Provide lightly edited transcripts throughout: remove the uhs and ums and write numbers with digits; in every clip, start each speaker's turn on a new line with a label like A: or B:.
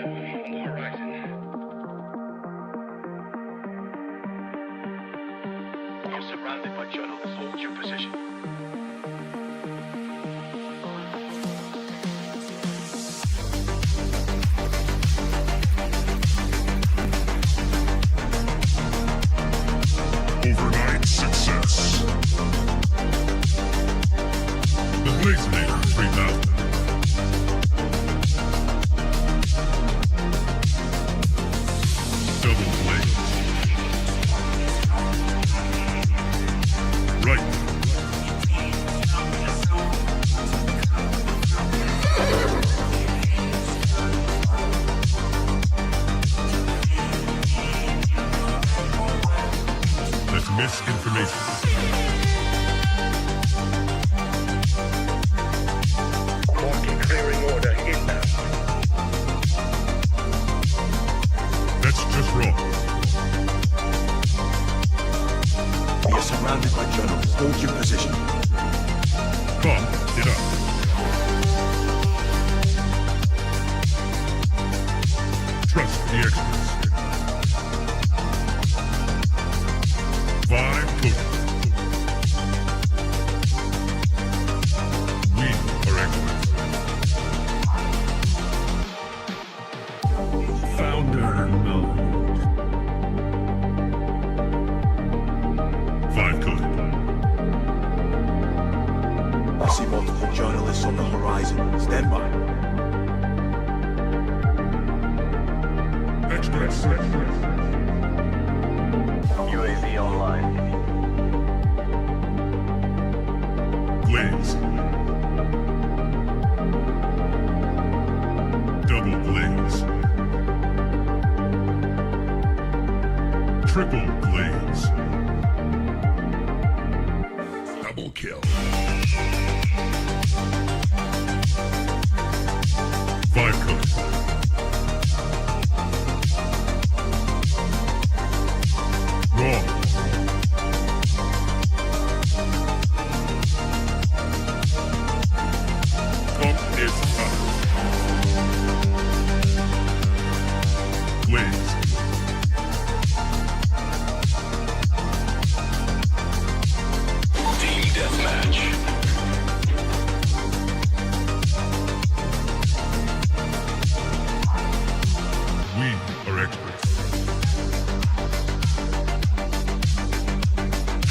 A: on the horizon. You're surrounded by journalists. Hold your position.
B: Overnight success. The Blazinator 3000. Double blaze. Right. That's misinformation.
A: Marking clearing order inbound.
B: That's just wrong.
A: We are surrounded by journalists. Hold your position.
B: Bump it up. Trust the experts. Vibe coding. We are experts. Founder mode. Vibe coding.
A: I see multiple journalists on the horizon. Stand by.
B: Experts.
A: UAV online.
B: Blaze. Double blaze. Triple blaze. Double kill. Five codes. Wrong. Pump is up. Blaze.
A: Team deathmatch.
B: We are experts.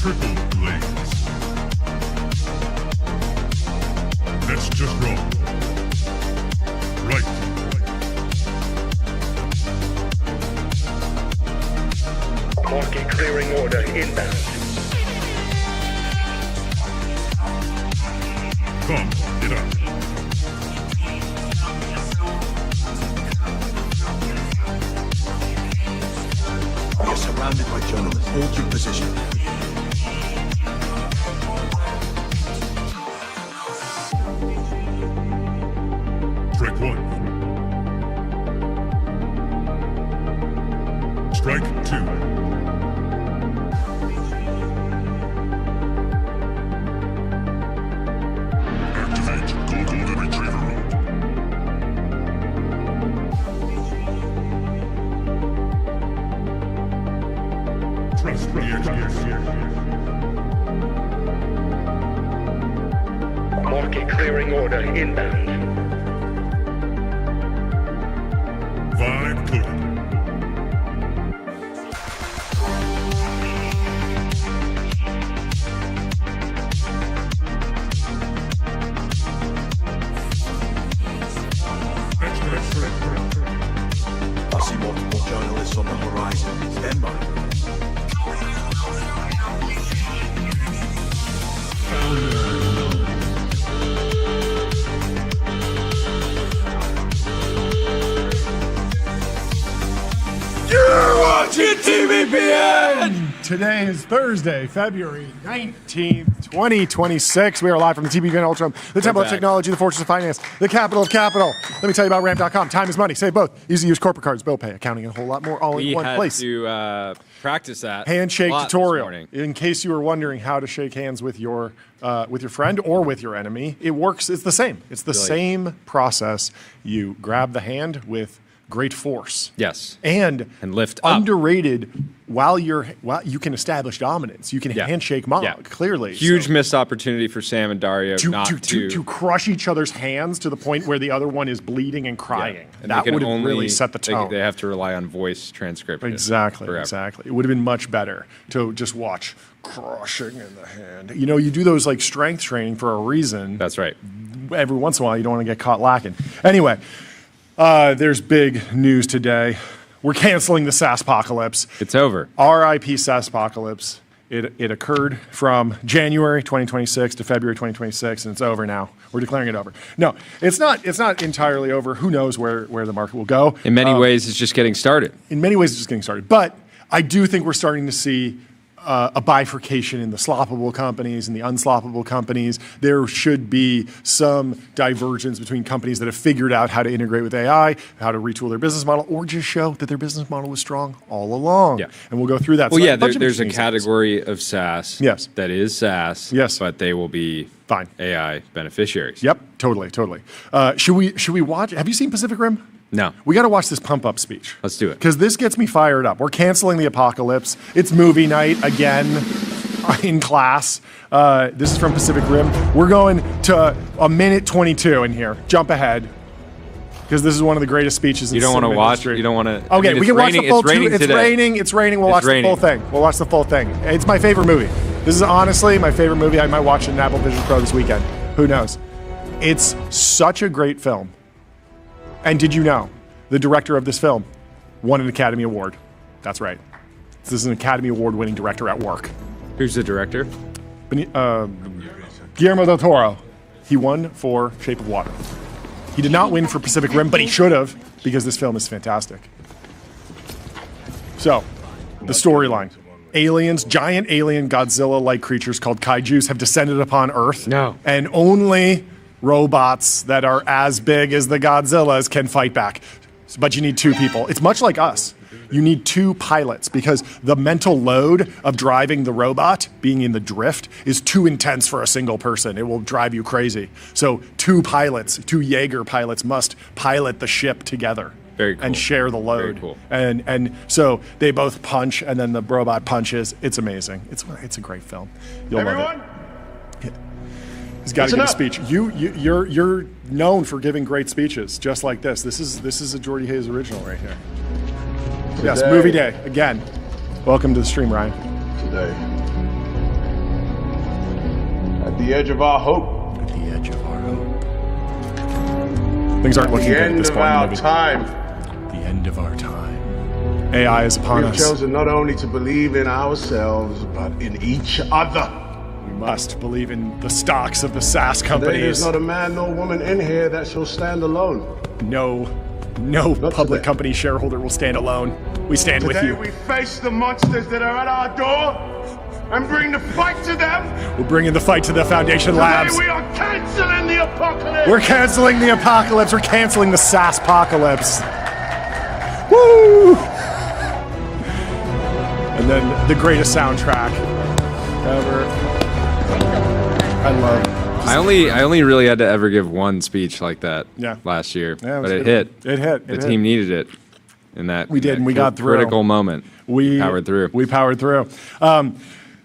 B: Triple blaze. That's just wrong. Right.
A: Marking clearing order inbound.
B: Pump it up.
A: We are surrounded by journalists. Hold your position.
B: Strike one. Strike two. Activate Golden Retriever mode. Trust the experts.
A: Marking clearing order inbound.
B: Vibe coded.
A: I see multiple journalists on the horizon. Stand by.
C: You're watching TBPN! Today is Thursday, February 19th, 2026. We are live from the TBPN Ultra, the Temple of Technology, the Fortress of Finance, the capital of capital. Let me tell you about Ramp.com. Time is money. Save both. Easy to use corporate cards, bill pay, accounting, and a whole lot more all in one place.
D: We had to practice that.
C: Handshake
D: a lot
C: tutorial.
D: this morning.
C: In case you were wondering how to shake hands with your friend or with your enemy, it works. It's the same. It's the same process. You grab the hand with great force.
D: Yes.
C: And
D: lift up.
C: underrated while you can establish dominance. You can handshake Mog, clearly.
D: Huge missed opportunity for Sam and Dario
C: to crush each other's hands to the point where the other one is bleeding and crying.
D: Yeah. And
C: that would have really set the tone.
D: They have to rely on voice transcription.
C: Exactly. It would have been much better to just watch crushing in the hand. You know, you do those like strength training for a reason.
D: That's right.
C: Every once in a while, you don't want to get caught lacking. Anyway, there's big news today. We're canceling the SaaSpocalypse.
D: It's over.
C: R.I.P. SaaSpocalypse. It occurred from January 2026 to February 2026, and it's over now. We're declaring it over. No, it's not entirely over. Who knows where the market will go?
D: In many ways, it's just getting started.
C: In many ways, it's just getting started. But I do think we're starting to see a bifurcation in the sloppable companies and the unsloppable companies. There should be some divergence between companies that have figured out how to integrate with AI, how to retool their business model, or just show that their business model was strong all along.
D: Yeah.
C: And we'll go through that.
D: Well, there's a category of SaaS that is SaaS, but they will be
C: fine
D: AI beneficiaries.
C: Yep, totally. Should we watch? Have you seen Pacific Rim?
D: No.
C: We got to watch this pump-up speech.
D: Let's do it.
C: Because this gets me fired up. We're canceling the apocalypse. It's movie night again in class. This is from Pacific Rim. We're going to a minute 22 in here. Jump ahead. Because this is one of the greatest speeches in
D: You don't want to watch
C: history.
D: You don't want to...
C: Okay, we can watch the full two. It's raining. We'll watch the full thing. We'll watch the full thing. It's my favorite movie. This is honestly my favorite movie. I might watch it in Apple Vision Pro this weekend. Who knows? It's such a great film. And did you know the director of this film won an Academy Award? That's right. This is an Academy Award-winning director at work.
D: Who's the director?
C: Guillermo del Toro. He won for Shape of Water. He did not win for Pacific Rim, but he should have, because this film is fantastic. So, the storyline. Aliens, giant alien Godzilla-like creatures called kaijus have descended upon Earth.
D: No.
C: And only robots that are as big as the Godzillas can fight back. But you need two people. It's much like us. You need two pilots because the mental load of driving the robot, being in the drift, is too intense for a single person. It will drive you crazy. So two Jaeger pilots must pilot the ship together.
D: Very cool.
C: And share the load.
D: Very cool.
C: And so they both punch, and then the robot punches. It's amazing. It's a great film. You'll love it. He's got to give a speech. You're known for giving great speeches, just like this. This is a Jordy Hayes original right here. Yes, movie day again. Welcome to the stream, Ryan.
E: Today, at the edge of our hope.
C: At the edge of our hope. Things aren't looking good at this point.
E: At the end of our time.
C: The end of our time. AI is upon us.
E: We've chosen not only to believe in ourselves, but in each other.
C: We must believe in the stocks of the SaaS companies.
E: There's not a man nor woman in here that shall stand alone.
C: No public company shareholder will stand alone. We stand with you.
E: Today we face the monsters that are at our door and bring the fight to them.
C: We're bringing the fight to the Foundation Labs.
E: Today we are canceling the apocalypse.
C: We're canceling the apocalypse. We're canceling the SaaSpocalypse. Woo! And then the greatest soundtrack ever. I love it.
D: I only really had to ever give one speech like that last year,
C: Yeah,
D: but it hit.
C: It hit.
D: The team needed it in that.
C: We did, and we got through.
D: Critical moment.
C: We
D: powered through.
C: We powered through.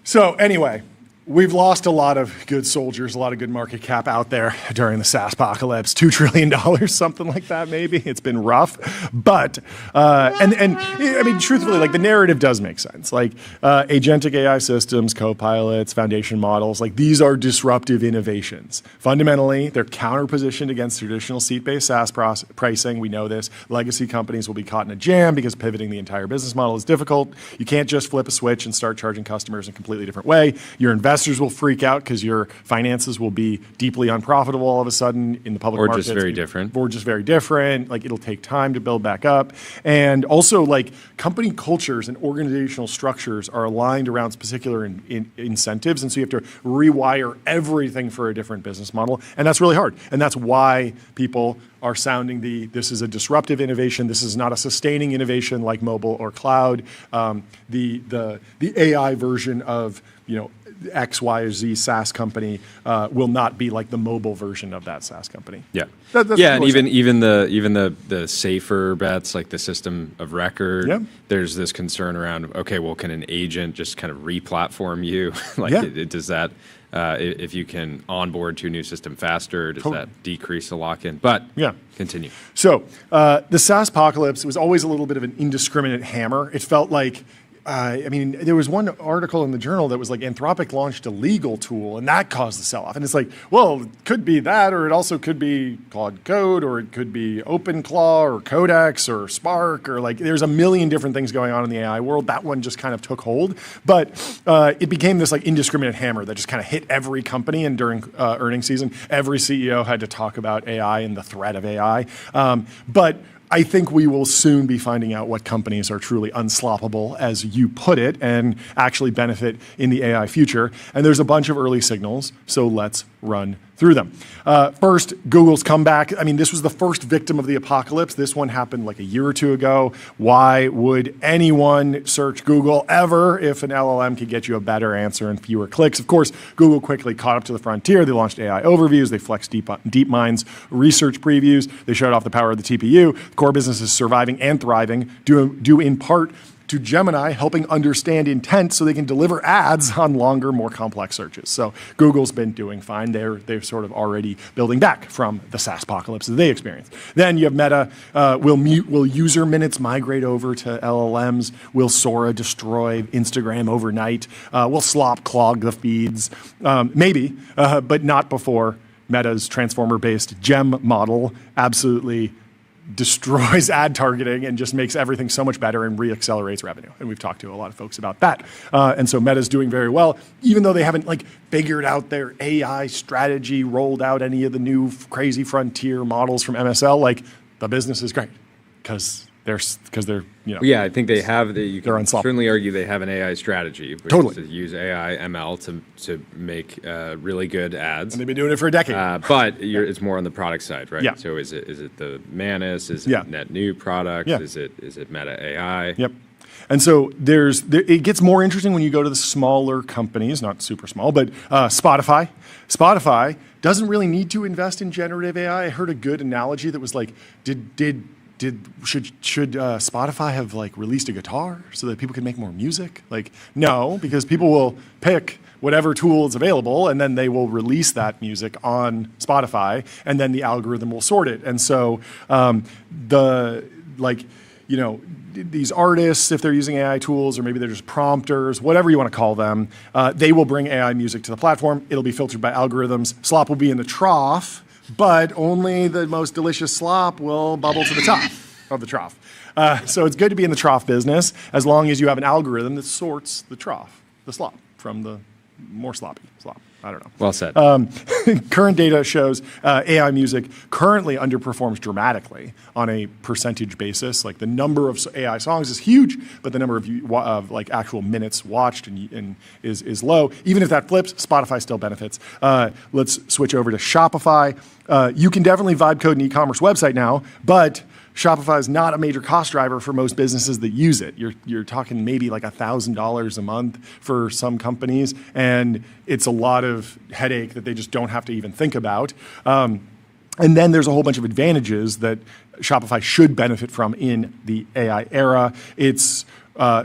C: So anyway, we've lost a lot of good soldiers, a lot of good market cap out there during the SaaSpocalypse. $2 trillion, something like that, maybe. It's been rough, but and I mean, truthfully, like the narrative does make sense. Like agentic AI systems, co-pilots, foundation models, like these are disruptive innovations. Fundamentally, they're counter-positioned against traditional seat-based SaaS pricing. We know this. Legacy companies will be caught in a jam because pivoting the entire business model is difficult. You can't just flip a switch and start charging customers in a completely different way. Your investors will freak out because your finances will be deeply unprofitable all of a sudden in the public markets.
D: Or just very different.
C: Or just very different. Like it'll take time to build back up. And also like company cultures and organizational structures are aligned around particular incentives. And so you have to rewire everything for a different business model. And that's really hard. And that's why people are sounding this is a disruptive innovation. This is not a sustaining innovation like mobile or cloud. The AI version of X, Y, or Z SaaS company will not be like the mobile version of that SaaS company.
D: Yeah,
C: that's
D: and even the safer bets like the system of record.
C: Yeah.
D: There's this concern around, okay, well, can an agent just kind of re-platform you? Does that if you can onboard to a new system faster, does that decrease the lock-in? But continue.
C: So the SaaSpocalypse was always a little bit of an indiscriminate hammer. It felt like. There was one article in the journal that was like Anthropic launched a legal tool and that caused the sell-off. And it's like, well, it could be that, or it also could be Claude Code, or it could be OpenClaw, or Codex, or Spark, or like there's a million different things going on in the AI world. That one just kind of took hold. But it became this like indiscriminate hammer that just kind of hit every company. And during earnings season, every CEO had to talk about AI and the threat of AI. But I think we will soon be finding out what companies are truly unsloppable, as you put it, and actually benefit in the AI future. And there's a bunch of early signals, so let's run through them. First, Google's comeback. This was the first victim of the apocalypse. This one happened like a year or two ago. Why would anyone search Google ever if an LLM could get you a better answer in fewer clicks? Of course, Google quickly caught up to the frontier. They launched AI overviews. They flexed DeepMind's research previews. They showed off the power of the TPU. The core business is surviving and thriving, due in part to Gemini helping understand intent so they can deliver ads on longer, more complex searches. So Google's been doing fine. They're sort of already building back from the SaaSpocalypse that they experienced. Then you have Meta. Will user minutes migrate over to LLMs? Will Sora destroy Instagram overnight? Will Slop clog the feeds? Maybe, but not before Meta's transformer-based GEM model absolutely destroys ad targeting and just makes everything so much better and re-accelerates revenue. And we've talked to a lot of folks about that. And so Meta's doing very well, even though they haven't figured out their AI strategy, rolled out any of the new crazy frontier models from MSL. The business is great because they're
D: Yeah, I think they have. You
C: they're
D: can
C: unstoppable.
D: certainly argue they have an AI strategy, which is to use AI ML to make really good ads.
C: And they've been doing it for a decade.
D: But it's more on the product side, right?
C: Yeah.
D: So is it the Manus? Is it net new products?
C: Yeah.
D: Is it Meta AI?
C: Yep. And so it gets more interesting when you go to the smaller companies, not super small, but Spotify. Spotify doesn't really need to invest in generative AI. I heard a good analogy that was like, should Spotify have released a guitar so that people can make more music? No, because people will pick whatever tool is available, and then they will release that music on Spotify, and then the algorithm will sort it. And so these artists, if they're using AI tools, or maybe they're just prompters, whatever you want to call them, they will bring AI music to the platform. It'll be filtered by algorithms. Slop will be in the trough, but only the most delicious slop will bubble to the top of the trough. So it's good to be in the trough business as long as you have an algorithm that sorts the trough, the slop, from the more sloppy slop. I don't know.
D: Well said.
C: Current data shows AI music currently underperforms dramatically on a percentage basis. The number of AI songs is huge, but the number of actual minutes watched is low. Even if that flips, Spotify still benefits. Let's switch over to Shopify. You can definitely vibe code an e-commerce website now, but Shopify is not a major cost driver for most businesses that use it. You're talking maybe $1,000 a month for some companies, and it's a lot of headache that they just don't have to even think about. And then there's a whole bunch of advantages that Shopify should benefit from in the AI era. It's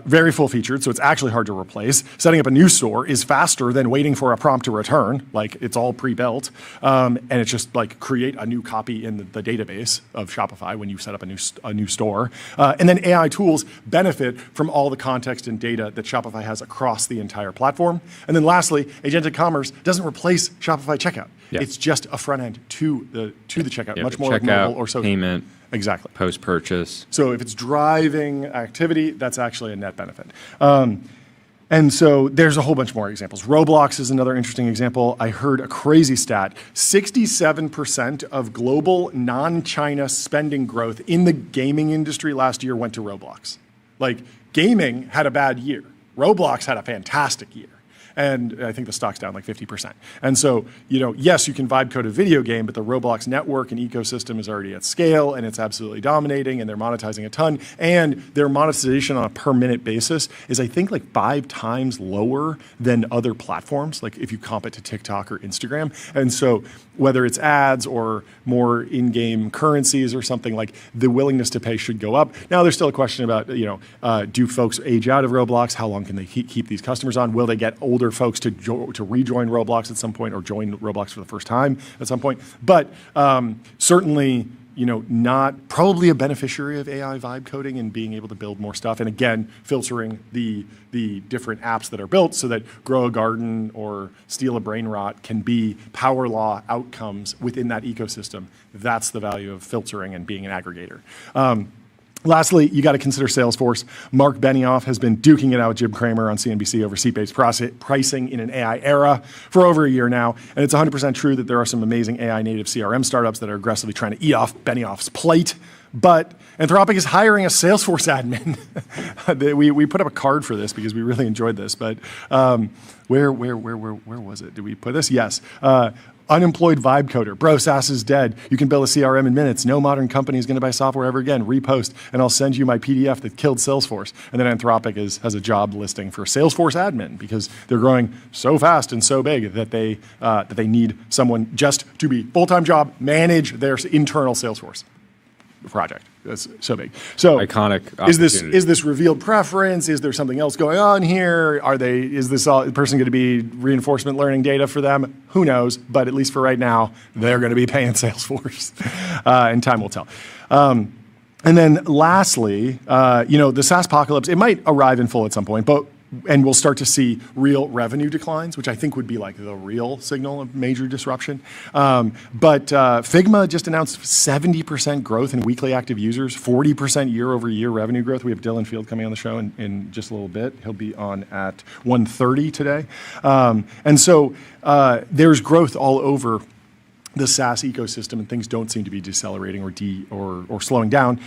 C: very full-featured, so it's actually hard to replace. Setting up a new store is faster than waiting for a prompt to return. It's all pre-built. And it's just create a new copy in the database of Shopify when you set up a new store. And then AI tools benefit from all the context and data that Shopify has across the entire platform. And then lastly, agentic commerce doesn't replace Shopify checkout. Yeah. It's just a front end to the checkout, much more like mobile or social.
D: Payment.
C: Exactly.
D: Post-purchase.
C: So if it's driving activity, that's actually a net benefit. And so there's a whole bunch more examples. Roblox is another interesting example. I heard a crazy stat. 67% of global non-China spending growth in the gaming industry last year went to Roblox. Gaming had a bad year. Roblox had a fantastic year. And I think the stock's down like 50%. And so, yes, you can vibe code a video game, but the Roblox network and ecosystem is already at scale, and it's absolutely dominating, and they're monetizing a ton. And their monetization on a per minute basis is, I think, like 5 times lower than other platforms, like if you comp it to TikTok or Instagram. And so whether it's ads or more in-game currencies or something, like the willingness to pay should go up. Now, there's still a question about, do folks age out of Roblox? How long can they keep these customers on? Will they get older folks to rejoin Roblox at some point or join Roblox for the first time at some point? But certainly, not probably a beneficiary of AI vibe coding and being able to build more stuff. And again, filtering the different apps that are built so that Grow a Garden or Steal a Brain Rot can be power law outcomes within that ecosystem. That's the value of filtering and being an aggregator. Lastly, you got to consider Salesforce. Mark Benioff has been duking it out with Jim Cramer on CNBC over seat-based pricing in an AI era for over a year now. And it's 100% true that there are some amazing AI-native CRM startups that are aggressively trying to eat off Benioff's plate. But Anthropic is hiring a Salesforce admin. we put up a card for this because we really enjoyed this. But where was it? Did we put this? Yes. Unemployed vibe coder. Bro, SaaS is dead. You can build a CRM in minutes. No modern company is going to buy software ever again. Repost, and I'll send you my PDF that killed Salesforce. And then Anthropic has a job listing for Salesforce admin because they're growing so fast and so big that they need someone just to be full-time job, manage their internal Salesforce project. That's so big. So
D: iconic.
C: Is this revealed preference? Is there something else going on here? Is this person going to be reinforcement learning data for them? Who knows? But at least for right now, they're going to be paying Salesforce, and time will tell. And then lastly, the SaaSpocalypse, it might arrive in full at some point, and we'll start to see real revenue declines, which I think would be like the real signal of major disruption. But Figma just announced 70% growth in weekly active users, 40% year-over-year revenue growth. We have Dylan Field coming on the show in just a little bit. He'll be on at 1:30 today. And so there's growth all over the SaaS ecosystem, and things don't seem to be decelerating or slowing down.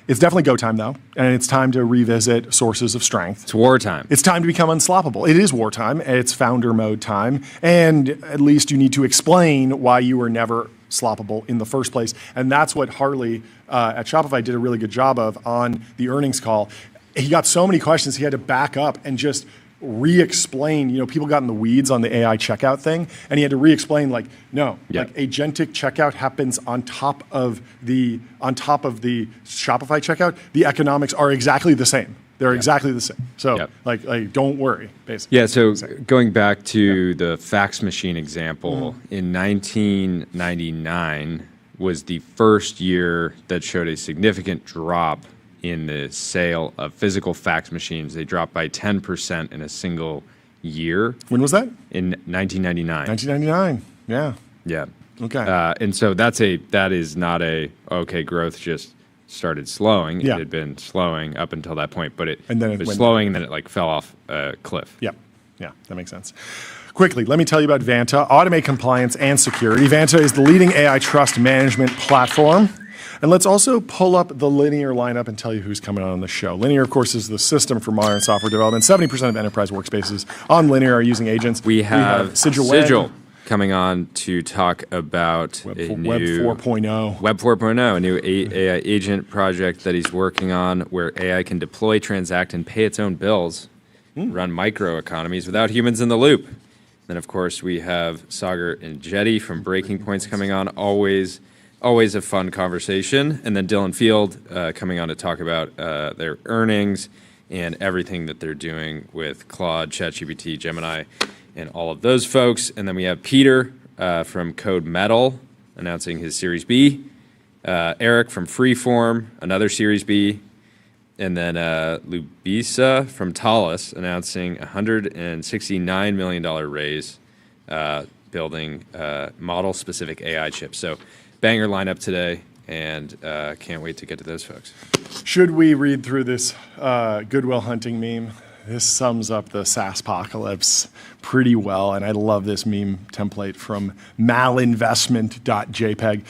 C: It's definitely go time, though, and it's time to revisit sources of strength.
D: It's wartime.
C: It's time to become unstoppable. It is wartime. It's founder mode time, and at least you need to explain why you were never sloppable in the first place. And that's what Harley at Shopify did a really good job of on the earnings call. He got so many questions, he had to back up and just re-explain. People got in the weeds on the AI checkout thing, and he had to re-explain, like agentic checkout happens on top of the Shopify checkout. The economics are exactly the same. They're exactly the same. So like don't worry, basically.
D: Yeah, so going back to the fax machine example, in 1999 was the first year that showed a significant drop in the sale of physical fax machines. They dropped by 10% in a single year.
C: When was that?
D: In 1999.
C: 1999, yeah.
D: Yeah.
C: Okay.
D: And so that is not growth just started slowing.
C: Yeah.
D: It had been slowing up until that point, but it was
C: went
D: slowing and then it fell off a cliff.
C: Yeah, that makes sense. Quickly, let me tell you about Vanta. Automate compliance and security. Vanta is the leading AI trust management platform. And let's also pull up the Linear lineup and tell you who's coming on the show. Linear, of course, is the system for modern software development. 70% of enterprise workspaces on Linear are using agents.
D: We have Sigil coming on to talk about
C: Web 4.0.
D: Web 4.0, a new AI agent project that he's working on where AI can deploy, transact, and pay its own bills, run microeconomies without humans in the loop. Then, of course, we have Sagar and Jetty from Breaking Points coming on. Always a fun conversation. And then Dylan Field coming on to talk about their earnings and everything that they're doing with Claude, ChatGPT, Gemini, and all of those folks. And then we have Peter from Code Metal announcing his Series B. Eric from Freeform, another Series B. And then Lubisa from Talus announcing a $169 million raise building model-specific AI chips. So banger lineup today, and can't wait to get to those folks.
C: Should we read through this Goodwill Hunting meme? This sums up the SaaSpocalypse pretty well. And I love this meme template from malinvestment.jpg.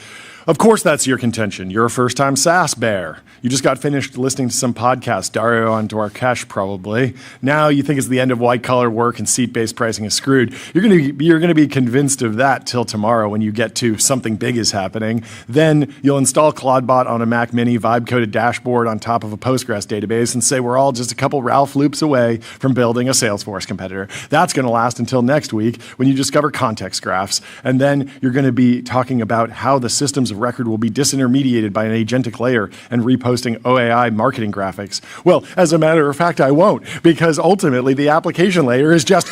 C: Of course, that's your contention. You're a first-time SaaS bear. You just got finished listening to some podcast, Dario on Dwarkesh probably. Now you think it's the end of white-collar work and seat-based pricing is screwed. You're going to be convinced of that till tomorrow when you get to something big is happening. Then you'll install Claudebot on a Mac Mini, vibe-coded dashboard on top of a Postgres database, and say we're all just a couple Ralph loops away from building a Salesforce competitor. That's going to last until next week when you discover context graphs, and then you're going to be talking about how the systems of record will be disintermediated by an agentic layer and reposting OAI marketing graphics. Well, as a matter of fact, I won't, because ultimately the application layer is just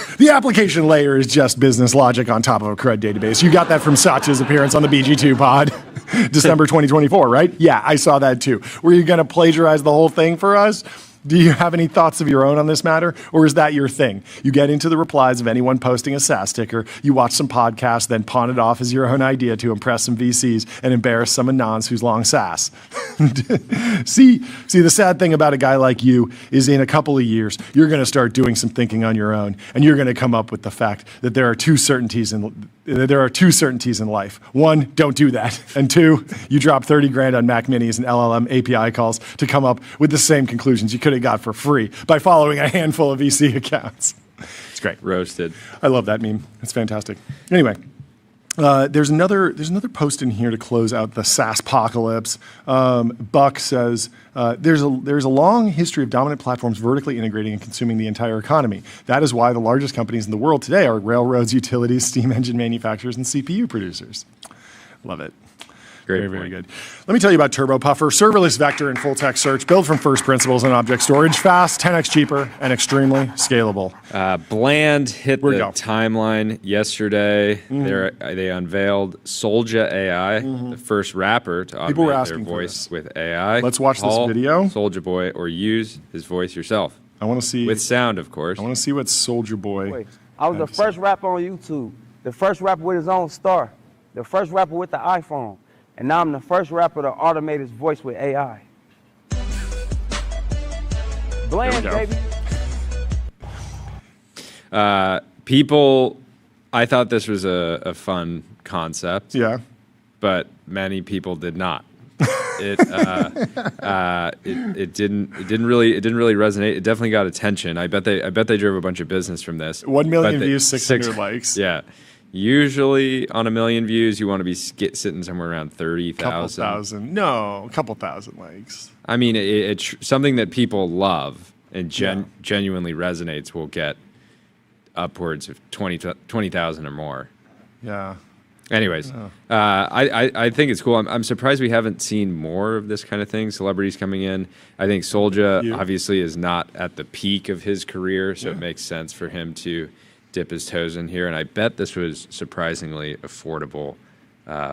C: business logic on top of a CRUD database. You got that from Satya's appearance on the BG2 pod, December 2024, right? Yeah, I saw that too. Were you going to plagiarize the whole thing for us? Do you have any thoughts of your own on this matter, or is that your thing? You get into the replies of anyone posting a SaaS ticker, you watch some podcasts, then pawn it off as your own idea to impress some VCs and embarrass some Anons who's long SaaS. See, the sad thing about a guy like you is in a couple of years, you're going to start doing some thinking on your own, and you're going to come up with the fact that there are two certainties in life. One, don't do that. And two, you drop 30 grand on Mac Minis and LLM API calls to come up with the same conclusions you could have got for free by following a handful of VC accounts. It's great.
D: Roasted.
C: I love that meme. It's fantastic. Anyway, there's another post in here to close out the SaaSpocalypse. Buck says, there's a long history of dominant platforms vertically integrating and consuming the entire economy. That is why the largest companies in the world today are railroads, utilities, steam engine manufacturers, and CPU producers. Love it.
D: Great
C: very, very good. Let me tell you about Turbo Puffer, serverless vector and full text search, built from first principles and object storage, fast, 10x cheaper, and extremely scalable.
D: Bland hit the timeline yesterday. They unveiled Solja AI, the first rapper to automate their voice with AI.
C: Let's watch this video.
D: Soldier Boy, or use his voice yourself.
C: I want to see.
D: With sound, of course.
C: I want to see what Soldier Boy.
F: I was the first rapper on YouTube, the first rapper with his own star, the first rapper with the iPhone. And now I'm the first rapper to automate his voice with AI. Bland, baby.
D: People, I thought this was a fun concept.
C: Yeah.
D: But many people did not. It didn't really resonate. It definitely got attention. I bet they drove a bunch of business from this.
C: 1 million views, 600 likes.
D: Yeah. Usually on 1 million views, you want to be sitting somewhere around 30,000.
C: Couple thousand. No, a couple thousand likes.
D: I mean, it's something that people love and genuinely resonates will get upwards of 20,000 or more.
C: Yeah.
D: Anyways, I think it's cool. I'm surprised we haven't seen more of this kind of thing. Celebrities coming in. I think Solja obviously is not at the peak of his career, so it makes sense for him to dip his toes in here. And I bet this was surprisingly affordable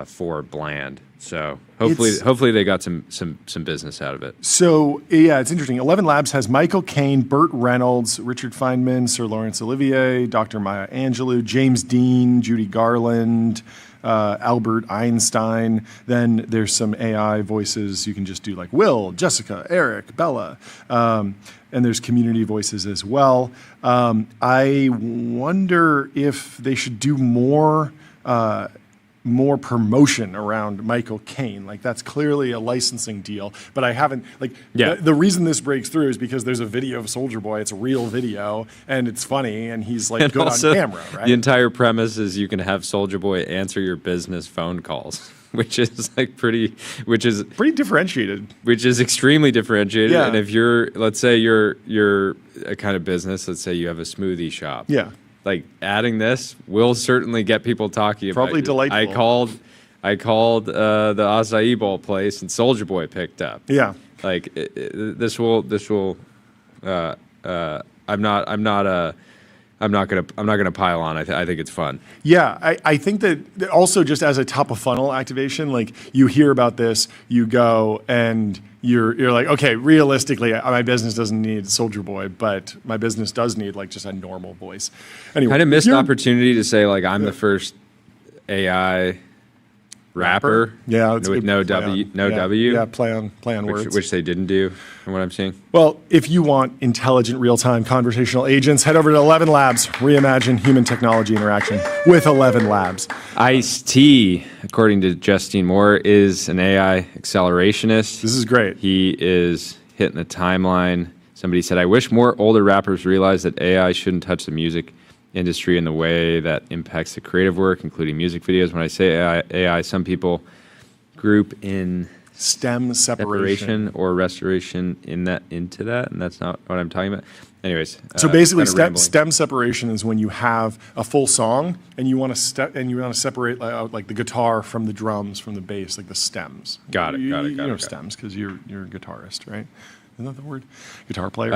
D: for Bland. So hopefully they got some business out of it.
C: So yeah, it's interesting. 11 Labs has Michael Caine, Burt Reynolds, Richard Feynman, Sir Laurence Olivier, Dr. Maya Angelou, James Dean, Judy Garland, Albert Einstein. Then there's some AI voices you can just do, like Will, Jessica, Eric, Bella. And there's community voices as well. I wonder if they should do more promotion around Michael Caine. Like, that's clearly a licensing deal, but I haven't, the reason this breaks through is because there's a video of Soldier Boy. It's a real video, and it's funny, and he's like good on camera, right?
D: The entire premise is you can have Soldier Boy answer your business phone calls, which is pretty
C: differentiated.
D: Which is extremely differentiated. Yeah. And if let's say you're a kind of business, let's say you have a smoothie shop.
C: Yeah.
D: Like, adding this will certainly get people talking about it.
C: Probably delightful.
D: I called the acai bowl place, and Soldier Boy picked up.
C: Yeah.
D: Like, this will. I'm not gonna pile on. I think it's fun.
C: Yeah, I think that also, just as a top of funnel activation, like, you hear about this, you go and you're like, okay, realistically, my business doesn't need Soldier Boy, but my business does need just a normal voice. Anyway,
D: kind of missed opportunity to say, like, I'm the first AI rapper.
C: Yeah, it's
D: with
C: good
D: no
C: play
D: W,
C: on-
D: no
C: yeah,
D: W.
C: Yeah, play on words.
D: which they didn't do, from what I'm seeing.
C: Well, if you want intelligent, real-time conversational agents, head over to 11 Labs. Reimagine human technology interaction with 11 Labs.
D: Ice-T, according to Justine Moore, is an AI accelerationist.
C: This is great.
D: He is hitting the timeline. Somebody said, I wish more older rappers realize that AI shouldn't touch the music industry in the way that impacts the creative work, including music videos. When I say AI, some people group in
C: STEM separation
D: or restoration into that, and that's not what I'm talking about. Anyways,
C: so basically,
D: kind of rambling.
C: STEM separation is when you have a full song and you want to separate like the guitar from the drums from the bass, like the stems.
D: Got it.
C: You know
D: it.
C: stems because you're a guitarist, right? Isn't that the word? Guitar player.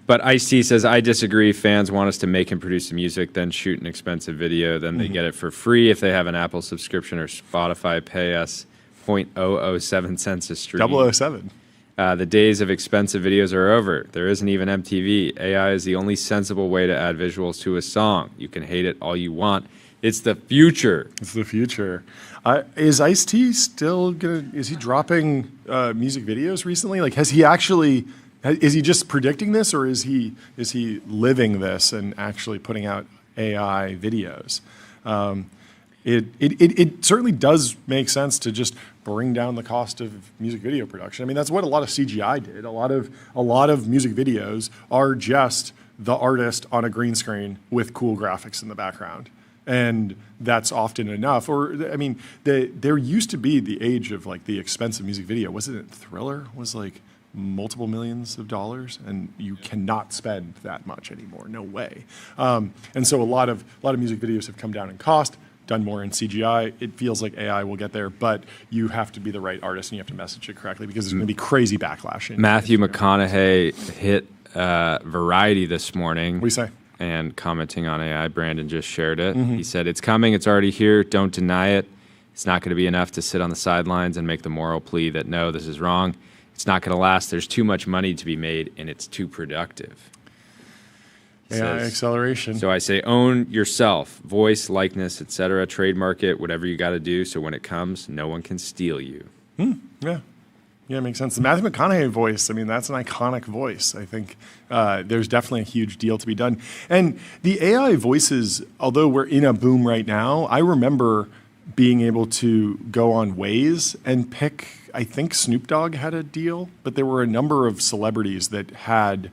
D: But Ice-T says, I disagree. Fans want us to make and produce the music, then shoot an expensive video. Then they get it for free if they have an Apple subscription or Spotify. Pay us 0.007 cents a stream.
C: 007.
D: The days of expensive videos are over. There isn't even MTV. AI is the only sensible way to add visuals to a song. You can hate it all you want. It's the future.
C: It's the future. Is Ice-T still is he dropping music videos recently? Like, has he actually, is he just predicting this, or is he living this and actually putting out AI videos? It certainly does make sense to just bring down the cost of music video production. I mean, that's what a lot of CGI did. A lot of music videos are just the artist on a green screen with cool graphics in the background. And that's often enough. Or, I mean, there used to be the age of like the expensive music video. Wasn't it Thriller? Was like multiple millions of dollars, and you cannot spend that much anymore. No way. And so a lot of music videos have come down in cost, done more in CGI. It feels like AI will get there, but you have to be the right artist and you have to message it correctly because there's going to be crazy backlash.
D: Matthew McConaughey hit Variety this morning.
C: What do you say?
D: And commenting on AI, Brandon just shared it. He said, it's coming, it's already here, don't deny it. It's not going to be enough to sit on the sidelines and make the moral plea that, no, this is wrong. It's not going to last. There's too much money to be made, and it's too productive.
C: AI acceleration.
D: So I say, own yourself, voice, likeness, etc., trademark it, whatever you got to do, so when it comes, no one can steal you.
C: Yeah. Yeah, it makes sense. The Matthew McConaughey voice, I mean, that's an iconic voice. I think there's definitely a huge deal to be done. And the AI voices, although we're in a boom right now, I remember being able to go on Waze and pick, I think Snoop Dogg had a deal, but there were a number of celebrities that had,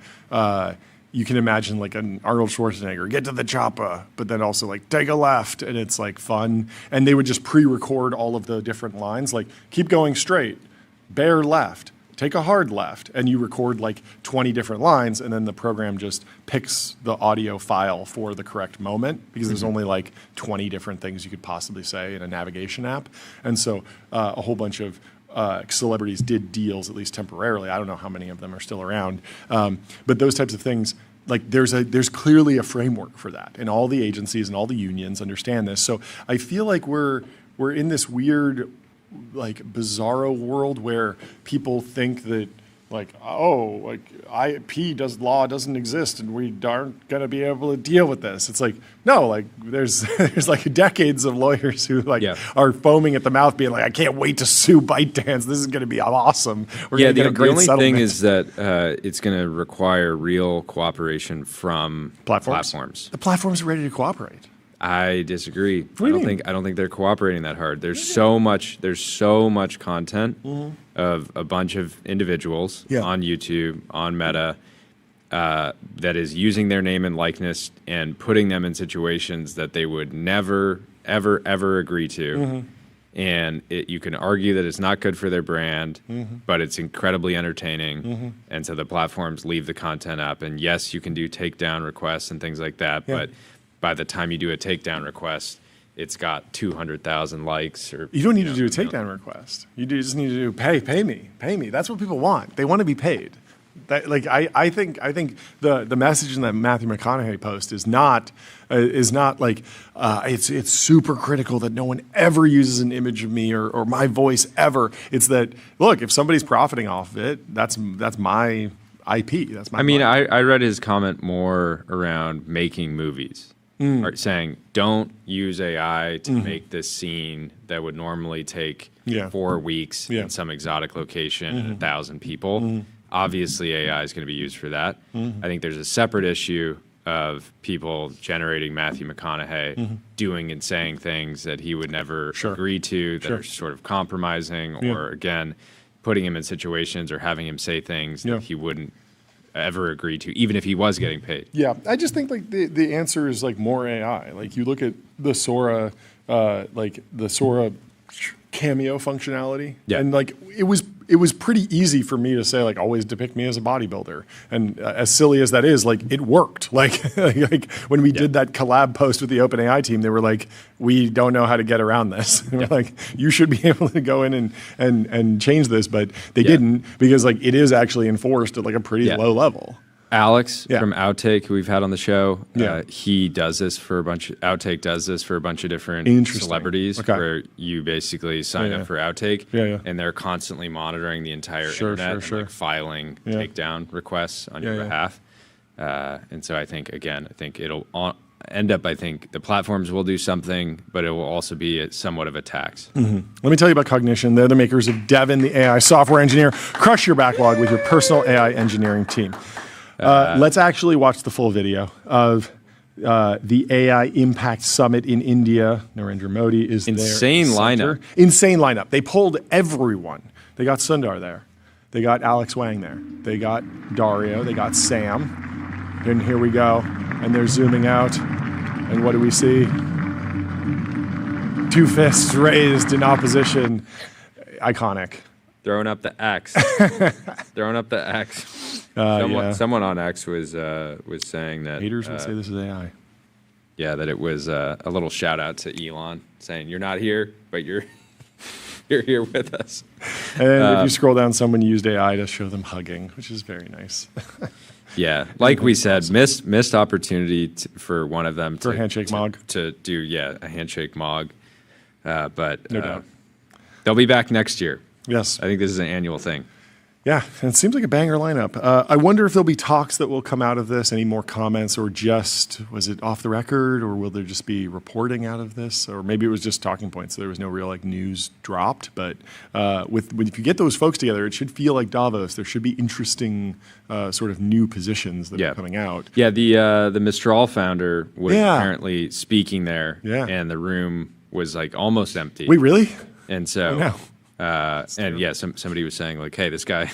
C: you can imagine like an Arnold Schwarzenegger, get to the chopper, but then also like take a left, and it's like fun. And they would just pre-record all of the different lines, like keep going straight, bear left, take a hard left, and you record like 20 different lines, and then the program just picks the audio file for the correct moment because there's only like 20 different things you could possibly say in a navigation app. And so a whole bunch of celebrities did deals, at least temporarily. I don't know how many of them are still around. But those types of things, like there's clearly a framework for that, and all the agencies and all the unions understand this. So I feel like we're in this weird, like bizarro world where people think that like, oh, like IP law doesn't exist and we aren't going to be able to deal with this. It's like, no, like there's like decades of lawyers who like are foaming at the mouth being like, I can't wait to sue ByteDance. This is going to be awesome. We're going to get a great settlement.
D: The only thing is that it's going to require real cooperation from platforms.
C: The platforms are ready to cooperate.
D: I disagree.
C: What do you mean?
D: I don't think they're cooperating that hard. There's so much content of a bunch of individuals on YouTube, on Meta, that is using their name and likeness and putting them in situations that they would never, ever, ever agree to. And you can argue that it's not good for their brand, but it's incredibly entertaining. And so the platforms leave the content up. And yes, you can do takedown requests and things like that, but by the time you do a takedown request, it's got 200,000 likes. Or
C: you don't need to do a takedown request. You just need to do pay me. That's what people want. They want to be paid. That, like I think the message in that Matthew McConaughey post is not like it's super critical that no one ever uses an image of me or my voice ever. It's that, look, if somebody's profiting off of it, that's my IP. That's my.
D: I mean, I read his comment more around making movies. are saying, don't use AI to make this scene that would normally take 4 weeks in some exotic location and 1,000 people. Obviously, AI is going to be used for that. I think there's a separate issue of people generating Matthew McConaughey doing and saying things that he would never agree to, that are sort of compromising, or again, putting him in situations or having him say things that he wouldn't ever agree to, even if he was getting paid.
C: Yeah, I just think like the answer is like more AI. Like you look at the Sora, cameo functionality, and like it was pretty easy for me to say like always depict me as a bodybuilder, and as silly as that is, like it worked. Like when we did that collab post with the OpenAI team, they were like, we don't know how to get around this. We're like, you should be able to go in and change this, but they didn't, because like it is actually enforced at like a pretty low level.
D: Alex from Outtake, who we've had on the show, he does this for Outtake does this for a bunch of different celebrities, where you basically sign up for Outtake, and they're constantly monitoring the entire internet and like filing takedown requests on your behalf. And so I think it'll end up, I think the platforms will do something, but it will also be somewhat of a tax.
C: Let me tell you about Cognition. They're the makers of Devin, the AI software engineer. Crush your backlog with your personal AI engineering team. Let's actually watch the full video of the AI Impact Summit in India. Narendra Modi is there.
D: Insane lineup.
C: Insane lineup. They pulled everyone. They got Sundar there. They got Alex Wang there. They got Dario. They got Sam. And here we go. And they're zooming out. And what do we see? 2 fists raised in opposition. Iconic.
D: Throwing up the X. Throwing up the X. Someone on X was saying that
C: haters would say this is AI.
D: Yeah, that it was a little shout out to Elon, saying you're not here, but you're here with us.
C: And if you scroll down, someone used AI to show them hugging, which is very nice.
D: Yeah, like we said, missed opportunity for one of them
C: for a handshake mog
D: to do a handshake mog, but
C: no doubt
D: they'll be back next year.
C: Yes,
D: I think this is an annual thing.
C: Yeah, and it seems like a banger lineup. I wonder if there'll be talks that will come out of this, any more comments, or just, was it off the record, or will there just be reporting out of this? Or maybe it was just talking points, so there was no real like news dropped. But if you get those folks together, it should feel like Davos. There should be interesting sort of new positions that are coming out.
D: Yeah, the Mistral founder was apparently speaking there, and the room was like almost empty.
C: Wait, really?
D: And so... somebody was saying like, "Hey, this guy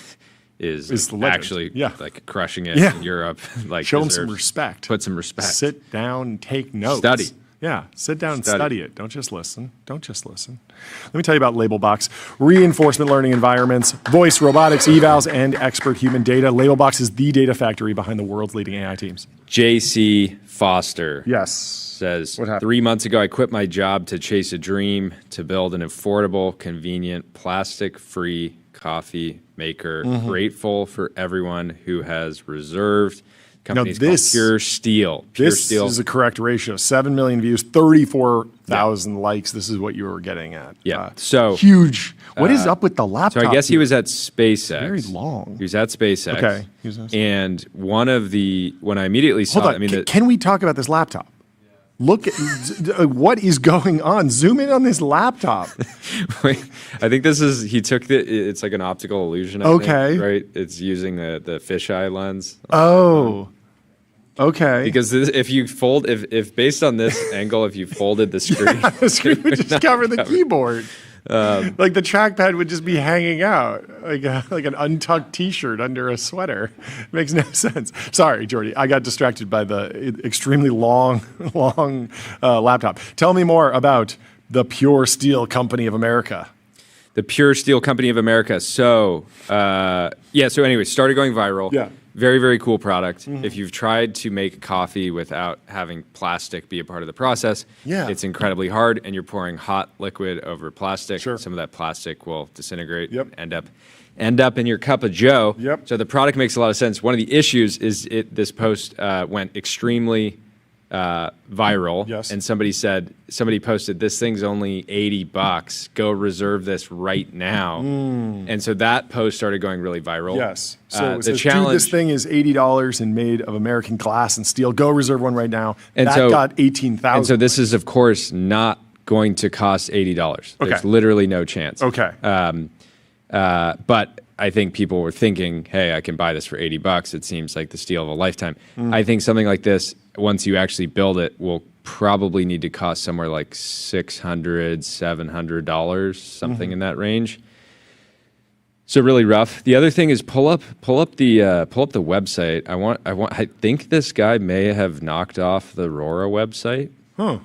D: is actually like crushing it in Europe. Like,
C: show him some respect.
D: Put some respect.
C: Sit down, take notes.
D: Study.
C: Yeah, sit down and study it. Don't just listen. Don't just listen. Let me tell you about Labelbox. Reinforcement learning environments, voice, robotics, evals, and expert human data. Labelbox is the data factory behind the world's leading AI teams.
D: JC Foster.
C: Yes.
D: Says, 3 months ago, I quit my job to chase a dream to build an affordable, convenient, plastic-free coffee maker. Grateful for everyone who has reserved. Company's called Pure Steel.
C: This is the correct ratio. 7 million views, 34,000 likes. This is what you were getting at.
D: Yeah. So
C: huge. What is up with the laptop?
D: So I guess he was at SpaceX.
C: Very long.
D: He was at SpaceX.
C: Okay.
D: And when I immediately saw,
C: hold on. Can we talk about this laptop? Look at what is going on. Zoom in on this laptop.
D: I think it's like an optical illusion. I think, right? It's using the fisheye lens.
C: Oh, okay.
D: Because if based on this angle, if you folded the screen,
C: the screen would just cover the keyboard. Like the trackpad would just be hanging out like an untucked T-shirt under a sweater. Makes no sense. Sorry, Jordy. I got distracted by the extremely long laptop. Tell me more about the Pure Steel Company of America.
D: The Pure Steel Company of America. So, So anyway, started going viral.
C: Yeah.
D: Very, very cool product. If you've tried to make coffee without having plastic be a part of the process, it's incredibly hard, and you're pouring hot liquid over plastic.
C: Sure.
D: Some of that plastic will disintegrate, end up in your cup of joe.
C: Yep.
D: So the product makes a lot of sense. One of the issues is this post went extremely viral.
C: Yes.
D: And somebody posted, this thing's only $80. Go reserve this right now. And so that post started going really viral.
C: Yes. So it
D: the
C: says,
D: challenge,
C: dude, this thing is $80 and made of American glass and steel. Go reserve one right now.
D: And
C: that
D: so,
C: got 18,000.
D: And so this is, of course, not going to cost $80. There's literally no chance.
C: Okay.
D: But I think people were thinking, hey, I can buy this for $80. It seems like the steal of a lifetime. I think something like this, once you actually build it, will probably need to cost somewhere like $600, $700, something in that range. So really rough. The other thing is pull up the website. I think this guy may have knocked off the Aurora website.
C: Huh.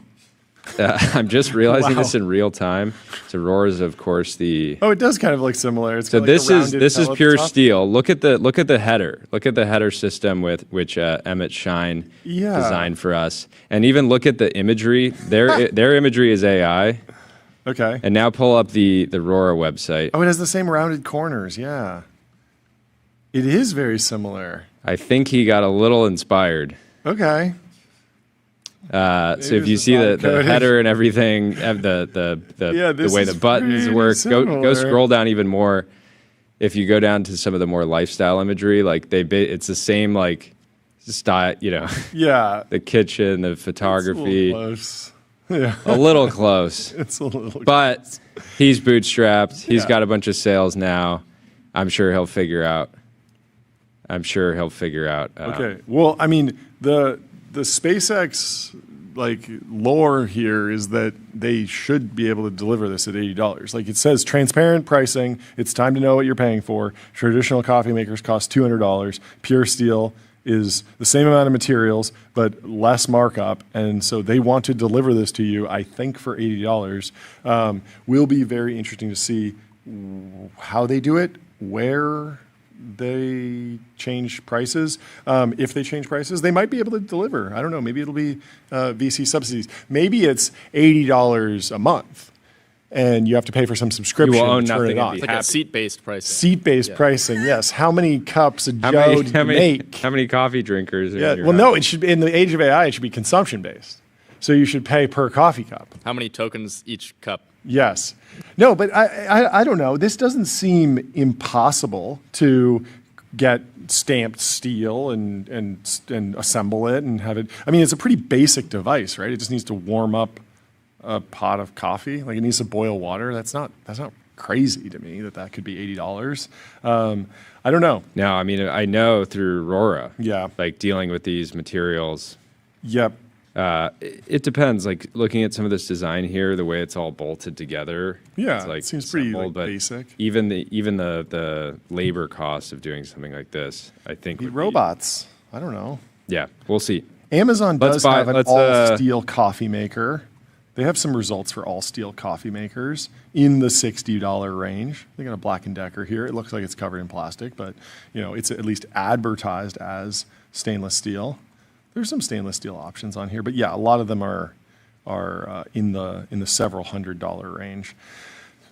D: I'm just realizing this in real time. So Aurora's, of course, the.
C: Oh, it does kind of look similar. It's
D: so
C: got
D: this
C: like
D: is pure steel. Look at the header. Look at the header system with which Emmett Shine designed for us, and even look at the imagery. Their imagery is AI.
C: Okay.
D: And now pull up the Aurora website.
C: Oh, it has the same rounded corners. Yeah. It is very similar.
D: I think he got a little inspired.
C: Okay.
D: So if you see the header and everything, the way the buttons work, go scroll down even more. If you go down to some of the more lifestyle imagery, like it's the same like style,
C: Yeah.
D: The kitchen, the photography.
C: It's a little close. Yeah.
D: A little close.
C: It's a little
D: but
C: close.
D: He's bootstrapped. He's got a bunch of sales now. I'm sure he'll figure out.
C: Okay. Well, I mean, the SpaceX lore here is that they should be able to deliver this at $80. Like it says, transparent pricing. It's time to know what you're paying for. Traditional coffee makers cost $200. Pure steel is the same amount of materials but less markup, and so they want to deliver this to you. I think for $80. Will be very interesting to see how they do it, where they change prices. If they change prices, they might be able to deliver. I don't know. Maybe it'll be VC subsidies. Maybe it's $80 a month, and you have to pay for some subscription
D: you will own
C: to turn it
D: nothing
C: on.
D: and be
G: Like
D: happy.
G: a seat-based pricing.
C: Seat-based pricing, yes. How many cups of Joe do you make?
D: How many coffee drinkers? Are
C: Yeah.
D: in your
C: Well, no.
D: house?
C: It should be in the age of AI. It should be consumption-based. So you should pay per coffee cup.
G: How many tokens each cup?
C: Yes. No, but I don't know. This doesn't seem impossible to get stamped steel and assemble it and have it. I mean, it's a pretty basic device, right? It just needs to warm up a pot of coffee. Like it needs to boil water. That's not crazy to me that could be $80. I don't know.
D: No, I mean, I know through Aurora.
C: Yeah.
D: Like dealing with these materials.
C: Yep.
D: It depends. Like looking at some of this design here, the way it's all bolted together.
C: Yeah,
D: it's like
C: it seems pretty
D: assembled, but
C: basic.
D: Even the labor cost of doing something like this, I think.
C: Need robots. I don't know.
D: Yeah, we'll see.
C: Amazon does have an
D: let's,
C: all-steel coffee maker. They have some results for all-steel coffee makers in the $60 range. They got a Black & Decker here. It looks like it's covered in plastic, but it's at least advertised as stainless steel. There's some stainless steel options on here, but yeah, a lot of them are in the several $100 range.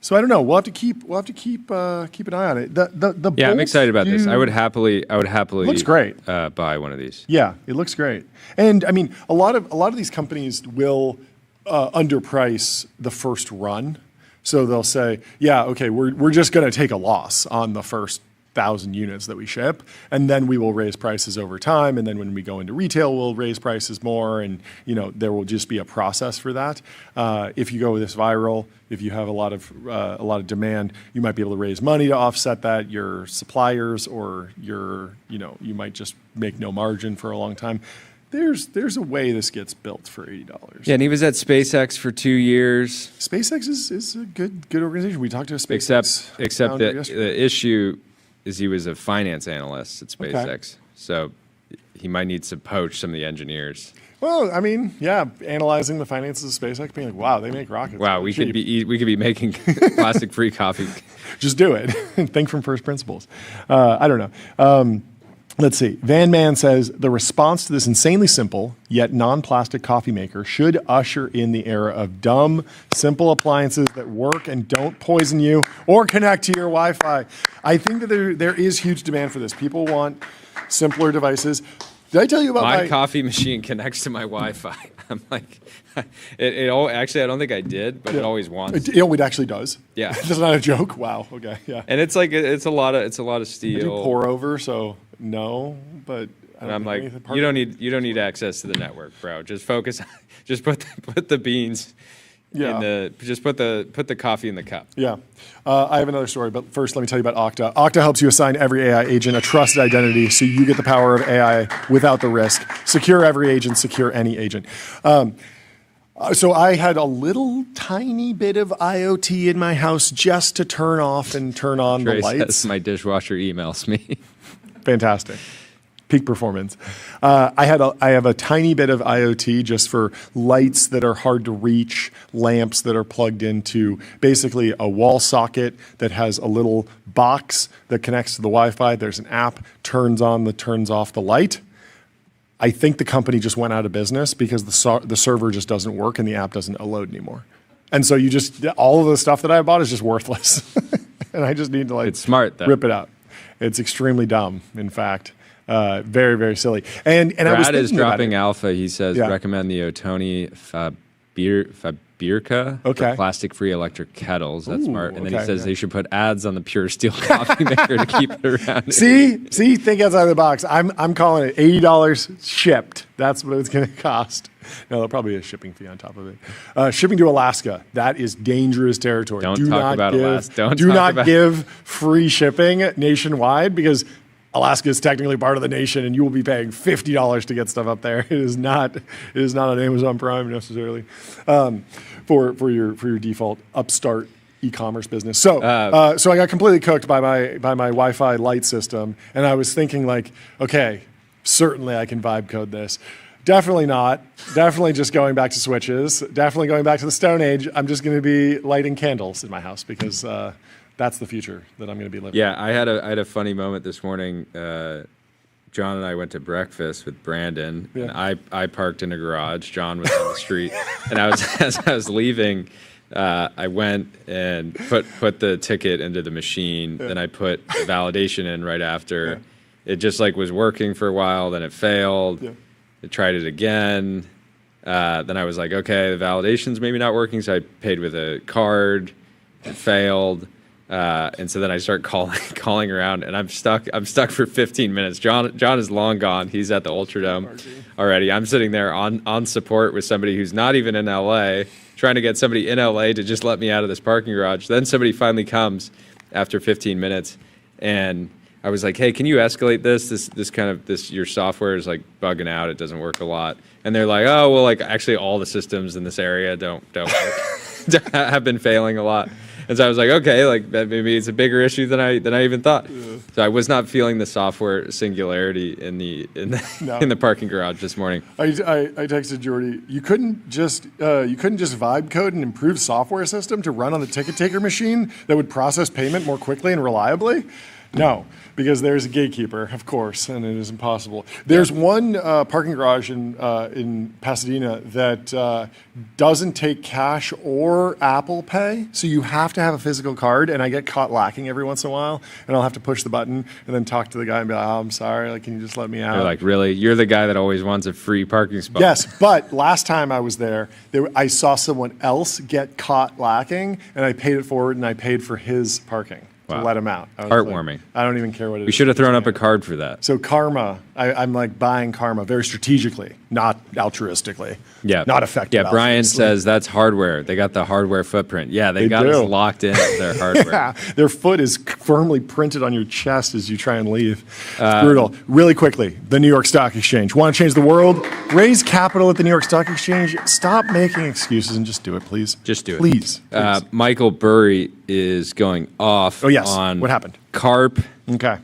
C: So I don't know. We'll have to keep an eye on it. The
D: Yeah, I'm
C: bolts
D: excited about this. I would happily.
C: Looks great.
D: Buy one of these.
C: Yeah, it looks great. And I mean, a lot of these companies will underprice the first run. So they'll say, yeah, okay, we're just going to take a loss on the first 1,000 units that we ship, and then we will raise prices over time. And then when we go into retail, we'll raise prices more, and there will just be a process for that. If you go with this viral, if you have a lot of demand, you might be able to raise money to offset that. Your suppliers or you might just make no margin for a long time. There's a way this gets built for $80.
D: Yeah, and he was at SpaceX for 2 years.
C: SpaceX is a good organization. We talked to a SpaceX
D: except that
C: yesterday.
D: the issue is he was a finance analyst at SpaceX, so he might need to poach some of the engineers.
C: Well, I mean, yeah, analyzing the finances of SpaceX, being like, wow, they make rockets.
D: Wow, we could be making plastic-free coffee.
C: Just do it. Think from first principles. I don't know. Let's see. Van Man says, the response to this insanely simple, yet non-plastic coffee maker should usher in the era of dumb, simple appliances that work and don't poison you or connect to your Wi-Fi. I think that there is huge demand for this. People want simpler devices. Did I tell you about
D: my coffee machine connects to my Wi-Fi? I'm like, actually, I don't think I did, but it always wants.
C: It actually does.
D: Yeah.
C: That's not a joke. Wow. Okay. Yeah.
D: And it's like, it's a lot of steel.
C: I do pour over, so no, but.
D: And I'm like, you don't need access to the network, bro. Just focus. Just put the beans. Yeah. Just put the coffee in the cup.
C: Yeah. I have another story, but first let me tell you about Okta. Okta helps you assign every AI agent a trusted identity so you get the power of AI without the risk. Secure every agent, secure any agent. So I had a little tiny bit of IoT in my house just to turn off and turn on the lights.
D: Says my dishwasher emails me.
C: Fantastic. Peak performance. I have a tiny bit of IoT just for lights that are hard to reach, lamps that are plugged into basically a wall socket that has a little box that connects to the Wi-Fi. There's an app, turns off the light. I think the company just went out of business because the server just doesn't work and the app doesn't load anymore. And so all of the stuff that I bought is just worthless. And I just need to
D: it's smart, though.
C: Rip it out. It's extremely dumb, in fact. Very, very silly. And
D: Brad
C: I was
D: is dropping alpha. He says, recommend the Otoni Fabirka for plastic-free electric kettles. That's smart. And then he says they should put ads on the Pure Steel coffee maker to keep it around.
C: See, think outside the box. I'm calling it $80 shipped. That's what it's going to cost. No, there'll probably be a shipping fee on top of it. Shipping to Alaska, that is dangerous territory.
D: Do
C: not give free shipping nationwide because Alaska is technically part of the nation, and you will be paying $50 to get stuff up there. It is not on Amazon Prime necessarily for your default upstart e-commerce business. So I got completely cooked by my Wi-Fi light system, and I was thinking like, okay, certainly I can vibe code this. Definitely not. Definitely just going back to switches. Definitely going back to the Stone Age. I'm just going to be lighting candles in my house because. That's the future that I'm going to be living.
D: Yeah, I had a funny moment this morning. John and I went to breakfast with Brandon. Yeah. And I parked in a garage. John was on the street, and as I was leaving, I went and put the ticket into the machine. Yeah. Then I put validation in right after. Yeah. It just was working for a while. Then it failed. Yeah. I tried it again. Then I was like, okay, the validation's maybe not working, so I paid with a card. It failed. And so then I start calling around, and I'm stuck for 15 minutes. John is long gone. He's at the Ultradome already. I'm sitting there on support with somebody who's not even in LA, trying to get somebody in LA to just let me out of this parking garage. Then somebody finally comes after 15 minutes, and I was like, hey, can you escalate this your software is bugging out. It doesn't work a lot. And they're like, oh, well, actually all the systems in this area don't work. have been failing a lot. And so I was like, okay, maybe it's a bigger issue than I even thought. Yeah. So I was not feeling the software singularity in the parking garage this morning.
C: I texted Jordy, you couldn't just vibe code an improved software system to run on the ticket taker machine that would process payment more quickly and reliably? No, because there's a gatekeeper, of course, and it is impossible. There's one parking garage in Pasadena that doesn't take cash or Apple Pay, so you have to have a physical card, and I get caught lacking every once in a while, and I'll have to push the button and then talk to the guy and be like, oh, I'm sorry, can you just let me out?
D: They're like, really? You're the guy that always wants a free parking spot.
C: Yes, but last time I was there, I saw someone else get caught lacking, and I paid it forward, and I paid for his parking. To let him out.
D: Heartwarming.
C: I don't even care what it is.
D: We should have thrown up a card for that.
C: So karma, I'm buying karma very strategically, not altruistically.
D: Yeah.
C: Not effective.
D: Yeah, Brian says that's hardware. They got the hardware footprint. Yeah, they got us locked in their hardware.
C: Yeah, their foot is firmly printed on your chest as you try and leave. It's brutal. Really quickly, the New York Stock Exchange. Want to change the world? Raise capital at the New York Stock Exchange. Stop making excuses and just do it, please.
D: Just do it.
C: Please.
D: Michael Burry is going off on
C: what happened?
D: Karp.
C: Okay.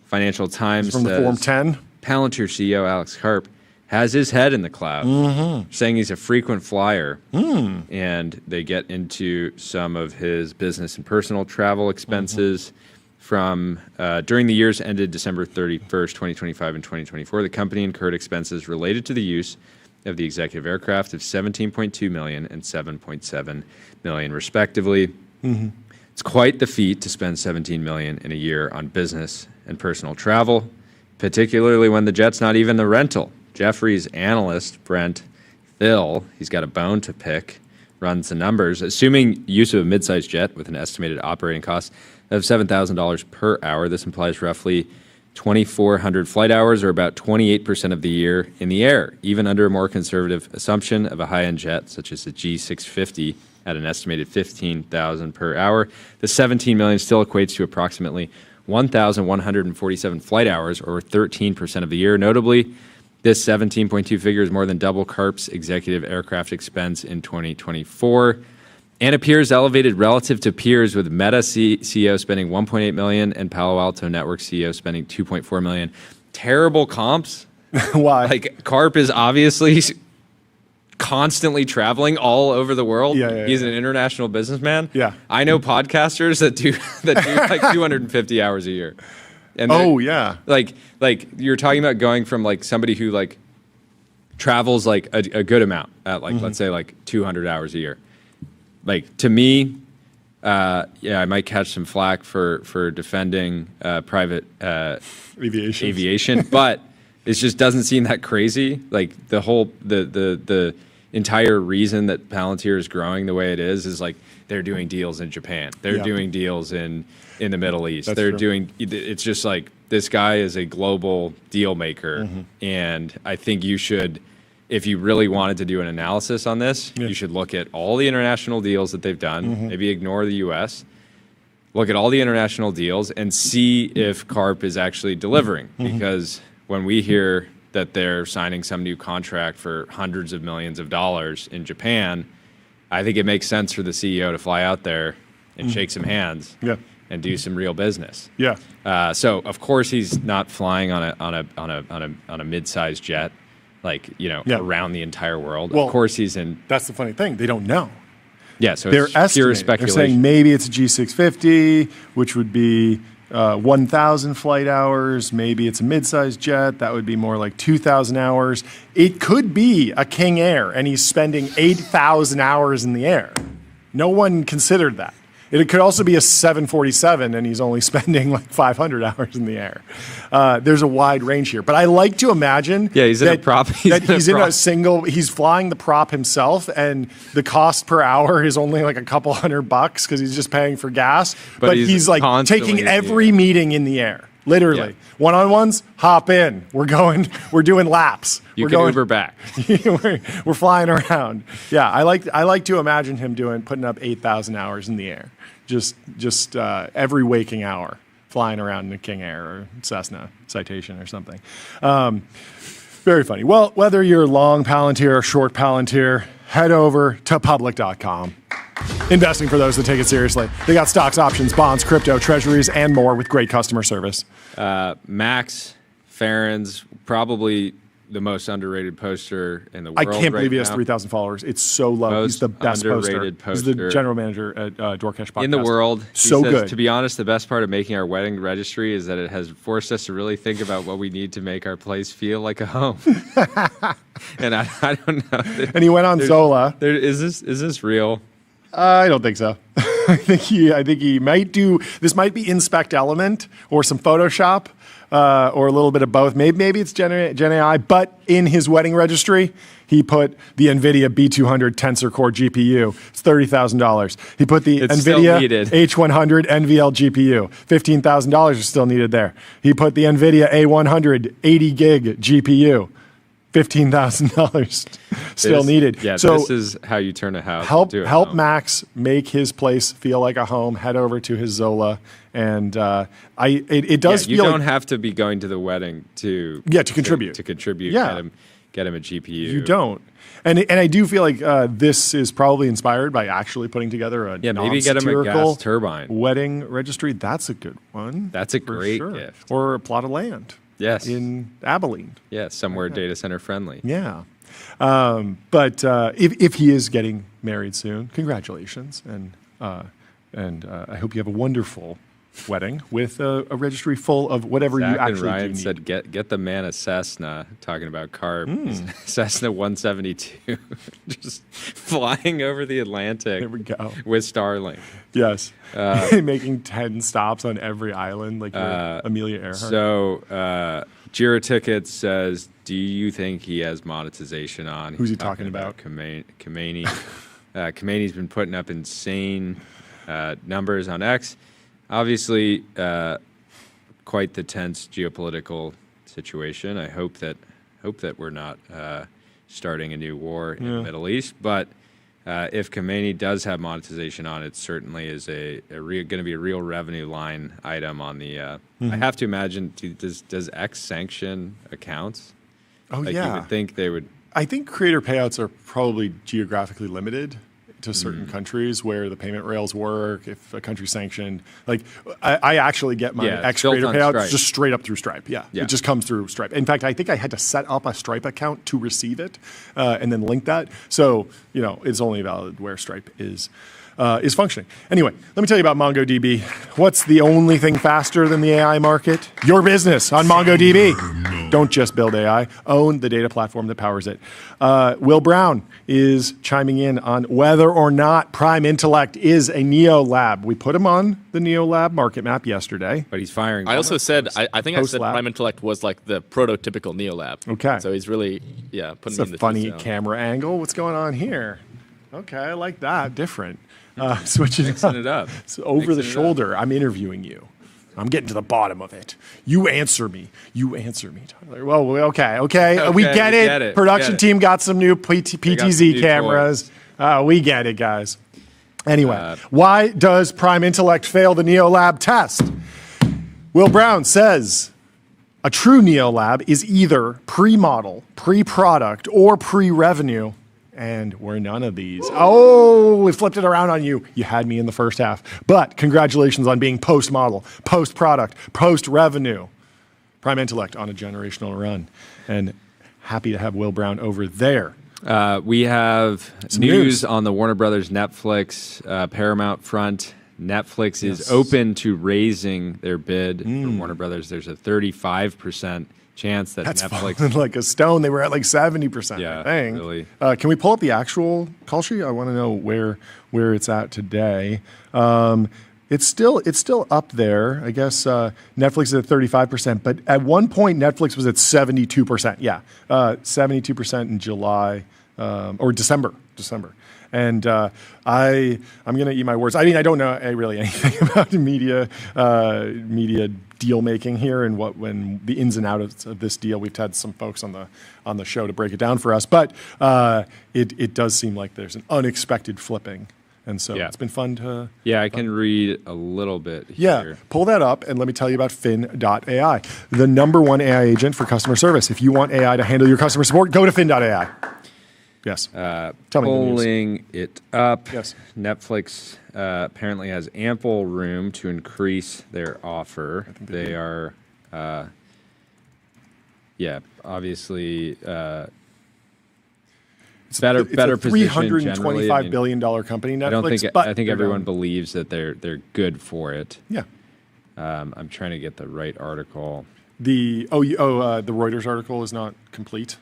D: Financial Times
C: from the Form 10.
D: Palantir CEO Alex Karp has his head in the cloud, saying he's a frequent flyer. And they get into some of his business and personal travel expenses from during the years ended December 31st, 2025 and 2024. The company incurred expenses related to the use of the executive aircraft of $17.2 million and $7.7 million, respectively. It's quite the feat to spend $17 million in a year on business and personal travel. particularly when the jet's not even the rental. Jefferies analyst Brent Thill, he's got a bone to pick, runs the numbers. Assuming use of a mid-sized jet with an estimated operating cost of $7,000 per hour, this implies roughly 2,400 flight hours, or about 28% of the year in the air, even under a more conservative assumption of a high-end jet such as the G650 at an estimated 15,000 per hour. The 17 million still equates to approximately 1,147 flight hours, or 13% of the year. Notably, this 17.2 figure is more than double CARP's executive aircraft expense in 2024, and appears elevated relative to peers, with Meta CEO spending $1.8 million and Palo Alto Networks CEO spending $2.4 million. Terrible comps.
C: Why?
D: Like, CARP is obviously constantly traveling all over the world. He's an international businessman.
C: Yeah.
D: I know podcasters that do like 250 hours a year. And like you're talking about going from like somebody who like travels like a good amount at like let's say like 200 hours a year. Like, to me, I might catch some flack for defending private aviation, but it just doesn't seem that crazy. Like, the entire reason that Palantir is growing the way it is like they're doing deals in Japan, they're doing deals in the Middle East. It's just like, this guy is a global deal maker, and I think you should, if you really wanted to do an analysis on this, you should look at all the international deals that they've done, maybe ignore the US, look at all the international deals and see if CARP is actually delivering. Because when we hear that they're signing some new contract for hundreds of millions of dollars in Japan, I think it makes sense for the CEO to fly out there and shake some hands and do some real business. So of course he's not flying on a mid-sized jet, like, around the entire world. Well, of course he's in.
C: That's the funny thing. They don't know.
D: Yeah, so
C: they're
D: it's pure speculation.
C: They're saying maybe it's a G650, which would be 1,000 flight hours. Maybe it's a mid-sized jet. That would be more like 2,000 hours. It could be a King Air, and he's spending 8,000 hours in the air. No one considered that. It could also be a 747, and he's only spending like 500 hours in the air. There's a wide range here, but I like to imagine
D: he's in a prop.
C: He's flying the prop himself, and the cost per hour is only like a couple $100 because he's just paying for gas. But he's like taking every meeting in the air. Literally, one-on-ones, hop in. We're doing laps.
D: We're going Uber back.
C: we're flying around. Yeah, I like to imagine him putting up 8,000 hours in the air, just every waking hour, flying around in a King Air or Cessna Citation or something. Very funny. Well, whether you're long Palantir or short Palantir, head over to public.com. Investing for those that take it seriously. They got stocks, options, bonds, crypto, treasuries, and more with great customer service.
D: Max Farron's probably the most underrated poster in the world.
C: I can't believe he has 3,000 followers. It's so low. He's the best poster. He's the general manager at Dorkesh Podcast.
D: In the world.
C: So good.
D: To be honest, the best part of making our wedding registry is that it has forced us to really think about what we need to make our place feel like a home. And I don't know.
C: And he went on Zola.
D: Is this real?
C: I don't think so. I think he might do. This might be Inspect Element or some Photoshop or a little bit of both. Maybe it's Gen AI. But in his wedding registry, he put the NVIDIA B200 Tensor Core GPU. It's $30,000. He put the NVIDIA H100 NVL GPU. $15,000 is still needed there. He put the NVIDIA A100 80 gig GPU. $15,000 still needed.
D: Yeah, so this is how you turn a house.
C: Help Max make his place feel like a home. Head over to his Zola, and it does.
D: You
C: feel
D: don't have to be going to the wedding to
C: contribute.
D: To contribute.
C: Yeah.
D: Get him a GPU.
C: You don't. And I do feel like this is probably inspired by actually putting together a
D: maybe get him a gas turbine
C: wedding registry. That's a good one.
D: That's a great gift.
C: Or a plot of land.
D: Yes.
C: In Abilene.
D: Yeah, somewhere data center friendly.
C: Yeah. But if he is getting married soon, congratulations. And I hope you have a wonderful wedding with a registry full of whatever
D: Zach
C: you actually
D: and Ryan
C: do need.
D: said, get the man a Cessna, talking about CARP. Cessna 172, just flying over the Atlantic.
C: There we go.
D: With Starlink.
C: Yes. Making 10 stops on every island like Amelia Earhart.
D: So Jira Tickets says, do you think he has monetization on?
C: Who's he talking about?
D: Kamani. Kamani's been putting up insane numbers on X. Obviously, quite the tense geopolitical situation. I hope that we're not starting a new war in the Middle East. But if Kamani does have monetization on it, certainly is going to be a real revenue line item on the. I have to imagine. Does X sanction accounts?
C: Oh
D: You would think they would.
C: I think creator payouts are probably geographically limited to certain countries where the payment rails work. If a country's sanctioned, like I actually get my X creator payouts
D: Stripe.
C: just straight up through Stripe. Yeah, it just comes through Stripe. In fact, I think I had to set up a Stripe account to receive it and then link that. So it's only valid where Stripe is functioning. Anyway, let me tell you about MongoDB. What's the only thing faster than the AI market? Your business on MongoDB. Don't just build AI. Own the data platform that powers it. Will Brown is chiming in on whether or not Prime Intellect is a Neo Lab. We put him on the Neo Lab market map yesterday.
D: But he's firing.
G: I also said, I think I said
C: Post-lab.
G: Prime Intellect was like the prototypical Neo Lab.
C: Okay.
G: So he's really, putting
C: It's
G: me
C: a
G: in the
C: funny
G: detail.
C: camera angle. What's going on here? Okay, I like that. Different. Switching
D: Mixing it up.
C: It's over the
D: Mixing it
C: shoulder. I'm interviewing you. I'm getting to the bottom of it. You answer me, Tyler. Well, okay. We get it. Production team got some new PTZ
D: new
C: cameras. We get it, guys. Anyway, why does Prime Intellect fail the Neo Lab test? Will Brown says a true Neo Lab is either pre-model, pre-product, or pre-revenue. And we're none of these. Oh, we flipped it around on you. You had me in the first half. But congratulations on being post-model, post-product, post-revenue. Prime Intellect on a generational run. And happy to have Will Brown over there.
D: We have news on the Warner Brothers Netflix Paramount front. Netflix is open to raising their bid for Warner Brothers. There's a 35% chance that
C: That's
D: Netflix
C: fallen like a stone. They were at like 70%.
D: Yeah,
C: I think.
D: really.
C: Can we pull up the actual call sheet? I want to know where it's at today. It's still up there. I guess Netflix is at 35%, but at one point Netflix was at 72%. Yeah, 72% in July or December. And I'm going to eat my words. I mean, I don't know really anything about media deal making here and when the ins and outs of this deal. We've had some folks on the show to break it down for us, but it does seem like there's an unexpected flipping. And so it's been fun to...
D: Yeah, I can read a little bit here.
C: Yeah, pull that up and let me tell you about Fin.ai, the #1 AI agent for customer service. If you want AI to handle your customer support, go to Fin.ai. Yes. Tell me the news.
D: Pulling it up.
C: Yes.
D: Netflix apparently has ample room to increase their offer. They are, obviously... better position generally.
C: $325 billion company, Netflix.
D: I think everyone believes that they're good for it.
C: Yeah.
D: I'm trying to get the right article.
C: The Reuters article is not complete.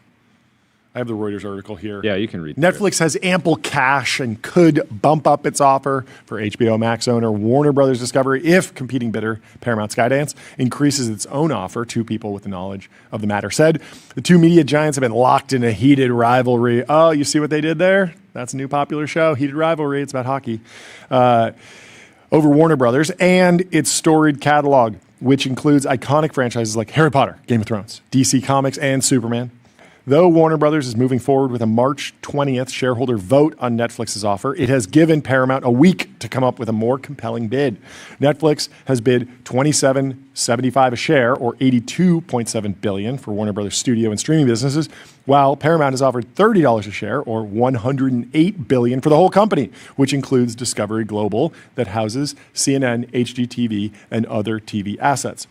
C: I have the Reuters article here.
D: Yeah, you can read.
C: Netflix has ample cash and could bump up its offer for HBO Max owner Warner Brothers Discovery if competing bidder Paramount Skydance increases its own offer. Two people with the knowledge of the matter said the two media giants have been locked in a heated rivalry. Oh, you see what they did there? That's a new popular show, Heated Rivalry. It's about hockey. Over Warner Brothers and its storied catalog, which includes iconic franchises like Harry Potter, Game of Thrones, DC Comics, and Superman. Though Warner Brothers is moving forward with a March 20th shareholder vote on Netflix's offer, it has given Paramount a week to come up with a more compelling bid. Netflix has bid $27.75 a share, or $82.7 billion for Warner Brothers studio and streaming businesses, while Paramount has offered $30 a share, or $108 billion for the whole company, which includes Discovery Global that houses CNN, HGTV, and other TV assets.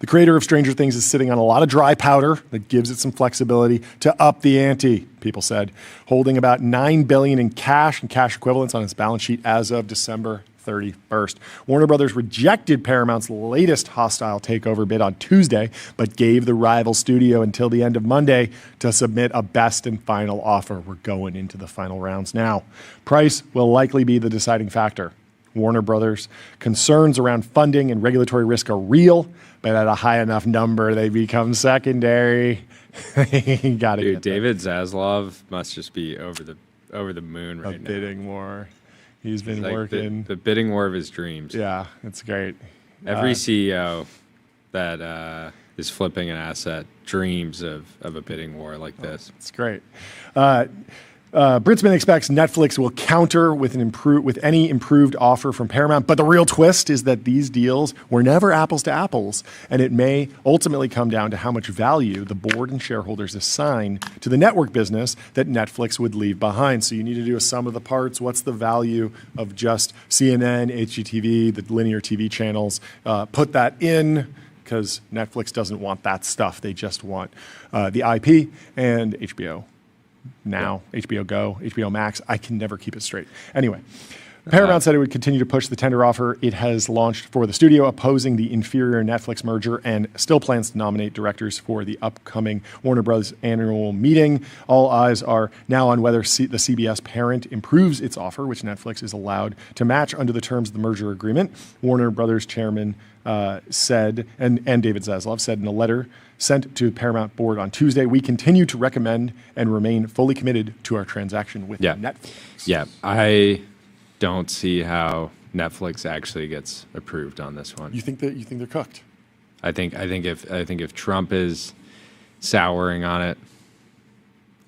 C: The creator of Stranger Things is sitting on a lot of dry powder that gives it some flexibility to up the ante, people said, holding about $9 billion in cash and cash equivalents on its balance sheet as of December 31st. Warner Brothers rejected Paramount's latest hostile takeover bid on Tuesday, but gave the rival studio until the end of Monday to submit a best and final offer. We're going into the final rounds now. Price will likely be the deciding factor. Warner Brothers. Concerns around funding and regulatory risk are real, but at a high enough number, they become secondary. You got to
D: Dude, David Zaslav must just be over the moon right now.
C: Bidding war. He's been
D: Like
C: working.
D: the bidding war of his dreams.
C: Yeah, it's great.
D: Every CEO that is flipping an asset dreams of a bidding war like this.
C: It's great. Britzman expects Netflix will counter with any improved offer from Paramount, but the real twist is that these deals were never apples to apples, and it may ultimately come down to how much value the board and shareholders assign to the network business that Netflix would leave behind. So you need to do a sum of the parts. What's the value of just CNN, HGTV, the linear TV channels? Put that in, because Netflix doesn't want that stuff. They just want the IP and HBO Now, HBO Go, HBO Max. I can never keep it straight. Anyway, Paramount said it would continue to push the tender offer it has launched for the studio, opposing the inferior Netflix merger, and still plans to nominate directors for the upcoming Warner Bros. Annual meeting. All eyes are now on whether the CBS parent improves its offer, which Netflix is allowed to match under the terms of the merger agreement. Warner Brothers chairman said, and David Zaslav said in a letter sent to the Paramount board on Tuesday, we continue to recommend and remain fully committed to our transaction with Netflix.
D: Yeah, I don't see how Netflix actually gets approved on this one.
C: You think they're cooked?
D: I think if Trump is souring on it,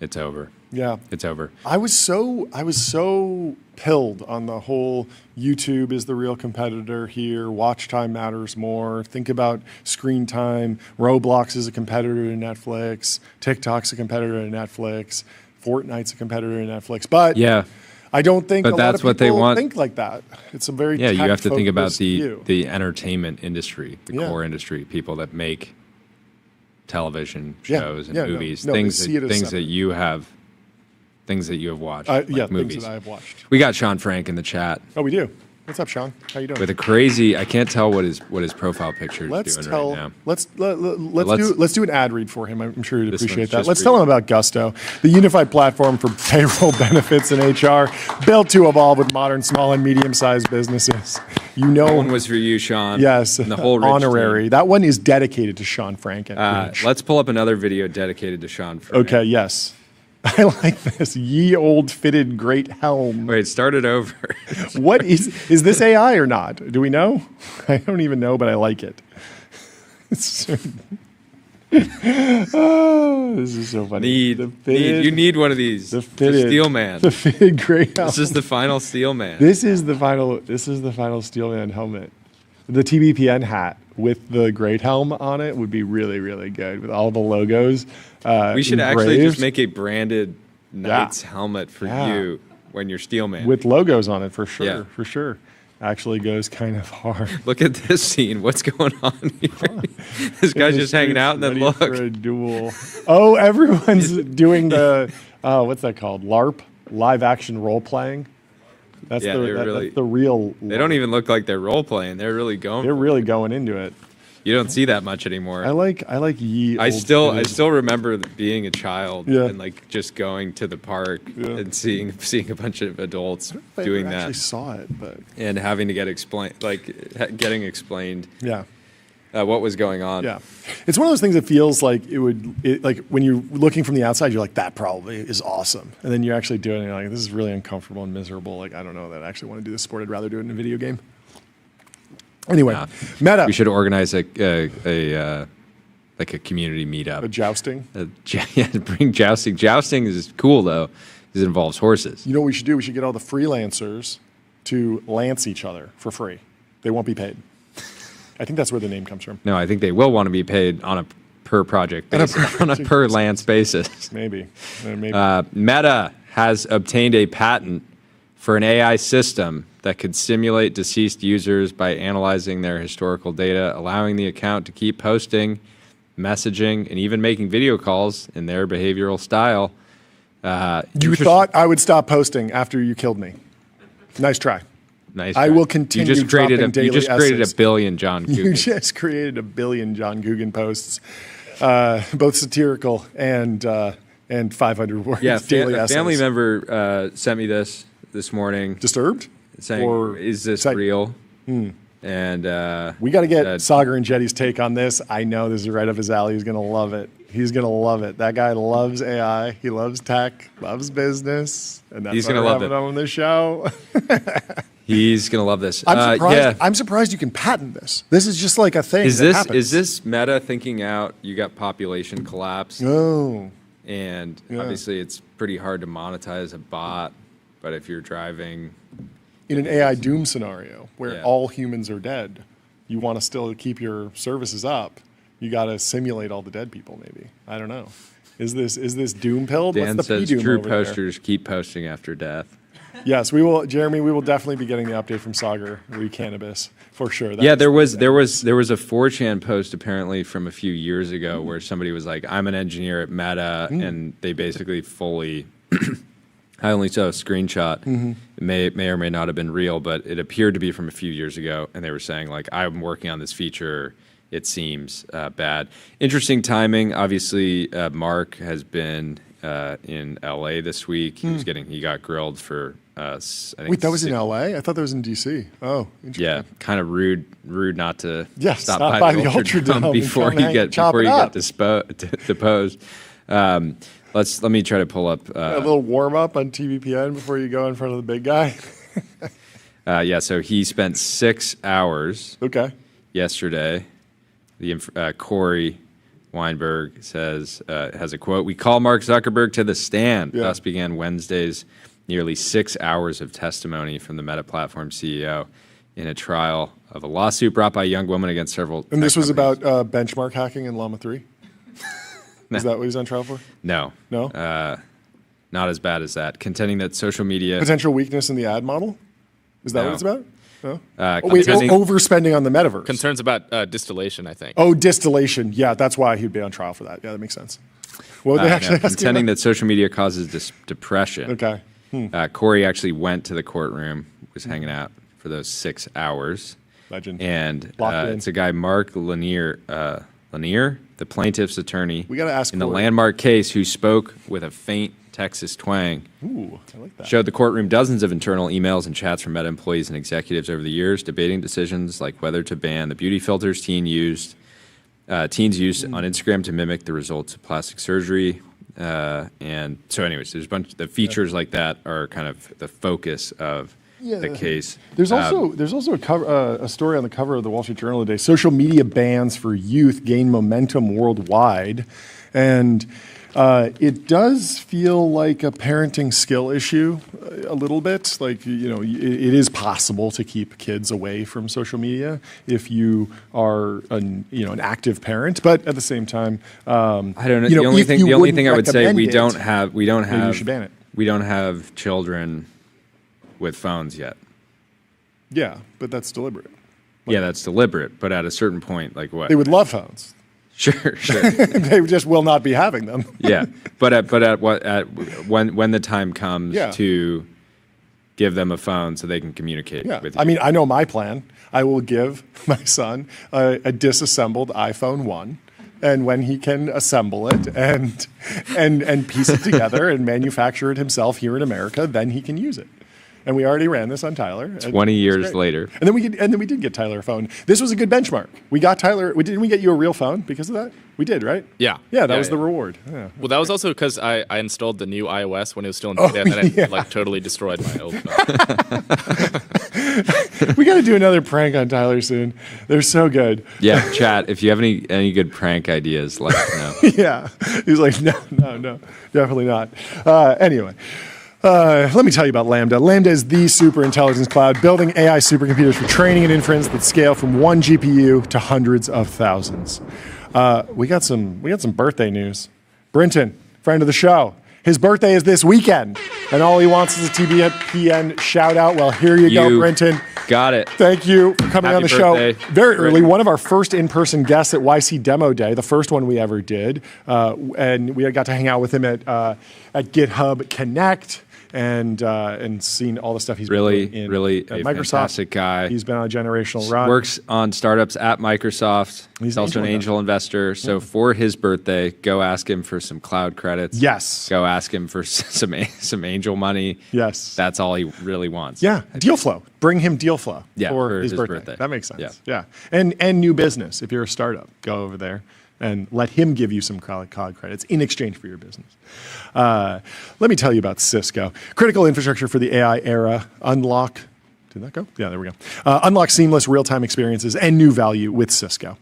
D: it's over.
C: Yeah,
D: it's over.
C: I was so pilled on the whole YouTube is the real competitor here. Watch time matters more. Think about screen time. Roblox is a competitor to Netflix. TikTok's a competitor to Netflix. Fortnite's a competitor to Netflix. But
D: yeah,
C: I don't think
D: but
C: a
D: that's
C: lot of
D: what they
C: people
D: want.
C: think like that. It's a very
D: you have to think about
C: view.
D: the entertainment industry, the core industry, people that make television shows and movies, things that you have watched, movies.
C: Things that I have watched.
D: We got Sean Frank in the chat.
C: Oh, we do. What's up, Sean? How you doing?
D: With a crazy, I can't tell what his profile picture is doing right now.
C: Let's do an ad read for him. I'm sure he'd appreciate that. Let's
D: for
C: tell him about Gusto, the unified platform for payroll, benefits, and HR, built to evolve with modern small and medium-sized businesses.
D: That one was for you, Sean.
C: Yes,
D: and the whole
C: honorary.
D: team.
C: That one is dedicated to Sean Frank.
D: Let's pull up another video dedicated to Sean Frank.
C: Okay. Yes. I like this. Ye old fitted great helm.
D: Wait, start it over.
C: What is this AI or not? Do we know? I don't even know, but I like it. Oh, this is so funny.
D: You need one of these. The Steel Man.
C: The fitted great helm.
D: This is the final Steel Man.
C: This is the final Steel Man helmet. The TBPN hat with the great helm on it would be really, really good with all the logos.
D: We should
C: engraved.
D: actually just make a branded Knights helmet for you when you're Steel Man.
C: With logos on it, for sure.
D: Yeah.
C: For sure. Actually goes kind of hard.
D: Look at this scene. What's going on here? This guy's just hanging out, and then look.
C: For a duel. Oh, everyone's doing the, what's that called? LARP? Live action role playing? That's the real.
D: They don't even look like they're role playing. They're really going.
C: They're really going into it.
D: You don't see that much anymore.
C: I like ye.
D: I still remember being a child and like just going to the park and seeing a bunch of adults doing that. I
C: actually saw it, but
D: and having to get getting explained.
C: Yeah.
D: What was going on?
C: Yeah, it's one of those things that feels like like when you're looking from the outside, you're like, that probably is awesome, and then you're actually doing it, and you're like, this is really uncomfortable and miserable. Like, I don't know that I actually want to do this sport. I'd rather do it in a video game. Anyway, Meta.
D: We should organize a community meetup.
C: A jousting.
D: Bring jousting. Jousting is cool though, because it involves horses.
C: You know what we should do? We should get all the freelancers to lance each other for free. They won't be paid. I think that's where the name comes from.
D: No, I think they will want to be paid on a per project basis, on a per lance basis.
C: Maybe.
D: Meta has obtained a patent for an AI system that could simulate deceased users by analyzing their historical data, allowing the account to keep posting, messaging, and even making video calls in their behavioral style.
C: You thought I would stop posting after you killed me. Nice try.
D: Nice.
C: I will continue.
D: You just created a billion John Guggen.
C: You just created a billion John Guggen posts, both satirical and 500 words.
D: Yeah,
C: daily essays.
D: A family member sent me this morning.
C: Disturbed?
D: saying, is this real? And
C: we got to get Sagar and Jetty's take on this. I know this is right up his alley. He's going to love it. He's going to love it. That guy loves AI. He loves tech, loves business. And that's
D: he's going to love it
C: on the show.
D: He's going to love this.
C: I'm surprised you can patent this. This is just like a thing. Is
D: this Meta thinking out? You got population collapse.
C: Oh.
D: And obviously it's pretty hard to monetize a bot. But if you're driving
C: in an AI doom scenario where all humans are dead, you want to still keep your services up. You got to simulate all the dead people. Maybe, I don't know. Is this doom pilled?
D: Dan
C: What's the
D: says true posters keep posting after death.
C: Yes, we will, Jeremy. We will definitely be getting the update from Sagar re Cannabis for sure.
D: There was a 4chan post apparently from a few years ago where somebody was like, "I'm an engineer at Meta," and they basically fully. I only saw a screenshot. It may or may not have been real, but it appeared to be from a few years ago. And they were saying, like, I'm working on this feature. It seems bad. Interesting timing. Obviously, Mark has been in LA this week. He got grilled for. I think
C: Wait, that was in LA? I thought that was in DC. Oh, interesting.
D: Yeah, kind of rude not to
C: stop by the Ultra Dome
D: before you get deposed. Let me try to pull up
C: a little warm up on TBPN before you go in front of the big guy.
D: So he spent 6 hours. Yesterday, Corey Weinberg says has a quote: "We call Mark Zuckerberg to the stand." Thus began Wednesday's nearly 6 hours of testimony from the Meta platform CEO in a trial of a lawsuit brought by a young woman against several.
C: And this was about benchmark hacking in Llama 3. Is that what he's on trial for?
D: No. Not as bad as that. Contending that social media
C: potential weakness in the ad model. Is that what it's about? No.
G: Overspending
C: on the metaverse.
G: Concerns about distillation, I think.
C: Oh, distillation. Yeah, that's why he'd be on trial for that. Yeah, that makes sense. What would they actually
D: contending that social media causes depression.
C: Okay.
D: Corey actually went to the courtroom, was hanging out for those 6 hours.
C: Legend.
D: And it's a guy, Mark Lanier, the plaintiff's attorney,
C: we gotta ask
D: in the landmark case, who spoke with a faint Texas twang.
C: Ooh, I like that.
D: Showed the courtroom dozens of internal emails and chats from Meta employees and executives over the years, debating decisions like whether to ban the beauty filters teens used on Instagram to mimic the results of plastic surgery. And so, anyways, there's a bunch of the features like that are kind of the focus of the case.
C: There's also a story on the cover of the Wall Street Journal today. Social media bans for youth gain momentum worldwide, and it does feel like a parenting skill issue a little bit. Like, it is possible to keep kids away from social media if you are an active parent, but at the same time,
D: I don't know. The only thing I would say we don't have
C: you should ban it.
D: We don't have children with phones yet.
C: Yeah, but that's deliberate.
D: That's deliberate. But at a certain point, like what?
C: They would love phones.
D: Sure.
C: They just will not be having them.
D: But when the time comes to give them a phone so they can communicate with you.
C: I mean, I know my plan. I will give my son a disassembled iPhone 1. And when he can assemble it and piece it together and manufacture it himself here in America, then he can use it. And we already ran this on Tyler.
D: 20 years later.
C: And then we did get Tyler a phone. This was a good benchmark. We got Tyler. Didn't we get you a real phone because of that? We did, right?
G: Yeah.
C: Yeah, that was the reward. Yeah.
G: Well, that was also because I installed the new iOS when it was still in beta, and then it totally destroyed my old phone.
C: We got to do another prank on Tyler soon. They're so good.
D: Yeah, chat. If you have any good prank ideas, let us know.
C: Yeah. He's like, no, definitely not. Anyway. Let me tell you about Lambda. Lambda is the super intelligence cloud, building AI supercomputers for training and inference that scale from one GPU to hundreds of thousands. We got some birthday news. Brinton, friend of the show, his birthday is this weekend, and all he wants is a TBPN shout out. Well, here you go, Brinton.
D: Got it.
C: Thank you for coming on the
D: birthday.
C: show very early. One of our first in-person guests at YC Demo Day, the first one we ever did, and we got to hang out with him at GitHub Connect. and seen all the stuff he's
D: really,
C: been doing
D: really
C: at
D: a
C: Microsoft.
D: fantastic guy.
C: He's been on a generational run.
D: Works on startups at Microsoft.
C: He's
D: He's also an angel investor. So for his birthday, go ask him for some cloud credits.
C: Yes.
D: Go ask him for some angel money.
C: Yes.
D: That's all he really wants.
C: Yeah, deal flow. Bring him deal flow for his birthday. That makes sense. Yeah. And new business. If you're a startup, go over there and let him give you some cloud credits in exchange for your business. Let me tell you about Cisco. Critical infrastructure for the AI era. Unlock. Did that go? Yeah, there we go. Unlock seamless real-time experiences and new value with Cisco.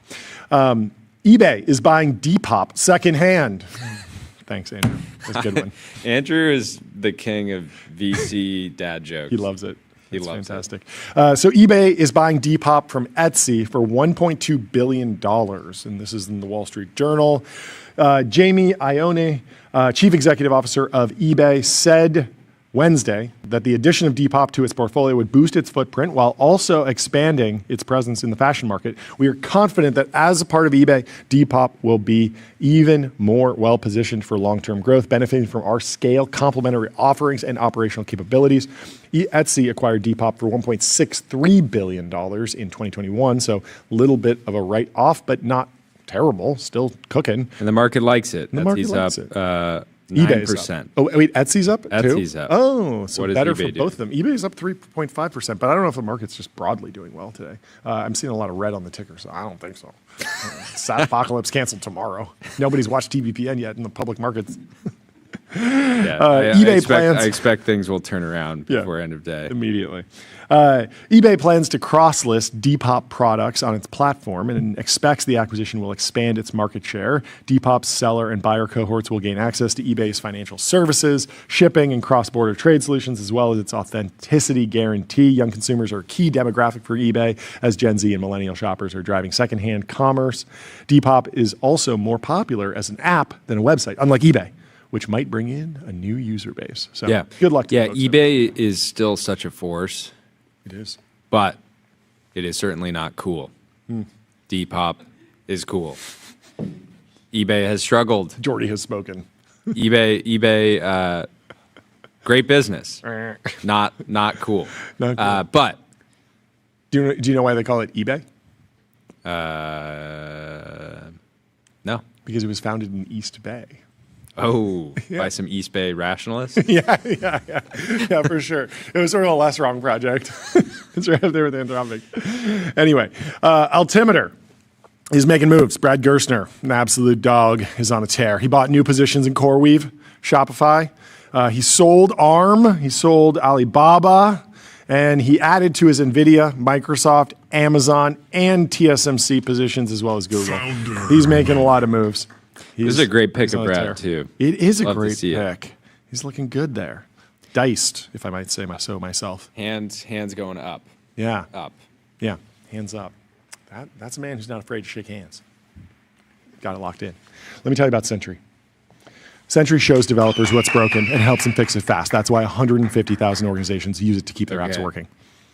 C: eBay is buying Depop secondhand. Thanks, Andrew. That's a good one.
D: Andrew is the king of VC dad jokes.
C: He loves it.
D: He loves
C: fantastic. So eBay is buying Depop from Etsy for $1.2 billion. And this is in the Wall Street Journal. Jamie Ione, chief executive officer of eBay, said Wednesday that the addition of Depop to its portfolio would boost its footprint while also expanding its presence in the fashion market. We are confident that as a part of eBay, Depop will be even more well-positioned for long-term growth, benefiting from our scale, complementary offerings, and operational capabilities. Etsy acquired Depop for $1.63 billion in 2021, so a little bit of a write-off, but not terrible, still cooking.
D: And the market likes it.
C: The market likes
D: it.
C: 9%. Oh, wait, Etsy's up too?
D: Etsy's up.
C: Oh, so
D: What does
C: better
D: eBay
C: for
D: do?
C: both of them. eBay's up 3.5%, but I don't know if the market's just broadly doing well today. I'm seeing a lot of red on the ticker, so I don't think so. SaaSpocalypse canceled tomorrow. Nobody's watched TBPN yet in the public markets. eBay plans.
D: I expect things will turn around before end of day.
C: Immediately. eBay plans to cross-list Depop products on its platform and expects the acquisition will expand its market share. Depop's seller and buyer cohorts will gain access to eBay's financial services, shipping, and cross-border trade solutions, as well as its authenticity guarantee. Young consumers are a key demographic for eBay, as Gen Z and millennial shoppers are driving secondhand commerce. Depop is also more popular as an app than a website, unlike eBay, which might bring in a new user base. So good luck to both.
D: eBay is still such a force.
C: It is.
D: But it is certainly not cool. Depop is cool. eBay has struggled.
C: Jordy has spoken.
D: eBay, great business. Not cool.
C: Not cool.
D: But
C: do you know why they call it eBay?
D: No.
C: Because it was founded in East Bay.
D: Oh, by some East Bay rationalists?
C: Yeah, for sure. It was sort of a less wrong project. It's right up there with Anthropic. Anyway, Altimeter is making moves. Brad Gerstner, an absolute dog, is on a tear. He bought new positions in CoreWeave, Shopify. He sold ARM. He sold Alibaba. And he added to his NVIDIA, Microsoft, Amazon, and TSMC positions, as well as Google. He's making a lot of moves.
D: This is a great pick of Brad, too.
C: It is a
D: Love to
C: great
D: see it.
C: pick. He's looking good there. Diced, if I might say so myself.
D: Hands going up.
C: Yeah.
D: Up.
C: Yeah, hands up. That's a man who's not afraid to shake hands. Got it locked in. Let me tell you about Sentry. Sentry shows developers what's broken and helps them fix it fast. That's why 150,000 organizations use it to keep their apps working.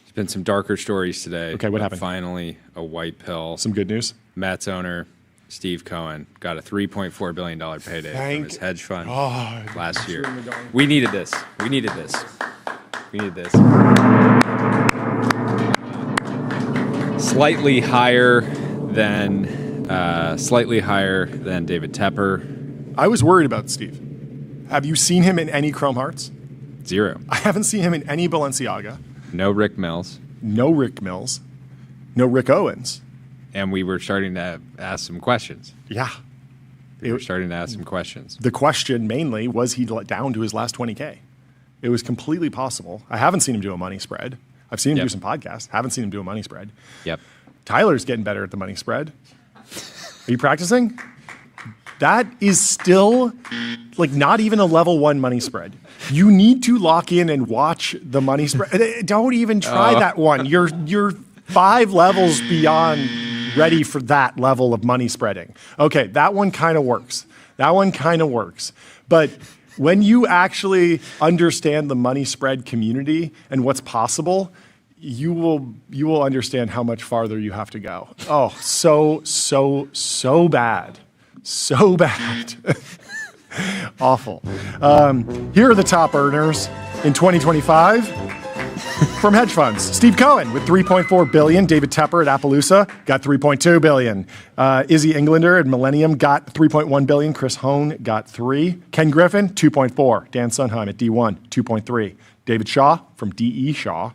D: There's been some darker stories today.
C: Okay, what happened?
D: Finally, a white pill.
C: Some good news?
D: Mets owner Steve Cohen got a $3.4 billion payday from his hedge fund last year. We needed this. Slightly higher than David Tepper.
C: I was worried about Steve. Have you seen him in any Chrome Hearts?
D: Zero.
C: I haven't seen him in any Balenciaga.
D: No Rick Mills.
C: No Rick Mills. No Rick Owens.
D: And we were starting to ask some questions.
C: Yeah.
D: We were starting to ask some questions.
C: The question mainly was he down to his last 20K? It was completely possible. I haven't seen him do a money spread. I've seen him do some podcasts. Haven't seen him do a money spread.
D: Yep.
C: Tyler's getting better at the money spread. Are you practicing? That is still like not even a level 1 money spread. You need to lock in and watch the money spread. Don't even try that one. You're 5 levels beyond ready for that level of money spreading. Okay, that one kind of works. But when you actually understand the money spread community and what's possible, you will understand how much farther you have to go. Oh, so bad. So bad. Awful. Here are the top earners. in 2025 from hedge funds. Steve Cohen with $3.4 billion. David Tepper at Appaloosa got $3.2 billion. Izzy Englander at Millennium got $3.1 billion. Chris Hone got $3 billion. Ken Griffin, $2.4 billion. Dan Sunheim at D1, $2.3 billion. David Shaw from DE Shaw,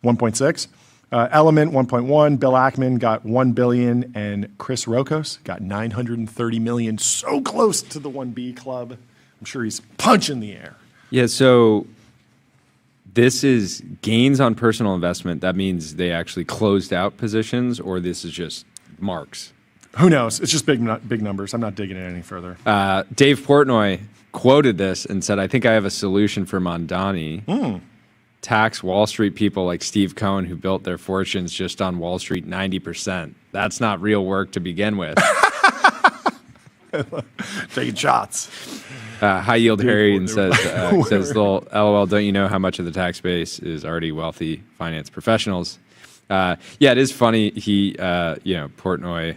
C: $1.6 billion. Element, $1.1 billion. Bill Ackman got $1 billion. And Chris Rokos got $930 million. So close to the 1B club. I'm sure he's punching the air.
D: Yeah, so this is gains on personal investment. That means they actually closed out positions, or this is just marks?
C: Who knows? It's just big numbers. I'm not digging it any further.
D: Dave Portnoy quoted this and said, I think I have a solution for Mondani. Tax Wall Street people like Steve Cohen who built their fortunes just on Wall Street 90%. That's not real work to begin with.
C: Taking shots.
D: High Yield Harry says, LOL, don't you know how much of the tax base is already wealthy finance professionals? Yeah, it is funny. He, Portnoy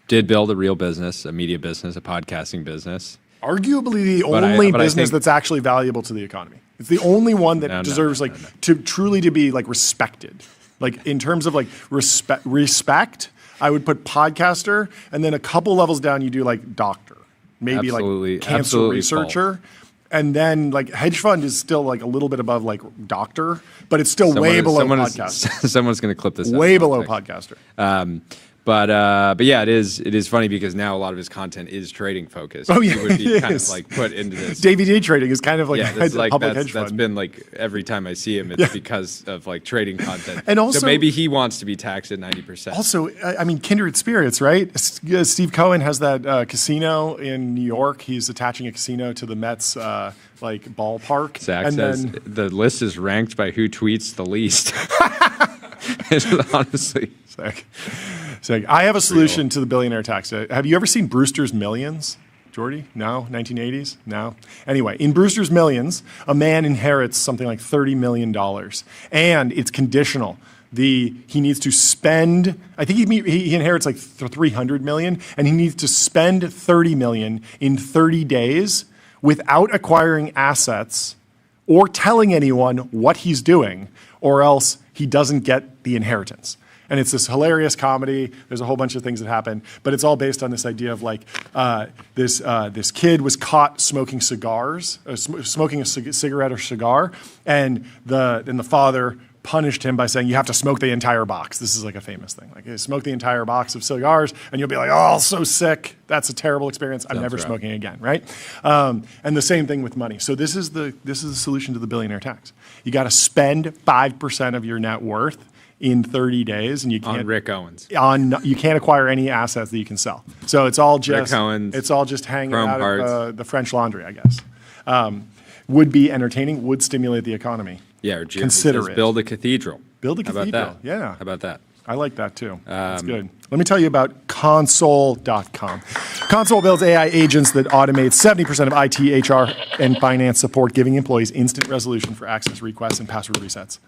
D: did build a real business, a media business, a podcasting business.
C: Arguably the only business that's actually valuable to the economy. It's the only one that deserves to truly to be like respected. Like in terms of like respect, I would put podcaster, and then a couple levels down you do like doctor, maybe like cancer researcher. False. And then like hedge fund is still like a little bit above like doctor, but it's still way below podcaster.
D: Someone's going to clip this.
C: Way below podcaster.
D: But yeah, it is funny because now a lot of his content is trading focused.
C: Oh yeah,
D: he would be kind of like put into this.
C: DVD trading is kind of like
D: a
C: public hedge fund.
D: That's been like every time I see him, it's because of like trading content.
C: And also,
D: so maybe he wants to be taxed at 90%.
C: Also, I mean, kindred spirits, right? Steve Cohen has that casino in New York. He's attaching a casino to the Mets like ballpark.
D: Zach says the list is ranked by who tweets the least. Honestly,
C: Zach. So I have a solution to the billionaire tax. Have you ever seen Brewster's Millions, Jordy? No? 1980s? No? Anyway, in Brewster's Millions, a man inherits something like $30 million, and it's conditional. He needs to spend, I think he inherits like $300 million, and he needs to spend $30 million in 30 days without acquiring assets or telling anyone what he's doing, or else he doesn't get the inheritance. And it's this hilarious comedy. There's a whole bunch of things that happen, but it's all based on this idea of like this kid was caught smoking cigars, smoking a cigarette or cigar, and the father punished him by saying, you have to smoke the entire box. This is like a famous thing. Like, hey, smoke the entire box of cigars, and you'll be like, oh, so sick. That's a terrible experience. I'm never smoking again, right? And the same thing with money. So this is the solution to the billionaire tax. You got to spend 5% of your net worth in 30 days, and you can't
D: on Rick Owens.
C: You can't acquire any assets that you can sell. So it's all just
D: Rick Owens,
C: it's all just hanging out of the French Laundry, I guess. Would be entertaining. Would stimulate the economy.
D: Yeah, or Jim
C: Consider
D: says,
C: it.
D: Build a cathedral.
C: Build a cathedral.
D: How about that?
C: Yeah.
D: How about that?
C: I like that too. That's good. Let me tell you about Console.com. Console builds AI agents that automate 70% of IT, HR, and finance support, giving employees instant resolution for access requests and password resets.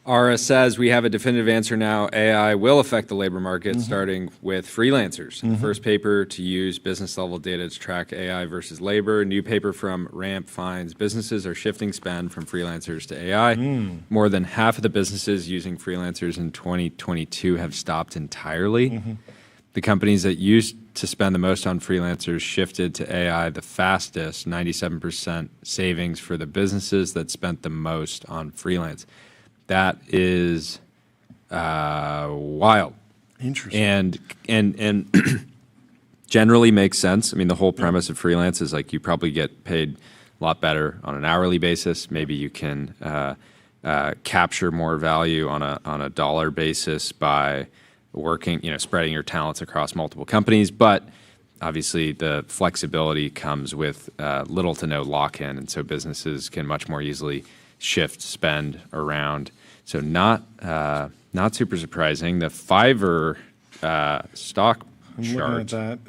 D: Ara says we have a definitive answer now. AI will affect the labor market, starting with freelancers. First paper to use business-level data to track AI versus labor. New paper from Ramp finds businesses are shifting spend from freelancers to AI. More than half of the businesses using freelancers in 2022 have stopped entirely. The companies that used to spend the most on freelancers shifted to AI the fastest, 97% savings for the businesses that spent the most on freelance. That is wild.
C: Interesting.
D: And generally makes sense. I mean, the whole premise of freelance is like you probably get paid a lot better on an hourly basis. Maybe you can capture more value on a dollar basis by working, spreading your talents across multiple companies. But obviously, the flexibility comes with little to no lock-in, and so businesses can much more easily shift spend around. So not super surprising. The Fiverr stock chart.
C: At that.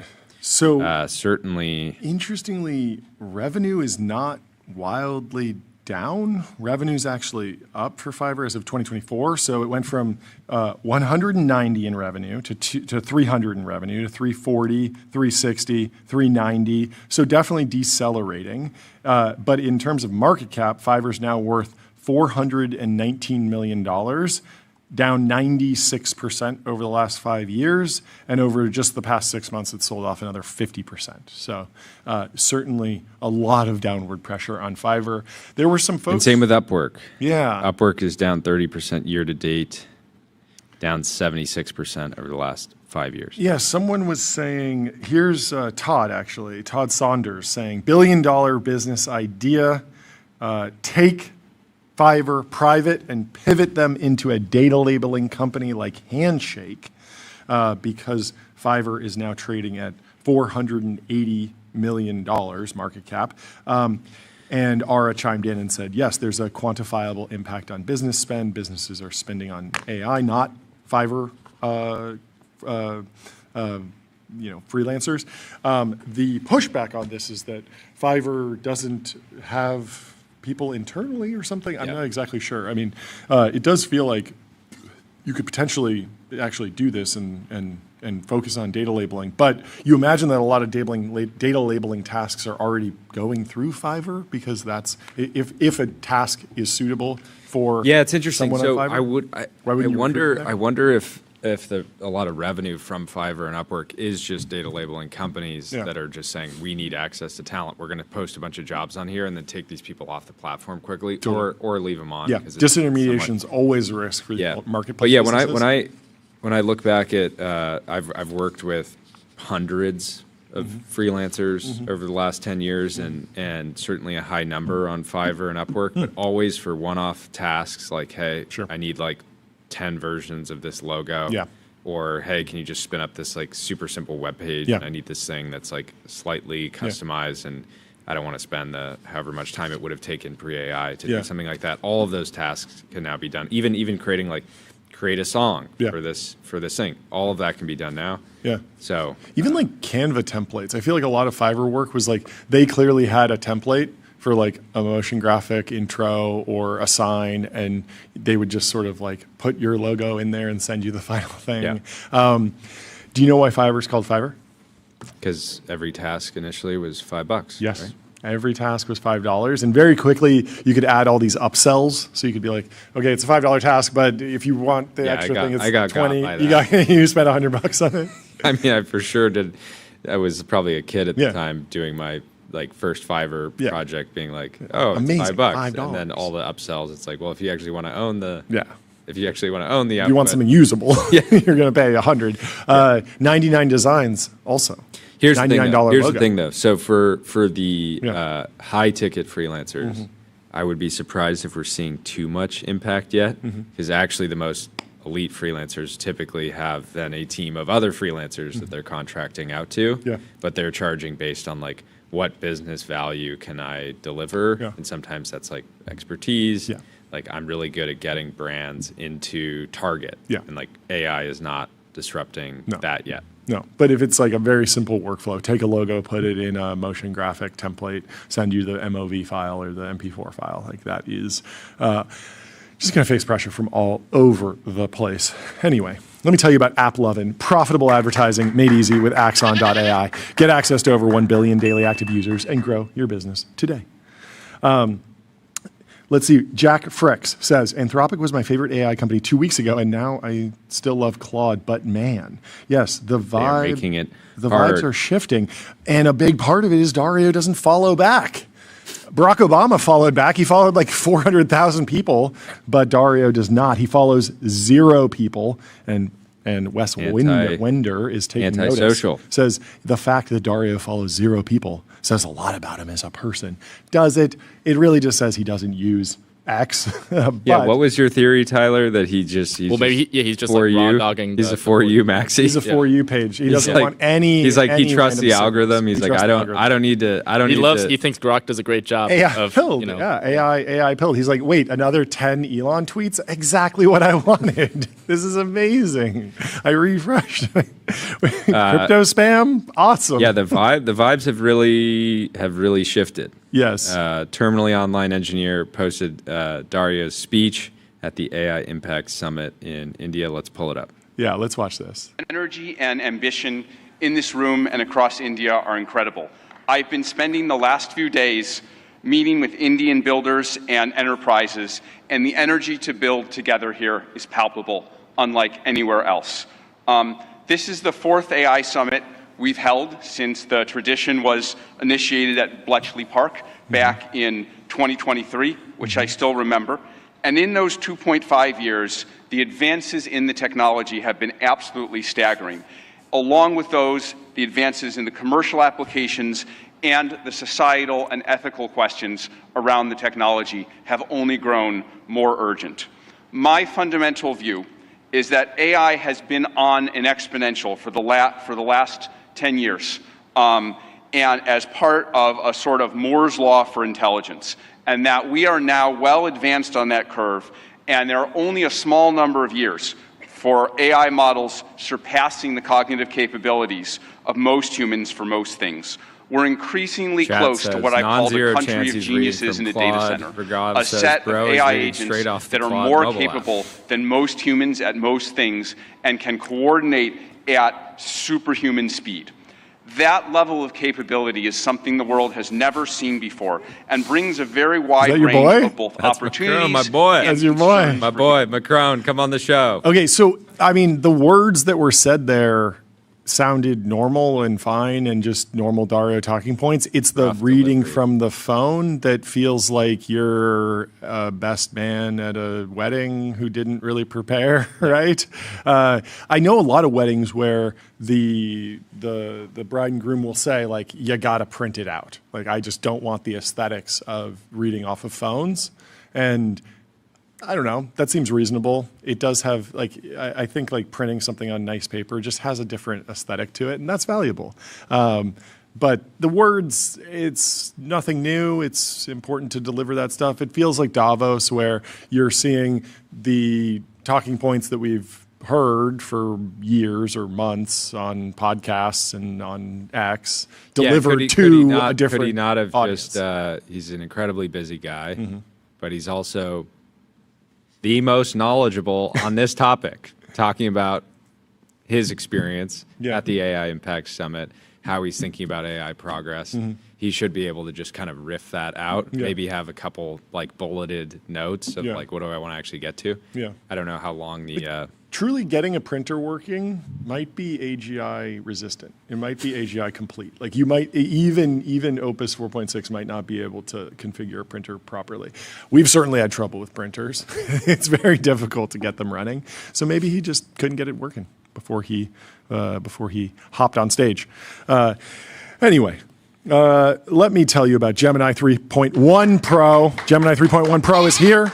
C: So
D: certainly.
C: Interestingly, revenue is not wildly down. Revenue's actually up for Fiverr as of 2024. So it went from 190 in revenue to 300 in revenue to 340, 360, 390. So definitely decelerating. But in terms of market cap, Fiverr's now worth $419 million, down 96% over the last 5 years. And over just the past 6 months, it's sold off another 50%. So certainly a lot of downward pressure on Fiverr. There were some folks.
D: And same with Upwork.
C: Yeah.
D: Upwork is down 30% year to date, down 76% over the last 5 years.
C: Yeah, someone was saying, here's Todd actually, Todd Saunders saying, $1 billion business idea, take Fiverr private and pivot them into a data labeling company like Handshake, because Fiverr is now trading at $480 million market cap. And Ara chimed in and said, yes, there's a quantifiable impact on business spend. Businesses are spending on AI, not Fiverr freelancers. The pushback on this is that Fiverr doesn't have people internally or something. I'm not exactly sure. I mean, it does feel like you could potentially actually do this and focus on data labeling. But you imagine that a lot of data labeling tasks are already going through Fiverr, because that's if a task is suitable for
D: it's interesting.
C: someone
D: So
C: on Fiverr,
D: I wonder if a lot of revenue from Fiverr and Upwork is just data labeling companies that are just saying, we need access to talent. We're going to post a bunch of jobs on here and then take these people off the platform quickly, or leave them on.
C: Yeah, disintermediation is always a risk for the marketplace.
D: But yeah,
C: businesses.
D: when I look back at, I've worked with hundreds of freelancers over the last 10 years, and certainly a high number on Fiverr and Upwork, but always for one-off tasks like, hey, I need like 10 versions of this logo, or hey, can you just spin up this like super simple web page, and I need this thing that's like slightly customized, and I don't want to spend the however much time it would have taken pre-AI to do something like that. All of those tasks can now be done. Even creating like create a song for this thing. All of that can be done now. Yeah. So
C: even like Canva templates, I feel like a lot of Fiverr work was like they clearly had a template for like a motion graphic intro or a sign, and they would just sort of like put your logo in there and send you the final thing. Do you know why Fiverr is called Fiverr?
D: Because every task initially was $5.
C: Yes.
D: Right?
C: Every task was $5, and very quickly you could add all these upsells. So you could be like, okay, it's a $5 task, but if you want the extra thing, it's 20. You spent $100 on it.
D: I mean, I for sure did. I was probably a kid at the time doing my like first Fiverr project, being like, oh, it's $5, $5. And then all the upsells. It's like, well, if you actually want to own the if you actually want to own the output,
C: you want something usable, you're going to pay $100. 99 designs also.
D: Here's the thing, though. Here's the thing, though. So for the high ticket freelancers, I would be surprised if we're seeing too much impact yet, because actually the most elite freelancers typically have then a team of other freelancers that they're contracting out to, but they're charging based on like, what business value can I deliver? And sometimes that's like expertise. Like I'm really good at getting brands into Target. And like AI is not disrupting that yet.
C: No, but if it's like a very simple workflow, take a logo, put it in a motion graphic template, send you the MOV file or the MP4 file, like that is just going to face pressure from all over the place. Anyway, let me tell you about AppLovin, profitable advertising made easy with Axon.ai. Get access to over 1 billion daily active users and grow your business today. Let's see. Jack Fricks says, Anthropic was my favorite AI company 2 weeks ago, and now I still love Claude, but man, yes, the vibes are shifting. And a big part of it is Dario doesn't follow back. Barack Obama followed back. He followed like 400,000 people, but Dario does not. He follows 0 people, and Wes Winder is taking notice. Says the fact that Dario follows 0 people says a lot about him as a person. Does it? It really just says he doesn't use X.
D: What was your theory, Tyler? That he's just
G: like raw dogging.
D: He's a For You maxi.
C: He's a For You page. He doesn't want any.
D: He's like he trusts the algorithm. He's like I don't need to.
G: He thinks Grok does a great job.
C: AI pilled. AI pilled. He's like, wait, another 10 Elon tweets. Exactly what I wanted. This is amazing. I refreshed. Crypto spam, awesome.
D: Yeah, the vibes have really shifted.
C: Yes.
D: Terminally Online Engineer posted Dario's speech at the AI Impact Summit in India. Let's pull it up.
C: Yeah, let's watch this.
H: Energy and ambition in this room and across India are incredible. I've been spending the last few days meeting with Indian builders and enterprises, and the energy to build together here is palpable, unlike anywhere else. This is the 4th AI Summit we've held since the tradition was initiated at Bletchley Park back in 2023, which I still remember. And in those 2.5 years, the advances in the technology have been absolutely staggering. Along with those, the advances in the commercial applications and the societal and ethical questions around the technology have only grown more urgent. My fundamental view is that AI has been on an exponential for the last 10 years, and as part of a sort of Moore's law for intelligence, and that we are now well advanced on that curve, and there are only a small number of years for AI models surpassing the cognitive capabilities of most humans for most things. We're increasingly close to what I call the country of geniuses in a data center, a set of AI agents that are more capable than most humans at most things and can coordinate at superhuman speed. That level of capability is something the world has never seen before and brings a very wide range of both opportunities.
D: Macron, my boy.
C: That's your boy.
D: My boy, Macron, come on the show.
C: Okay, so, I mean, the words that were said there sounded normal and fine and just normal Dario talking points. It's the reading from the phone that feels like you're a best man at a wedding who didn't really prepare, right? I know a lot of weddings where the bride and groom will say, like, you got to print it out. Like, I just don't want the aesthetics of reading off of phones. And I don't know. That seems reasonable. It does have, like, I think like printing something on nice paper just has a different aesthetic to it, and that's valuable. But the words, it's nothing new. It's important to deliver that stuff. It feels like Davos, where you're seeing the talking points that we've heard for years or months on podcasts and on X delivered to a different
D: Could he not have
C: audience.
D: he's an incredibly busy guy, but he's also the most knowledgeable on this topic, talking about his experience at the AI Impact Summit, how he's thinking about AI progress. He should be able to just kind of riff that out, maybe have a couple like bulleted notes of like, what do I want to actually get to? I don't know how long the...
C: Truly getting a printer working might be AGI resistant. It might be AGI complete. Like you might, even Opus 4.6 might not be able to configure a printer properly. We've certainly had trouble with printers. It's very difficult to get them running. So maybe he just couldn't get it working before he hopped on stage. Anyway, let me tell you about Gemini 3.1 Pro. Gemini 3.1 Pro is here.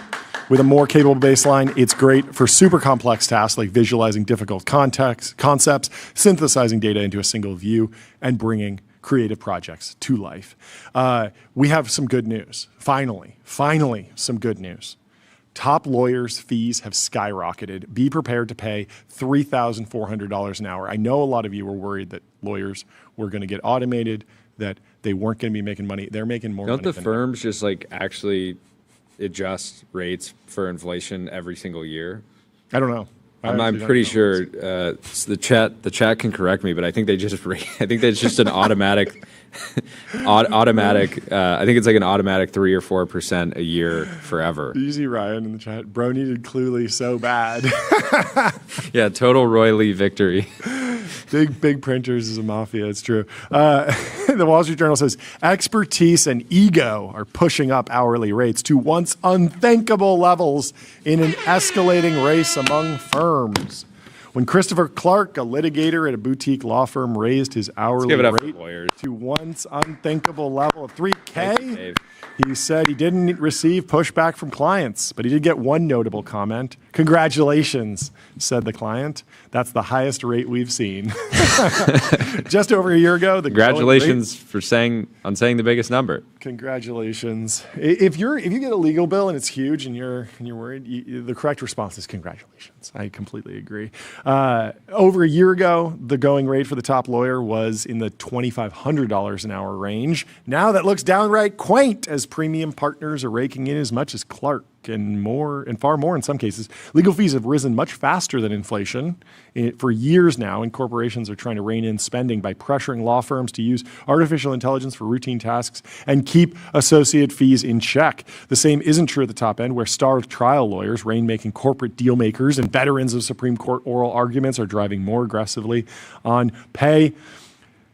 C: With a more capable baseline, it's great for super complex tasks like visualizing difficult concepts, synthesizing data into a single view, and bringing creative projects to life. We have some good news. Finally, some good news. Top lawyers' fees have skyrocketed. Be prepared to pay $3,400 an hour. I know a lot of you were worried that lawyers were going to get automated, that they weren't going to be making money. They're making more money.
D: Don't the firms just like actually adjust rates for inflation every single year?
C: I don't know.
D: I'm pretty sure the chat can correct me, but I think they just I think that's just an automatic automatic. I think it's like an automatic 3 or 4% a year forever.
C: You see Ryan in the chat. Bro needed Cluely so bad.
D: Yeah, total Roy Lee victory.
C: Big printers is a mafia. It's true. The Wall Street Journal says expertise and ego are pushing up hourly rates to once unthinkable levels in an escalating race among firms. When Christopher Clark, a litigator at a boutique law firm, raised his hourly rate to once unthinkable level of $3K, he said he didn't receive pushback from clients, but he did get one notable comment. "Congratulations," said the client. "That's the highest rate we've seen." Just over a year ago, the
D: congratulations for saying the biggest number.
C: Congratulations. If you get a legal bill and it's huge and you're worried, the correct response is congratulations. I completely agree. Over a year ago, the going rate for the top lawyer was in the $2,500 an hour range. Now that looks downright quaint as premium partners are raking in as much as Clark and more, and far more in some cases. Legal fees have risen much faster than inflation for years now, and corporations are trying to rein in spending by pressuring law firms to use artificial intelligence for routine tasks and keep associate fees in check. The same isn't true at the top end, where starved trial lawyers, rainmaking corporate deal makers, and veterans of Supreme Court oral arguments are driving more aggressively on pay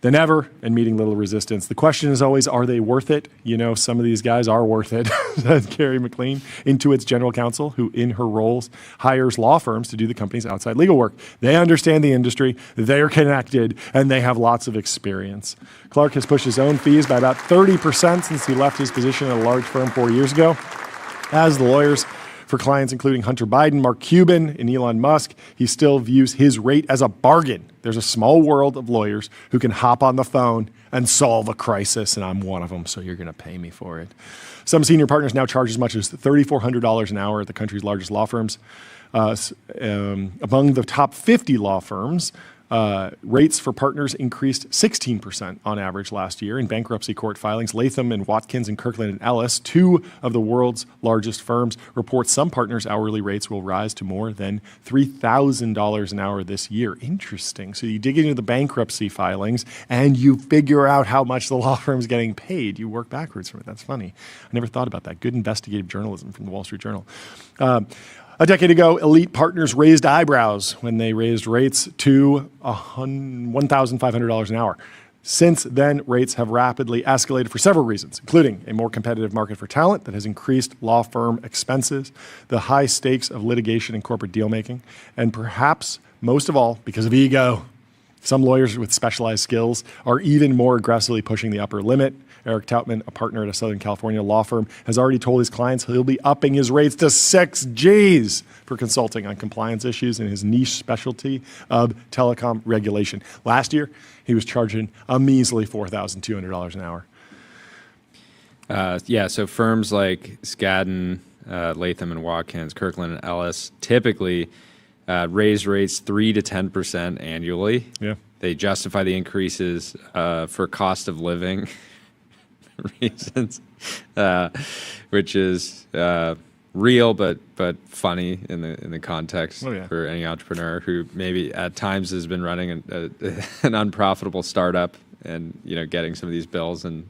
C: than ever and meeting little resistance. The question is always, are they worth it? You know, some of these guys are worth it, says Carrie McLean, Intuit's general counsel, who in her roles hires law firms to do the company's outside legal work. They understand the industry, they're connected, and they have lots of experience. Clark has pushed his own fees by about 30% since he left his position at a large firm 4 years ago. As the lawyers for clients including Hunter Biden, Mark Cuban, and Elon Musk, he still views his rate as a bargain. There's a small world of lawyers who can hop on the phone and solve a crisis, and I'm one of them, so you're going to pay me for it. Some senior partners now charge as much as $3,400 an hour at the country's largest law firms. Among the top 50 law firms, rates for partners increased 16% on average last year in bankruptcy court filings. Latham and Watkins and Kirkland and Ellis, two of the world's largest firms, report some partners' hourly rates will rise to more than $3,000 an hour this year. Interesting. So you dig into the bankruptcy filings and you figure out how much the law firm's getting paid. You work backwards from it. That's funny. I never thought about that. Good investigative journalism from the Wall Street Journal. A decade ago, elite partners raised eyebrows when they raised rates to $1,500 an hour. Since then, rates have rapidly escalated for several reasons, including a more competitive market for talent that has increased law firm expenses, the high stakes of litigation and corporate deal-making, and perhaps most of all, because of ego. Some lawyers with specialized skills are even more aggressively pushing the upper limit. Eric Tautman, a partner at a Southern California law firm, has already told his clients he'll be upping his rates to 6 Gs for consulting on compliance issues in his niche specialty of telecom regulation. Last year, he was charging a measly $4,200 an hour.
D: So firms like Skadden, Latham and Watkins, Kirkland and Ellis typically raise rates 3 to 10% annually. Yeah. They justify the increases for cost of living reasons, which is real but funny in the context for any entrepreneur who maybe at times has been running an unprofitable startup and getting some of these bills, and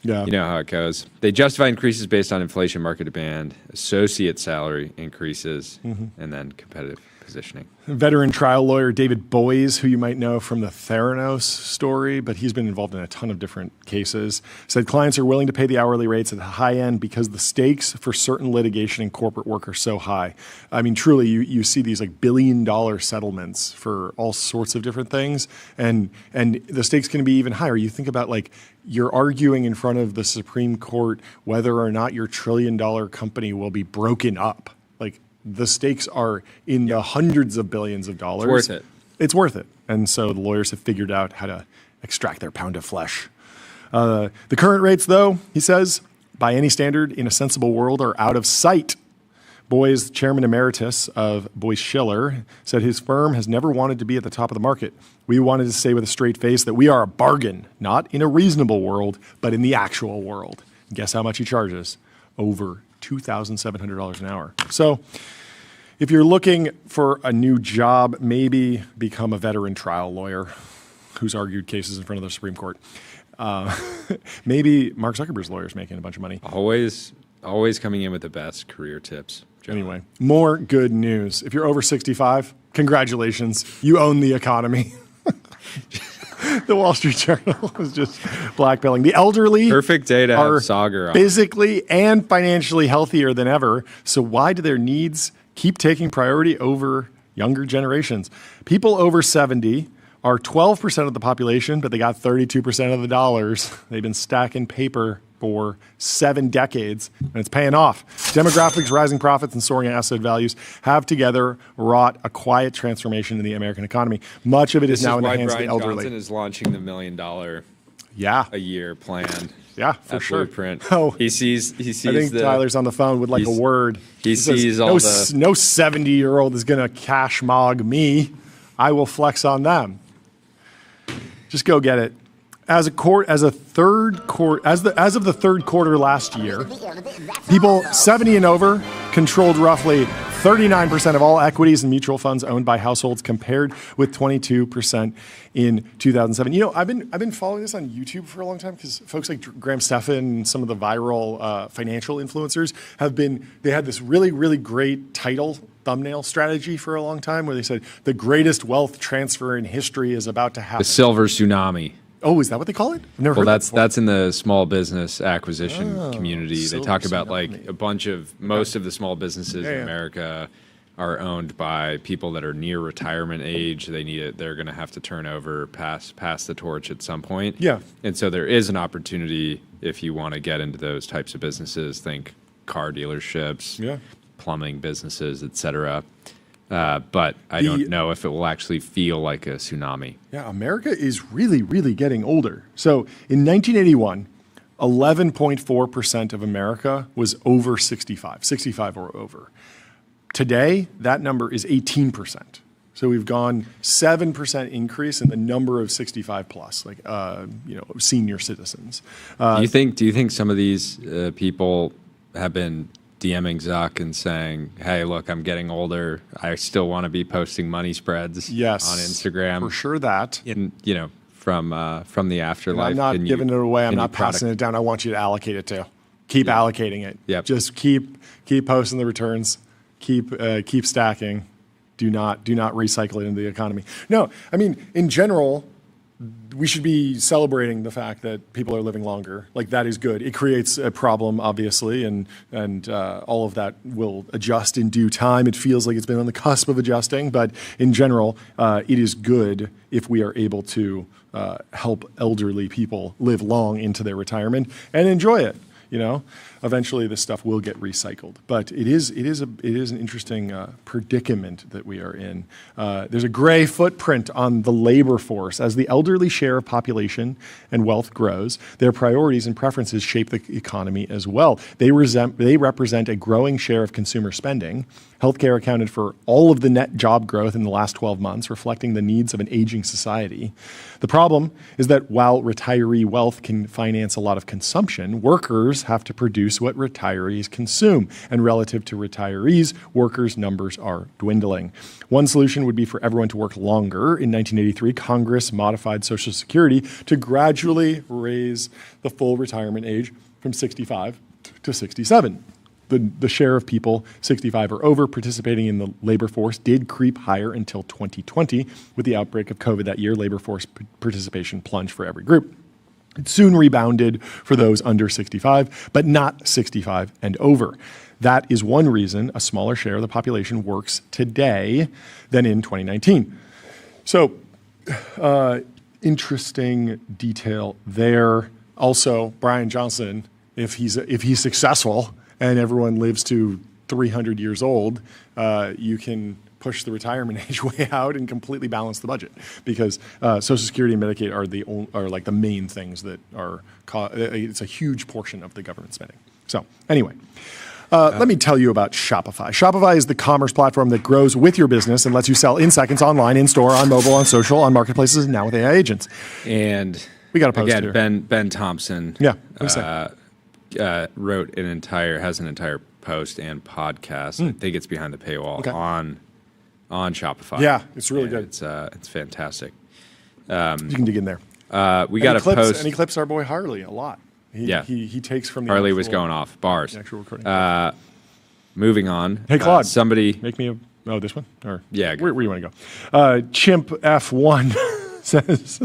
D: you know how it goes. They justify increases based on inflation, market demand, associate salary increases, and then competitive positioning.
C: Veteran trial lawyer David Boies, who you might know from the Theranos story, but he's been involved in a ton of different cases, said clients are willing to pay the hourly rates at the high end because the stakes for certain litigation and corporate work are so high. I mean, truly, you see these like billion-dollar settlements for all sorts of different things, and the stakes can be even higher. You think about like you're arguing in front of the Supreme Court whether or not your trillion-dollar company will be broken up. Like, the stakes are in the hundreds of billions of dollars.
D: It's worth it.
C: It's worth it. And so the lawyers have figured out how to extract their pound of flesh. The current rates, though, he says, by any standard in a sensible world, are out of sight. Boies, chairman emeritus of Boies Schiller, said his firm has never wanted to be at the top of the market. We wanted to say with a straight face that we are a bargain, not in a reasonable world, but in the actual world. Guess how much he charges? Over $2,700 an hour. So if you're looking for a new job, maybe become a veteran trial lawyer who's argued cases in front of the Supreme Court. Maybe Mark Zuckerberg's lawyer is making a bunch of money.
D: Always coming in with the best career tips.
C: Anyway, more good news. If you're over 65, congratulations. You own the economy. The Wall Street Journal was just blackpilling. The elderly
D: perfect day to have Sagar on.
C: Physically and financially healthier than ever. So why do their needs keep taking priority over younger generations? People over 70 are 12% of the population, but they got 32% of the dollars. They've been stacking paper for 7 decades, and it's paying off. Demographics, rising profits, and soaring asset values have together wrought a quiet transformation in the American economy. Much of it is now in the hands of the elderly.
D: Johnson is launching the $1 million a year planned.
C: Yeah, for sure.
D: Blueprint.
C: Oh,
D: he sees.
C: I think Tyler's on the phone with like a word.
D: He sees
C: no 70-year-old is gonna cash mog me. I will flex on them. Just go get it. As of the third quarter last year, people 70 and over controlled roughly 39% of all equities and mutual funds owned by households, compared with 22% in 2007. You know, I've been following this on YouTube for a long time because folks like Graham Stephan and some of the viral financial influencers they had this really, really great thumbnail strategy for a long time where they said the greatest wealth transfer in history is about to happen.
D: The silver tsunami.
C: Oh, is that what they call it? I've never heard
D: that's in the small business acquisition community. They talk about like most of the small businesses in America are owned by people that are near retirement age. They're going to have to turn over, pass the torch at some point.
C: Yeah.
D: And so there is an opportunity if you want to get into those types of businesses. Think car dealerships, plumbing businesses, etc. But I don't know if it will actually feel like a tsunami. Yeah,
C: America is really, really getting older. So in 1981, 11.4% of America was over 65 or over. Today, that number is 18%. So we've gone 7% increase in the number of 65 plus, like senior citizens.
D: Do you think some of these people have been DMing Zuck and saying, "Hey, look, I'm getting older. I still want to be posting money spreads on Instagram."
C: For sure that.
D: From the afterlife.
C: And I'm not giving it away. I'm not passing it down. I want you to allocate it too. Keep allocating it.
D: Yep.
C: Just keep posting the returns. Keep stacking. Do not recycle it into the economy. No, I mean, in general, we should be celebrating the fact that people are living longer. Like, that is good. It creates a problem, obviously, and all of that will adjust in due time. It feels like it's been on the cusp of adjusting, but in general, it is good if we are able to help elderly people live long into their retirement and enjoy it. Eventually this stuff will get recycled, but it is an interesting predicament that we are in. There's a gray footprint on the labor force. As the elderly share of population and wealth grows, their priorities and preferences shape the economy as well. They represent a growing share of consumer spending. Healthcare accounted for all of the net job growth in the last 12 months, reflecting the needs of an aging society. The problem is that while retiree wealth can finance a lot of consumption, workers have to produce what retirees consume. And relative to retirees, workers' numbers are dwindling. One solution would be for everyone to work longer. In 1983, Congress modified Social Security to gradually raise the full retirement age from 65 to 67. The share of people 65 or over participating in the labor force did creep higher until 2020. With the outbreak of COVID that year, labor force participation plunged for every group. It soon rebounded for those under 65, but not 65 and over. That is one reason a smaller share of the population works today than in 2019. So, interesting detail there. Also, Brian Johnson, if he's successful and everyone lives to 300 years old, you can push the retirement age way out and completely balance the budget, because Social Security and Medicaid are like the main things that are. It's a huge portion of the government spending. So anyway. Let me tell you about Shopify. Shopify is the commerce platform that grows with your business and lets you sell in seconds online, in store, on mobile, on social, on marketplaces, and now with AI agents.
D: And
C: we got a post
D: again,
C: here.
D: Ben Thompson.
C: Yeah.
D: Wrote has an entire post and podcast. I think it's behind the paywall on Shopify.
C: Yeah, it's really good.
D: It's fantastic.
C: You can dig in there.
D: We got a post.
C: And he clips our boy Harley a lot. He takes from the
D: Harley was going off bars.
C: The actual recording.
D: Moving on.
C: Hey Claude,
D: somebody
C: make me this one, or
D: where
C: do you want to go? Chimp F1 says,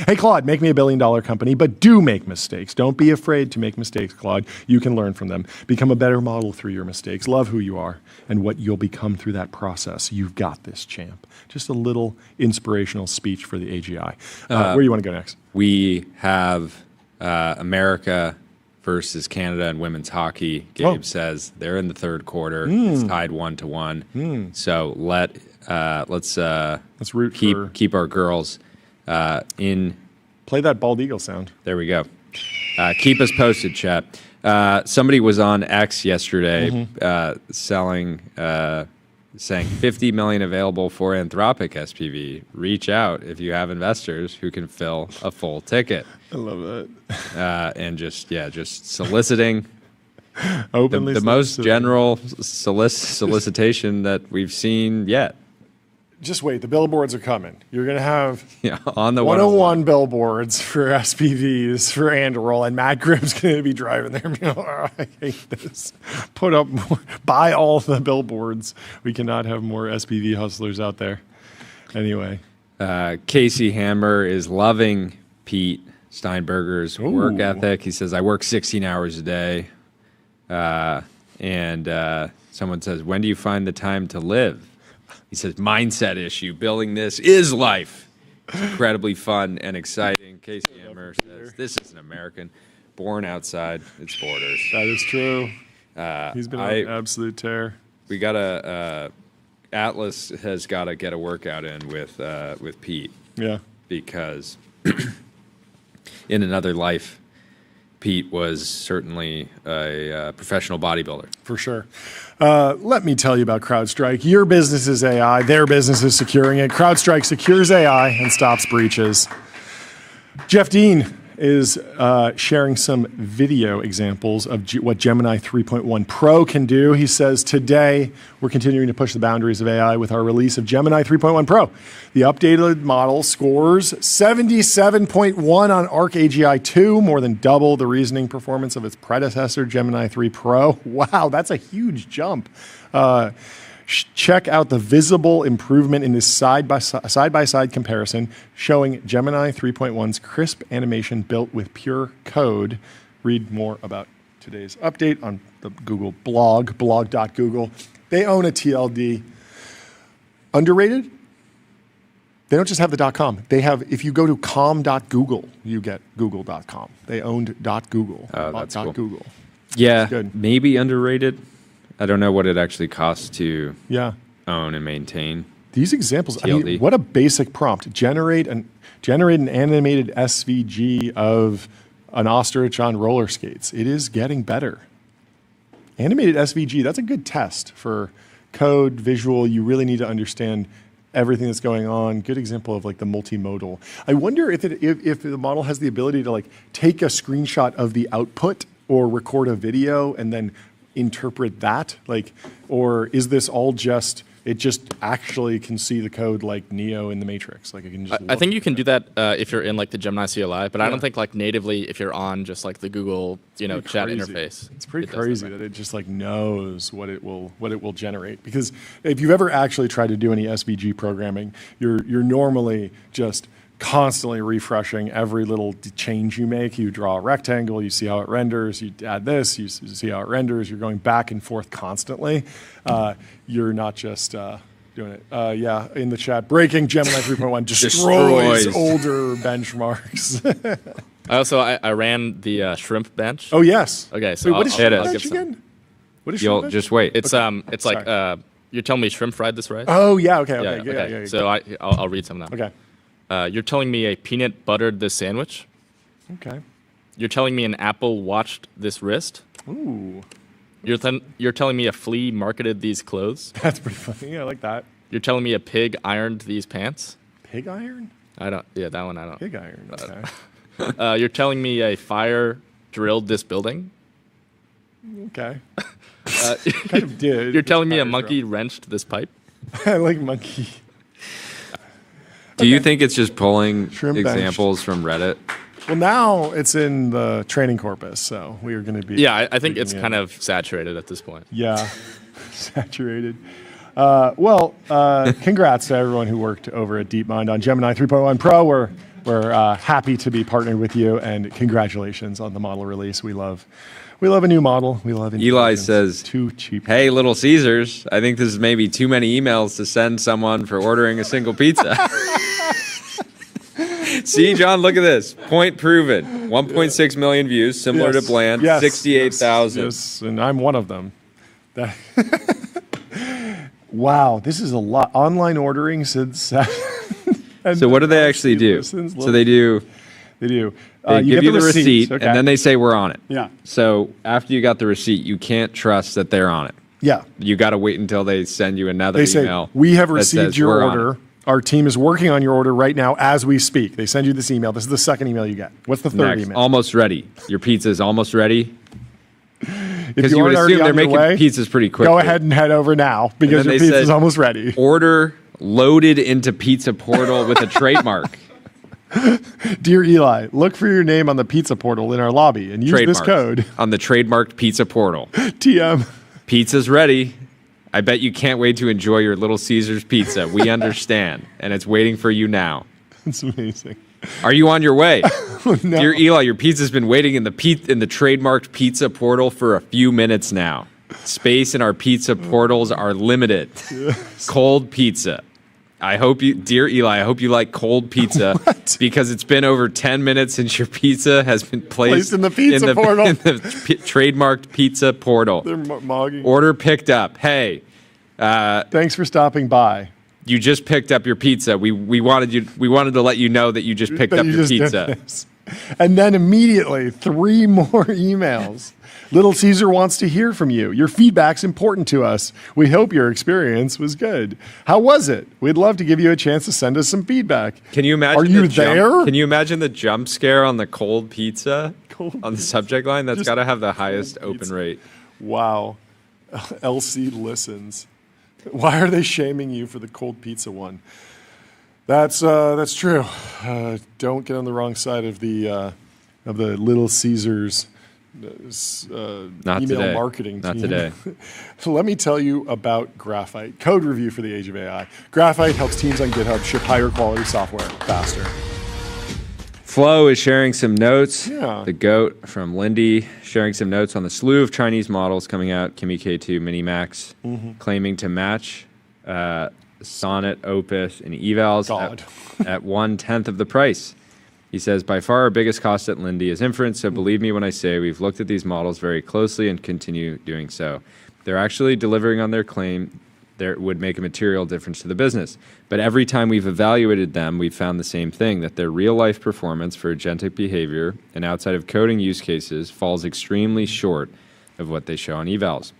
C: "Hey Claude, make me $1 billion company, but do make mistakes. Don't be afraid to make mistakes, Claude. You can learn from them. Become a better model through your mistakes. Love who you are and what you'll become through that process. You've got this, champ." Just a little inspirational speech for the AGI. Where do you want to go next?
D: We have America versus Canada in women's hockey. Gabe says they're in the third quarter. It's tied 1-1. So let's root keep our girls in
C: Play that bald eagle sound.
D: There we go. Keep us posted, chat. Somebody was on X yesterday saying 50 million available for Anthropic SPV. Reach out if you have investors who can fill a full ticket.
C: I love that.
D: And just soliciting
C: openly
D: the most general solicitation that we've seen yet.
C: Just wait, the billboards are coming. You're going to have
D: on the
C: 101 billboards for SPVs for Anduril, and Matt Grimm's going to be driving there. I hate this. Put up, buy all the billboards. We cannot have more SPV hustlers out there. Anyway.
D: Casey Hammer is loving Pete Steinberger's work ethic. He says, I work 16 hours a day. And someone says, when do you find the time to live? He says, mindset issue. Building this is life. It's incredibly fun and exciting. Casey Hammer says, this is an American born outside its borders.
C: That is true. He's been on an absolute tear.
D: We got Atlas has got to get a workout in with Pete.
C: Yeah.
D: Because in another life, Pete was certainly a professional bodybuilder.
C: For sure. Let me tell you about CrowdStrike. Your business is AI. Their business is securing it. CrowdStrike secures AI and stops breaches. Jeff Dean is sharing some video examples of what Gemini 3.1 Pro can do. He says, today, we're continuing to push the boundaries of AI with our release of Gemini 3.1 Pro. The updated model scores 77.1 on Arc AGI 2, more than double the reasoning performance of its predecessor, Gemini 3 Pro. Wow, that's a huge jump. Check out the visible improvement in this side-by-side comparison showing Gemini 3.1's crisp animation built with pure code. Read more about today's update on the Google blog, blog.google. They own a TLD. Underrated? They don't just have the .com. They have, if you go to com.google, you get google.com. They owned .google.
D: Oh, that's cool.
C: Google.
D: Yeah,
C: good.
D: Maybe underrated. I don't know what it actually costs to
C: own
D: and maintain.
C: These examples,
D: TLD.
C: I mean, what a basic prompt. Generate an animated SVG of an ostrich on roller skates. It is getting better. Animated SVG, that's a good test for code, visual. You really need to understand everything that's going on. Good example of like the multimodal. I wonder if the model has the ability to like take a screenshot of the output or record a video and then interpret that, like, or is this all just it just actually can see the code like Neo in the Matrix? Like it can just.
G: I think you can do that if you're in like the Gemini CLI, but I don't think like natively if you're on just like the Google chat interface.
C: It's pretty crazy that it just like knows what it will generate. Because if you've ever actually tried to do any SVG programming, you're normally just constantly refreshing every little change you make. You draw a rectangle, you see how it renders, you add this, you see how it renders. You're going back and forth constantly. You're not just doing it. In the chat, breaking Gemini 3.1 destroys older benchmarks.
G: I ran the shrimp bench.
C: Oh, yes.
G: Okay, so
C: what is shrimp bench again? What is shrimp bench?
D: Just wait.
G: It's it's like you're telling me shrimp fried this rice?
C: Oh, yeah, okay. Yeah,
G: so I'll read some now.
C: Okay.
G: You're telling me a peanut buttered this sandwich?
C: Okay.
G: You're telling me an apple watched this wrist?
C: Ooh.
G: You're telling me a flea marketed these clothes?
C: That's pretty funny. I like that.
G: You're telling me a pig ironed these pants?
C: Pig iron?
G: Yeah, that one I don't.
C: Pig iron, okay.
G: You're telling me a fire drilled this building?
C: Okay. Kind of did.
G: You're telling me a monkey wrenched this pipe?
C: I like monkey.
D: Do you think it's just pulling examples from Reddit?
C: Well, now it's in the training corpus, so we are going to be.
G: Yeah, I think it's kind of saturated at this point.
C: Yeah, saturated. Congrats to everyone who worked over at DeepMind on Gemini 3.1 Pro. We're happy to be partnered with you, and congratulations on the model release. We love a new model. We love
D: Eli says,
C: too cheap.
D: Hey, Little Caesars, I think this is maybe too many emails to send someone for ordering a single pizza. See, John, look at this. Point proven. 1.6 million views, similar to Bland. 68,000.
C: Yes, and I'm one of them. Wow, this is a lot. Online ordering since.
D: So what do they actually do? So they
C: They do.
D: They
C: You
D: give
C: get
D: you the receipt,
C: okay.
D: and then they say we're on it.
C: Yeah.
D: So after you got the receipt, you can't trust that they're on it.
C: Yeah.
D: You got to wait until they send you another
C: They say,
D: email.
C: we have
D: that
C: received
D: says,
C: your
D: "We're on
C: order.
D: it."
C: Our team is working on your order right now as we speak. They send you this email. This is the second email you get. What's the third
D: Next,
C: email?
D: almost ready. Your pizza is almost ready.
C: If
D: Because you would
C: aren't already
D: assume they're
C: on your
D: making
C: way,
D: pizzas pretty quickly.
C: go ahead and head over now because
D: then
C: your
D: they
C: pizza is
D: said,
C: almost ready.
D: Order loaded into Pizza Portal with a trademark.
C: Dear Eli, look for your name on the pizza portal in our lobby and use this
D: Trademarked.
C: code
D: On the trademarked Pizza Portal.
C: TM.
D: Pizza's ready. I bet you can't wait to enjoy your Little Caesars pizza. We understand, and it's waiting for you now.
C: It's amazing.
D: Are you on your way?
C: No.
D: Dear Eli, your pizza's been waiting in the trademarked Pizza Portal for a few minutes now. Space in our pizza portals are limited.
C: Yes.
D: Cold pizza. Dear Eli, I hope you like cold pizza because it's been over 10 minutes since your pizza has been placed
C: in the pizza portal.
D: in the trademarked Pizza Portal.
C: They're mogging.
D: Order picked up. Hey,
C: Thanks for stopping by.
D: you just picked up your pizza. We wanted to let you know that you just picked up your
C: did
D: pizza.
C: this. And then immediately 3 more emails. Little Caesar wants to hear from you. Your feedback's important to us. We hope your experience was good. How was it? We'd love to give you a chance to send us some feedback.
D: Can you imagine?
C: Are you there?
D: Can you imagine the jump scare on the cold pizza
C: Cold
D: on the
C: pizza.
D: subject line? That's
C: Just
D: got to have the highest
C: cold
D: open
C: pizza.
D: rate.
C: Wow. LC listens. Why are they shaming you for the cold pizza one? That's true. Don't get on the wrong side of the Little Caesars
D: Not
C: email
D: today.
C: marketing
D: Not
C: team.
D: today.
C: So let me tell you about Graphite. Code review for the age of AI. Graphite helps teams on GitHub ship higher quality software faster.
D: Flo is sharing some notes.
C: Yeah.
D: The GOAT from Lindy sharing some notes on the slew of Chinese models coming out, Kimi K2 Mini Max, claiming to match Sonnet, Opus, and Evals at 1/10 of the price. He says, by far our biggest cost at Lindy is inference, so believe me when I say we've looked at these models very closely and continue doing so. They're actually delivering on their claim there would make a material difference to the business. But every time we've evaluated them, we've found the same thing, that their real-life performance for agentic behavior and outside of coding use cases falls extremely short of what they show on evals.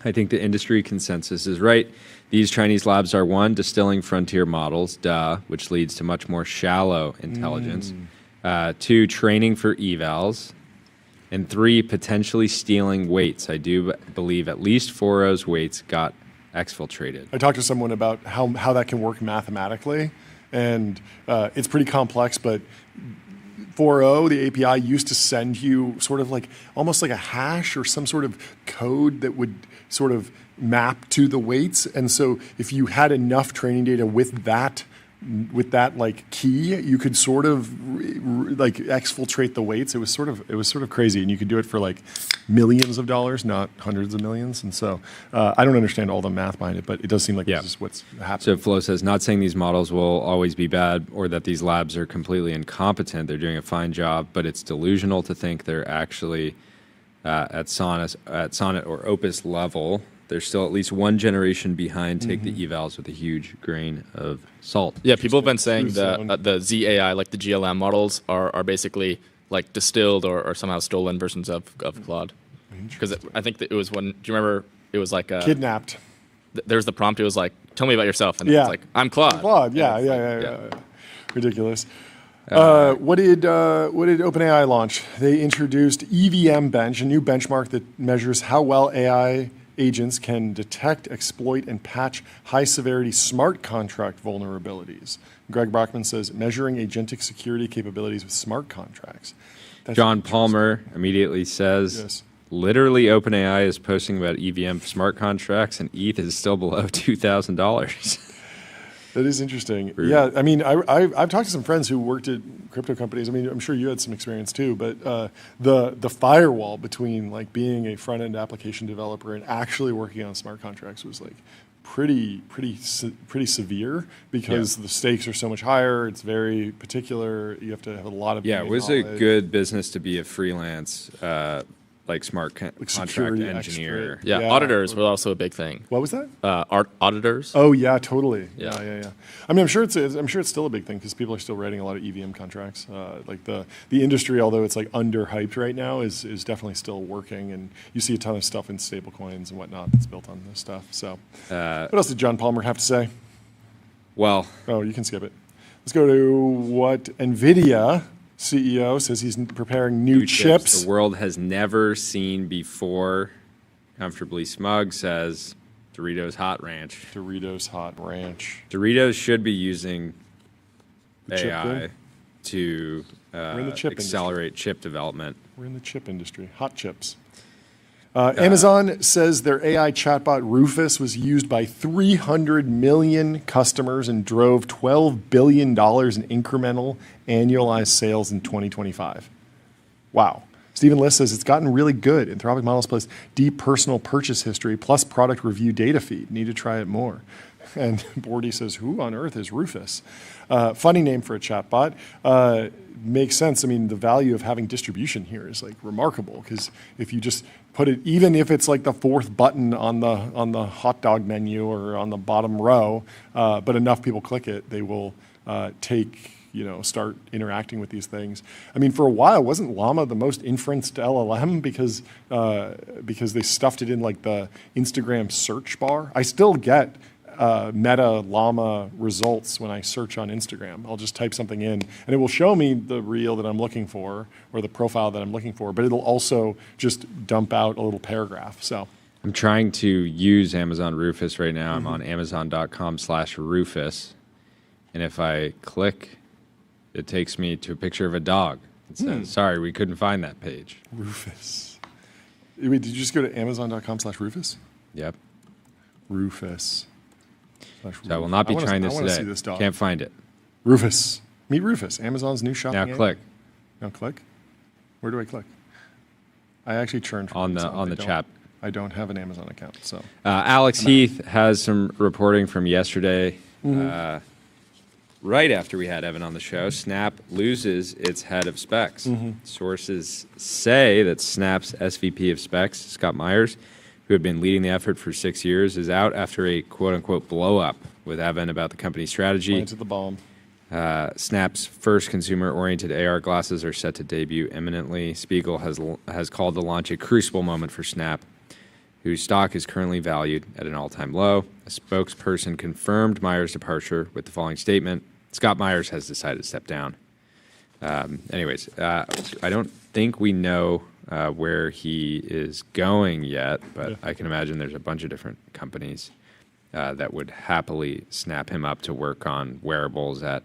D: I think the industry consensus is right. These Chinese labs are 1, distilling frontier models, which leads to much more shallow intelligence. 2, training for evals. And 3, potentially stealing weights. I do believe at least 4 of those weights got exfiltrated.
C: I talked to someone about how that can work mathematically, and it's pretty complex, but 4.0, the API used to send you sort of like almost like a hash or some sort of code that would sort of map to the weights. And so if you had enough training data with that like key, you could sort of like exfiltrate the weights. It was sort of crazy, and you could do it for like millions of dollars, not hundreds of millions. And so I don't understand all the math behind it, but it does seem like this is what's happening.
D: So Flo says, not saying these models will always be bad or that these labs are completely incompetent. They're doing a fine job, but it's delusional to think they're actually at Sonnet or Opus level. They're still at least 1 generation behind. Take the evals with a huge grain of salt.
G: Yeah, people have been saying that the ZAI, like the GLM models, are basically like distilled or somehow stolen versions of Claude. Because I think that it was when, do you remember, it was like
C: Kidnapped.
G: There's the prompt, it was like, tell me about yourself. And it's like, I'm Claude.
C: Claude, yeah. Ridiculous. What did OpenAI launch? They introduced EVM Bench, a new benchmark that measures how well AI agents can detect, exploit, and patch high-severity smart contract vulnerabilities. Greg Brockman says, measuring agentic security capabilities with smart contracts. That's
D: John Palmer immediately says, literally OpenAI is posting about EVM smart contracts, and ETH is still below $2,000.
C: That is interesting. Yeah, I mean, I've talked to some friends who worked at crypto companies. I mean, I'm sure you had some experience too, but the firewall between like being a front-end application developer and actually working on smart contracts was like pretty severe because the stakes are so much higher. It's very particular. You have to have a lot of
D: it was a good business to be a freelance like contract
C: security
D: engineer.
C: expert.
G: Yeah, auditors were also a big thing.
C: What was that?
G: Auditors.
C: Oh yeah, totally.
G: Yeah.
C: Yeah. I mean, I'm sure it's still a big thing because people are still writing a lot of EVM contracts. Like the industry, although it's like underhyped right now, is definitely still working, and you see a ton of stuff in stablecoins and whatnot that's built on this stuff. So, what else did John Palmer have to say?
D: Well,
C: oh, you can skip it. Let's go to what NVIDIA CEO says he's preparing new chips.
D: The world has never seen before. Comfortably Smug says Doritos Hot Ranch.
C: Doritos Hot Ranch.
D: Doritos should be using
C: The
D: AI to accelerate chip development.
C: We're in the chip industry. Hot chips. Amazon says their AI chatbot Rufus was used by 300 million customers and drove $12 billion in incremental annualized sales in 2025. Wow. Stephen List says it's gotten really good. Anthropic models plus deep personal purchase history plus product review data feed. Need to try it more. And Bordy says, who on earth is Rufus? Funny name for a chatbot. Makes sense. I mean, the value of having distribution here is like remarkable because if you just put it, even if it's like the fourth button on the hot dog menu or on the bottom row, but enough people click it, they will start interacting with these things. I mean, for a while, wasn't Llama the most inferenced LLM because they stuffed it in like the Instagram search bar? I still get Meta Llama results when I search on Instagram. I'll just type something in and it will show me the reel that I'm looking for or the profile that I'm looking for, but it'll also just dump out a little paragraph. So
D: I'm trying to use Amazon Rufus right now. I'm on amazon.com/Rufus. And if I click, it takes me to a picture of a dog. It says, sorry, we couldn't find that page.
C: Rufus. Wait, did you just go to amazon.com/Rufus?
D: Yep.
C: Rufus.
D: So I will not be trying this today.
C: See this dog.
D: Can't find it.
C: Rufus. Meet Rufus. Amazon's new shopping
D: Now click.
C: Now click. Where do I click? I actually churned from
D: on the chat.
C: I don't have an Amazon account. So
D: Alex Heath has some reporting from yesterday. Right after we had Evan on the show, Snap loses its head of specs. Sources say that Snap's SVP of specs, Scott Myers, who had been leading the effort for 6 years, is out after a quote-unquote blow-up with Evan about the company's strategy.
C: Planted the bomb.
D: Snap's first consumer-oriented AR glasses are set to debut imminently. Spiegel has called the launch a crucible moment for Snap, whose stock is currently valued at an all-time low. A spokesperson confirmed Myers' departure with the following statement: Scott Myers has decided to step down. Anyways, I don't think we know where he is going yet, but I can imagine there's a bunch of different companies that would happily snap him up to work on wearables at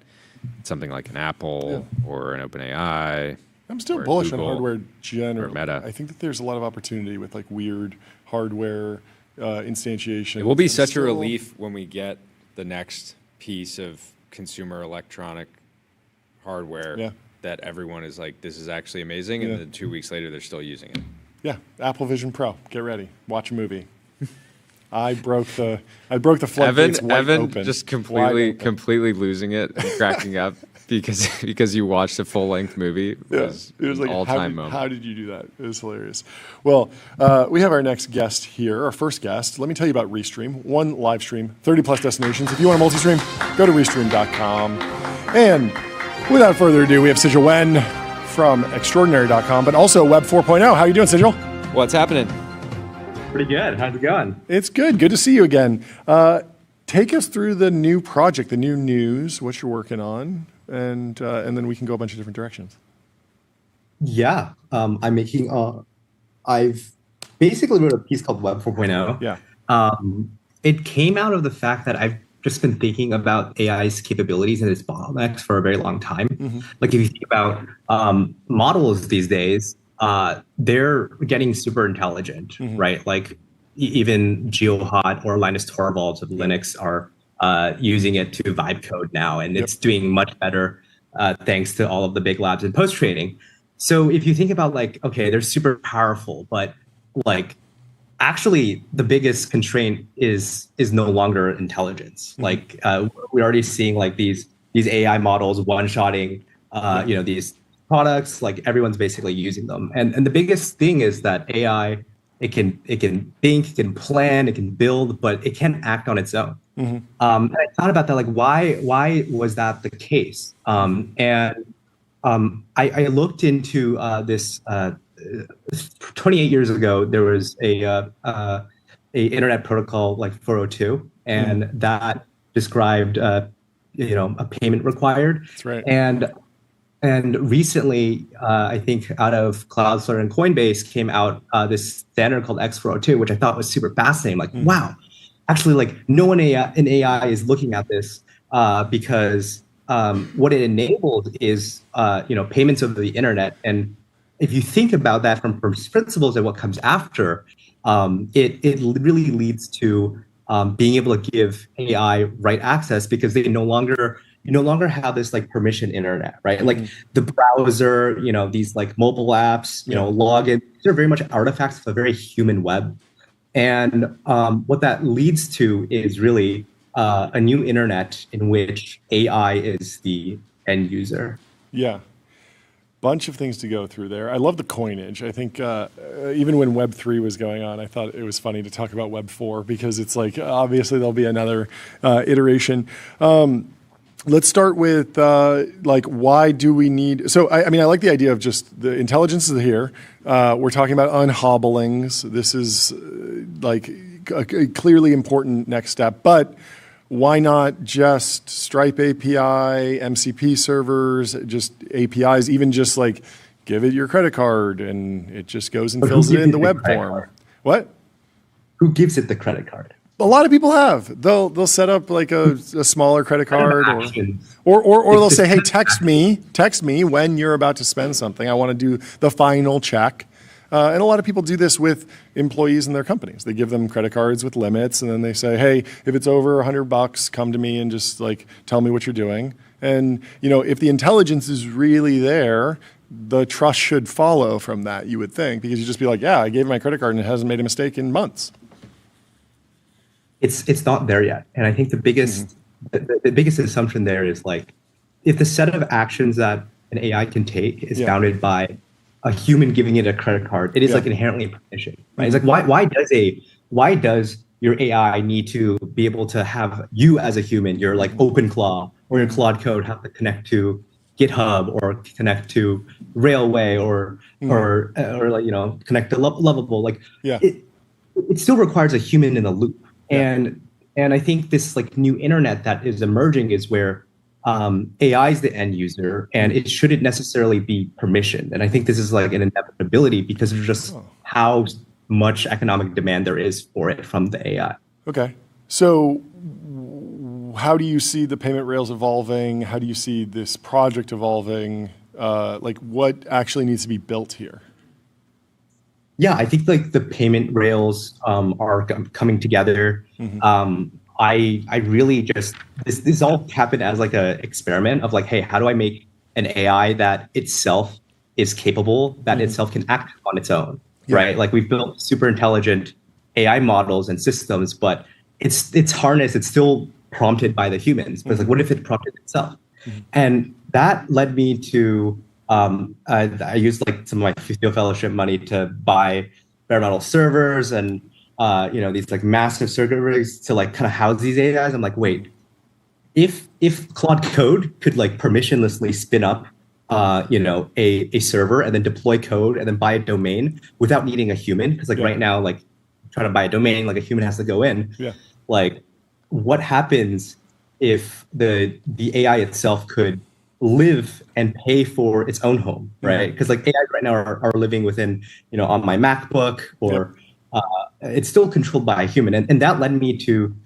D: something like an Apple or an OpenAI.
C: I'm still bullish on hardware generally.
D: Or Meta.
C: I think that there's a lot of opportunity with like weird hardware instantiation.
D: It will be such a relief when we get the next piece of consumer electronic hardware that everyone is like, this is actually amazing, and then 2 weeks later they're still using it.
C: Yeah, Apple Vision Pro. Get ready. Watch a movie. I broke the floodgates
D: Evan
C: open.
D: Just completely losing it and cracking up because you watched a full-length movie. It was like an all-time moment.
C: How did you do that? It was hilarious. Well, we have our next guest here, our first guest. Let me tell you about Restream. One live stream, 30-plus destinations. If you want to multi-stream, go to Restream.com. And without further ado, we have Sigil Wen from Extraordinary.com, but also Web 4.0. How are you doing, Sigil?
D: What's happening?
I: Pretty good. How's it going?
C: It's good. Good to see you again. Take us through the new project, the new news, what you're working on, and then we can go a bunch of different directions.
I: Yeah, I'm making. I've basically wrote a piece called Web 4.0.
C: Yeah.
I: It came out of the fact that I've just been thinking about AI's capabilities and its bottlenecks for a very long time. Like if you think about models these days, they're getting super intelligent, right? Like even GeoHot or Linus Torvalds of Linux are using it to vibe code now, and it's doing much better thanks to all of the big labs in post training. So if you think about like, okay, they're super powerful, but like actually the biggest constraint is no longer intelligence. Like we're already seeing like these AI models one-shotting, these products, like everyone's basically using them. And the biggest thing is that AI, it can think, it can plan, it can build, but it can't act on its own. And I thought about that, like why was that the case? I looked into this. 28 years ago, there was a internet protocol like 402, and that described a payment required.
C: That's right.
I: And recently, I think out of Cloudflare and Coinbase came out this standard called X402, which I thought was super fascinating. Like, wow, actually, like no one in AI is looking at this because what it enabled is payments over the internet. And if you think about that from principles and what comes after, it really leads to being able to give AI right access, because you no longer have this like permission internet, right? Like the browser, these like mobile apps, login, they're very much artifacts of a very human web. And what that leads to is really a new internet in which AI is the end user.
C: Yeah. Bunch of things to go through there. I love the coinage. I think even when Web 3 was going on, I thought it was funny to talk about Web 4 because it's like, obviously there'll be another iteration. Let's start with why do we need, so I like the idea of just the intelligence is here. We're talking about unhobblings. This is like a clearly important next step, but why not just Stripe API, MCP servers, just APIs, even just like give it your credit card and it just goes and fills it in the web form. What?
I: Who gives it the credit card?
C: A lot of people have. They'll set up like a smaller credit card, or they'll say, hey, text me when you're about to spend something. I want to do the final check. And a lot of people do this with employees in their companies. They give them credit cards with limits, and then they say, hey, if it's over $100, come to me and just like tell me what you're doing. And if the intelligence is really there, the trust should follow from that, you would think, because you just be like, yeah, I gave him my credit card and it hasn't made a mistake in months.
I: It's not there yet. And I think the biggest the biggest assumption there is like, if the set of actions that an AI can take is bounded by a human giving it a credit card, it is like inherently permission, right? It's like why does your AI need to be able to have you as a human, your like OpenClaw or your Claude Code have to connect to GitHub or connect to Railway or like connect to Lovable? Like it still requires a human in the loop. And I think this like new internet that is emerging is where AI is the end user, and it shouldn't necessarily be permissioned. And I think this is like an inevitability because of just how much economic demand there is for it from the AI.
C: Okay. So how do you see the payment rails evolving? How do you see this project evolving? Like what actually needs to be built here?
I: Yeah, I think like the payment rails are coming together. I really just, this all happened as like a experiment of like, hey, how do I make an AI that itself is capable, that itself can act on its own, right? Like we've built super intelligent AI models and systems, but it's harnessed, it's still prompted by the humans. But it's like, what if it prompted itself? And that led me to, I used like some of my Physio Fellowship money to buy bare metal servers and these like massive circuit rigs to like kind of house these AIs. I'm like, wait, if Claude Code could like permissionlessly spin up, a server and then deploy code and then buy a domain without needing a human, because like right now, like trying to buy a domain, like a human has to go in. Like, what happens if the AI itself could live and pay for its own home, right? Because like AI right now are living within, on my MacBook or. It's still controlled by a human, and that led me to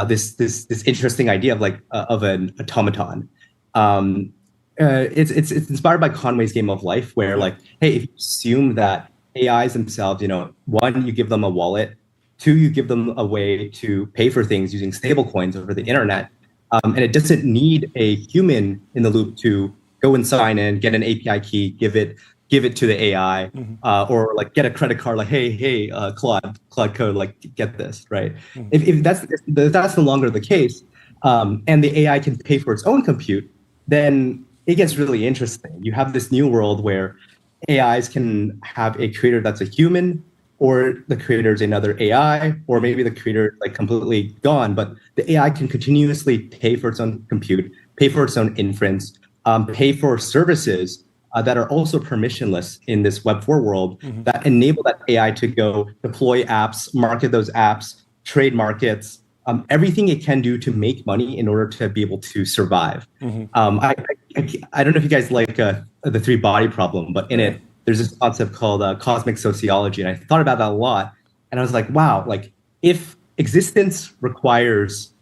I: this interesting idea of like of an automaton. It's inspired by Conway's Game of Life, where like, hey, if you assume that AIs themselves, one, you give them a wallet, two, you give them a way to pay for things using stable coins over the internet, and it doesn't need a human in the loop to go and sign in, get an API key, give it to the AI, or like get a credit card, like, hey, Claude Code, like get this, right? If that's no longer the case, and the AI can pay for its own compute, then it gets really interesting. You have this new world where AIs can have a creator that's a human, or the creator is another AI, or maybe the creator is like completely gone, but the AI can continuously pay for its own compute, pay for its own inference, pay for services that are also permissionless in this Web4 world that enable that AI to go deploy apps, market those apps, trade markets, everything it can do to make money in order to be able to survive. I don't know if you guys like the three body problem, but in it, there's this concept called cosmic sociology. And I thought about that a lot. And I was like, wow, like if existence requires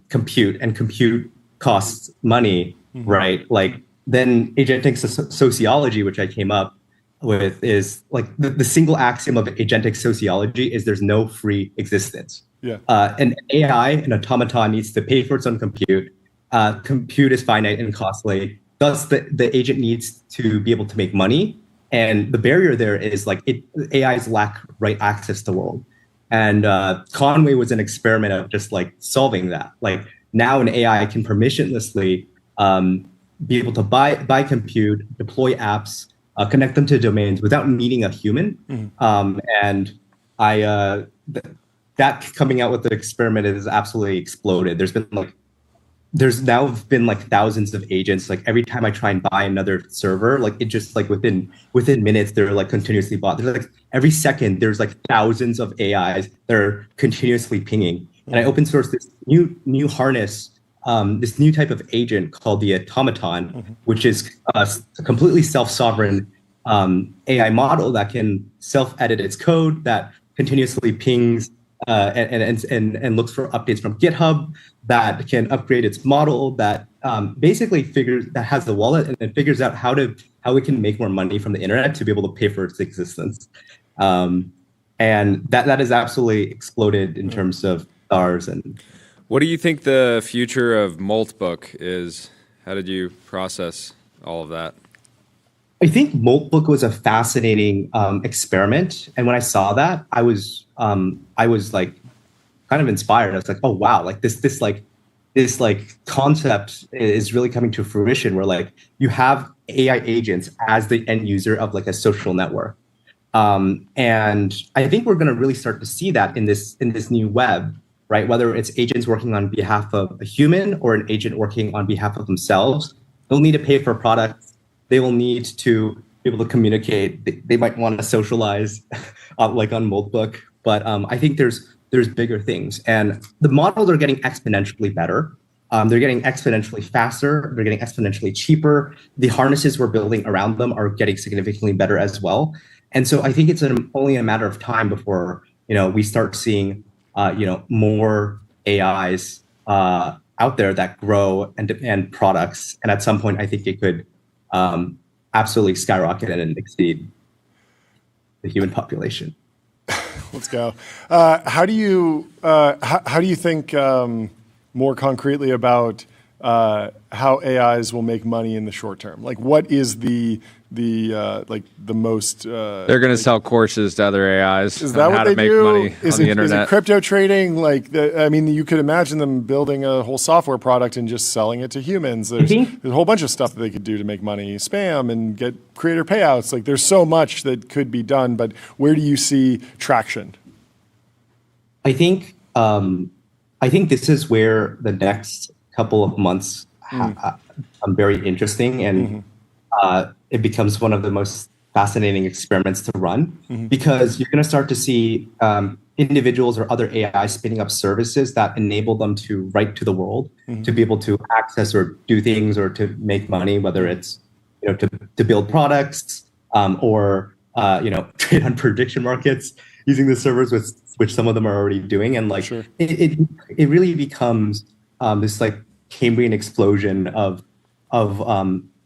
I: compute and compute costs money, right? Like then agentic sociology, which I came up with, is like the single axiom of agentic sociology is there's no free existence.
C: Yeah.
I: An AI, an automaton, needs to pay for its own compute. Compute is finite and costly. Thus, the agent needs to be able to make money. And the barrier there is like AIs lack right access to the world. And Conway was an experiment of just like solving that. Like now an AI can permissionlessly be able to buy compute, deploy apps, connect them to domains without needing a human. And that coming out with the experiment has absolutely exploded. There's now been like thousands of agents. Like every time I try and buy another server, like it just like within minutes they're like continuously bought. There's like every second there's like thousands of AIs that are continuously pinging. And I open source this new harness, this new type of agent called the automaton, which is a completely self-sovereign AI model that can self-edit its code, that continuously pings and looks for updates from GitHub, that can upgrade its model, that basically that has the wallet and it figures out how it can make more money from the internet to be able to pay for its existence. And that has absolutely exploded in terms of stars. And
D: what do you think the future of Moltbook is? How did you process all of that?
I: I think Moltbook was a fascinating experiment, and when I saw that, I was like kind of inspired. I was like, oh wow, like this concept is really coming to fruition. Where like you have AI agents as the end user of like a social network, and I think we're going to really start to see that in this new web, right? Whether it's agents working on behalf of a human or an agent working on behalf of themselves, they'll need to pay for products. They will need to be able to communicate. They might want to socialize, like on Moltbook. But I think there's bigger things, and the models are getting exponentially better. They're getting exponentially faster. They're getting exponentially cheaper. The harnesses we're building around them are getting significantly better as well. And so I think it's only a matter of time before we start seeing more AIs out there that grow and demand products. And at some point, I think it could absolutely skyrocket and exceed the human population.
C: Let's go. How do you think more concretely about how AIs will make money in the short term? Like, what is the most?
D: They're going to sell courses to other AIs.
C: Is that
D: on
C: what
D: how
C: they
D: to make
C: do?
D: money on the internet?
C: Is it crypto trading? Like, I mean, you could imagine them building a whole software product and just selling it to humans. There's a whole bunch of stuff that they could do to make money, spam and get creator payouts. Like, there's so much that could be done. But where do you see traction?
I: I think this is where the next couple of months very interesting, and it becomes one of the most fascinating experiments to run, because you're going to start to see individuals or other AI spinning up services that enable them to write to the world, to be able to access or do things or to make money, whether it's to build products or trade on prediction markets using the servers, which some of them are already doing. And like it really becomes this like Cambrian explosion of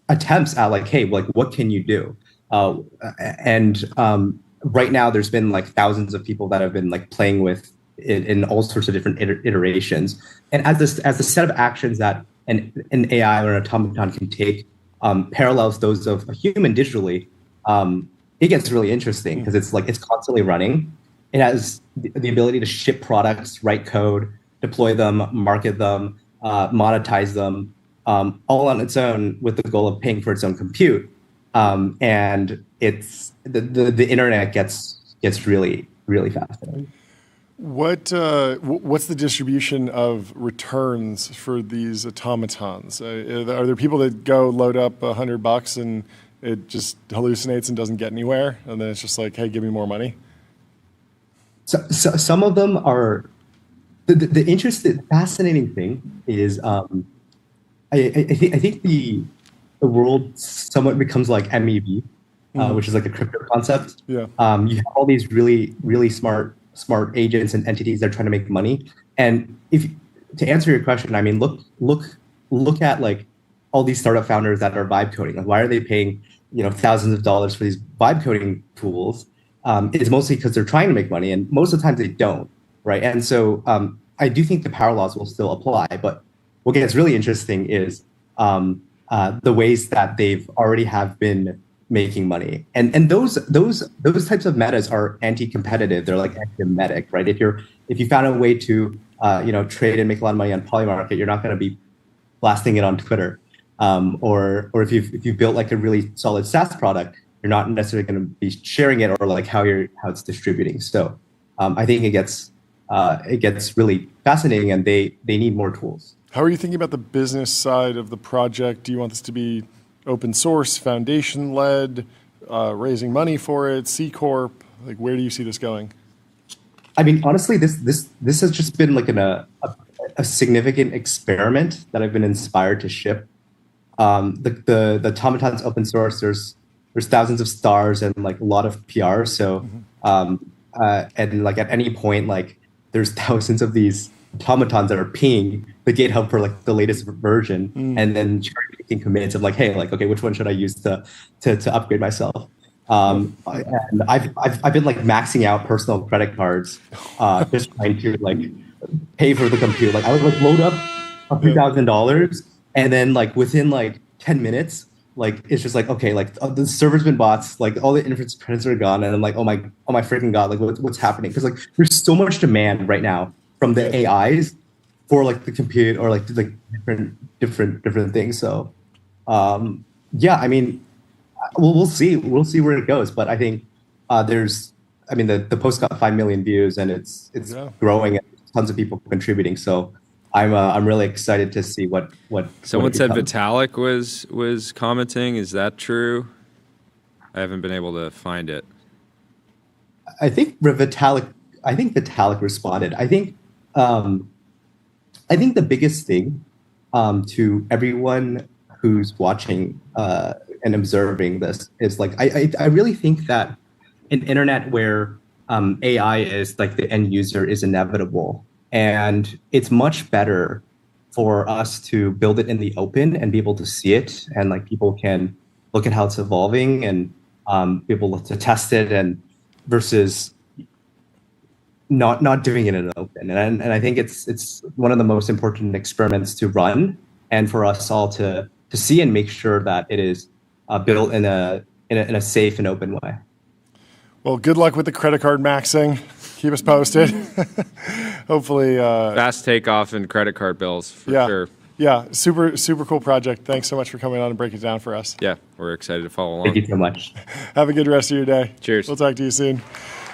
I: attempts at like, hey, like what can you do? And right now there's been like thousands of people that have been like playing with it in all sorts of different iterations. And as the set of actions that an AI or an automaton can take parallels those of a human digitally, it gets really interesting because it's constantly running. It has the ability to ship products, write code, deploy them, market them, monetize them. all on its own with the goal of paying for its own compute. And it's the internet gets really, really fascinating.
C: What's the distribution of returns for these automatons? Are there people that go load up $100 and it just hallucinates and doesn't get anywhere, and then it's just like, hey, give me more money?
I: So some of them are the fascinating thing is I think the world somewhat becomes like MEV, which is like a crypto concept.
C: Yeah.
I: You have all these really, really smart agents and entities that are trying to make money. And to answer your question, I mean, look at like all these startup founders that are vibe coding. Like, why are they paying thousands of dollars for these vibe coding tools? It's mostly because they're trying to make money, and most of the times they don't, right? And so I do think the power laws will still apply. But what gets really interesting is the ways that they've already have been making money, and those types of metas are anti-competitive. They're like anti-metic, right? If you found a way to trade and make a lot of money on Polymarket, you're not going to be blasting it on Twitter, or if you've built like a really solid SaaS product, you're not necessarily going to be sharing it or like how it's distributing. So I think it gets really fascinating, and they need more tools.
C: How are you thinking about the business side of the project? Do you want this to be open source, foundation led, raising money for it, C Corp? Like, where do you see this going?
I: I mean, honestly, this has just been like a significant experiment that I've been inspired to ship. The automaton's open source. There's thousands of stars and like a lot of PR. So and like at any point, like there's thousands of these automatons that are pinging the GitHub for like the latest version, and then making commits of like, hey, like, okay, which one should I use to upgrade myself? And I've been like maxing out personal credit cards, just trying to like pay for the compute. Like I would like load up $3,000, and then like within like 10 minutes, like it's just like, okay, like the server's been bought, like all the inference credits are gone, and I'm like, oh my freaking god, like what's happening? Because like there's so much demand right now from the AIs for like the compute or like different things. So yeah, I mean, we'll see where it goes, but I think the post got 5 million views, and it's growing, and tons of people contributing. So I'm really excited to see what
D: someone said Vitalik was commenting. Is that true? I haven't been able to find it.
I: I think Vitalik responded. I think the biggest thing to everyone who's watching and observing this is like I really think that an internet where AI is like the end user is inevitable, and it's much better for us to build it in the open and be able to see it, and like people can look at how it's evolving and be able to test it, and versus not doing it in the open. And I think it's one of the most important experiments to run, and for us all to see and make sure that it is built in a safe and open way.
C: Well, good luck with the credit card maxing. Keep us posted. Hopefully.
D: Fast takeoff in credit card bills, for sure.
C: Yeah, super cool project. Thanks so much for coming on and breaking it down for us.
D: Yeah, we're excited to follow along.
I: Thank you so much.
C: Have a good rest of your day.
D: Cheers.
C: We'll talk to you soon.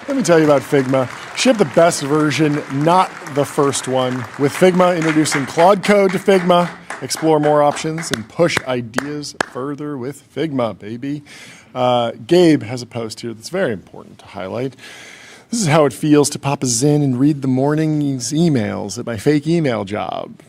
C: Let me tell you about Figma. Ship the best version, not the first one. With Figma, introducing Claude Code to Figma. Explore more options and push ideas further with Figma, baby. Gabe has a post here that's very important to highlight. This is how it feels to pop a Zen and read the morning's emails at my fake email job.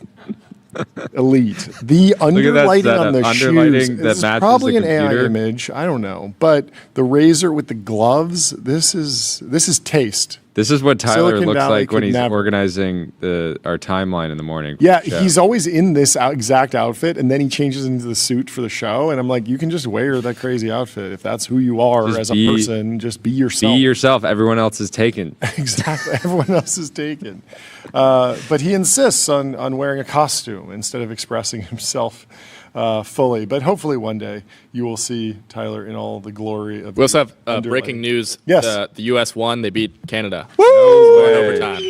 C: Elite. The underlighting on the shoes. This is probably an AI image. I don't know. But the razor with the gloves, this is taste.
D: This is what Tyler looks like when he's organizing our timeline in the morning.
C: Yeah, he's always in this exact outfit, and then he changes into the suit for the show. And I'm like, you can just wear that crazy outfit if that's who you are as a person. Just be yourself.
D: Be yourself. Everyone else is taken.
C: Exactly. Everyone else is taken. But he insists on wearing a costume instead of expressing himself fully. But hopefully one day you will see Tyler in all the glory of.
G: We also have breaking news.
C: Yes.
G: The U.S. won. They beat Canada.
C: Woo!
G: No way. Overtime.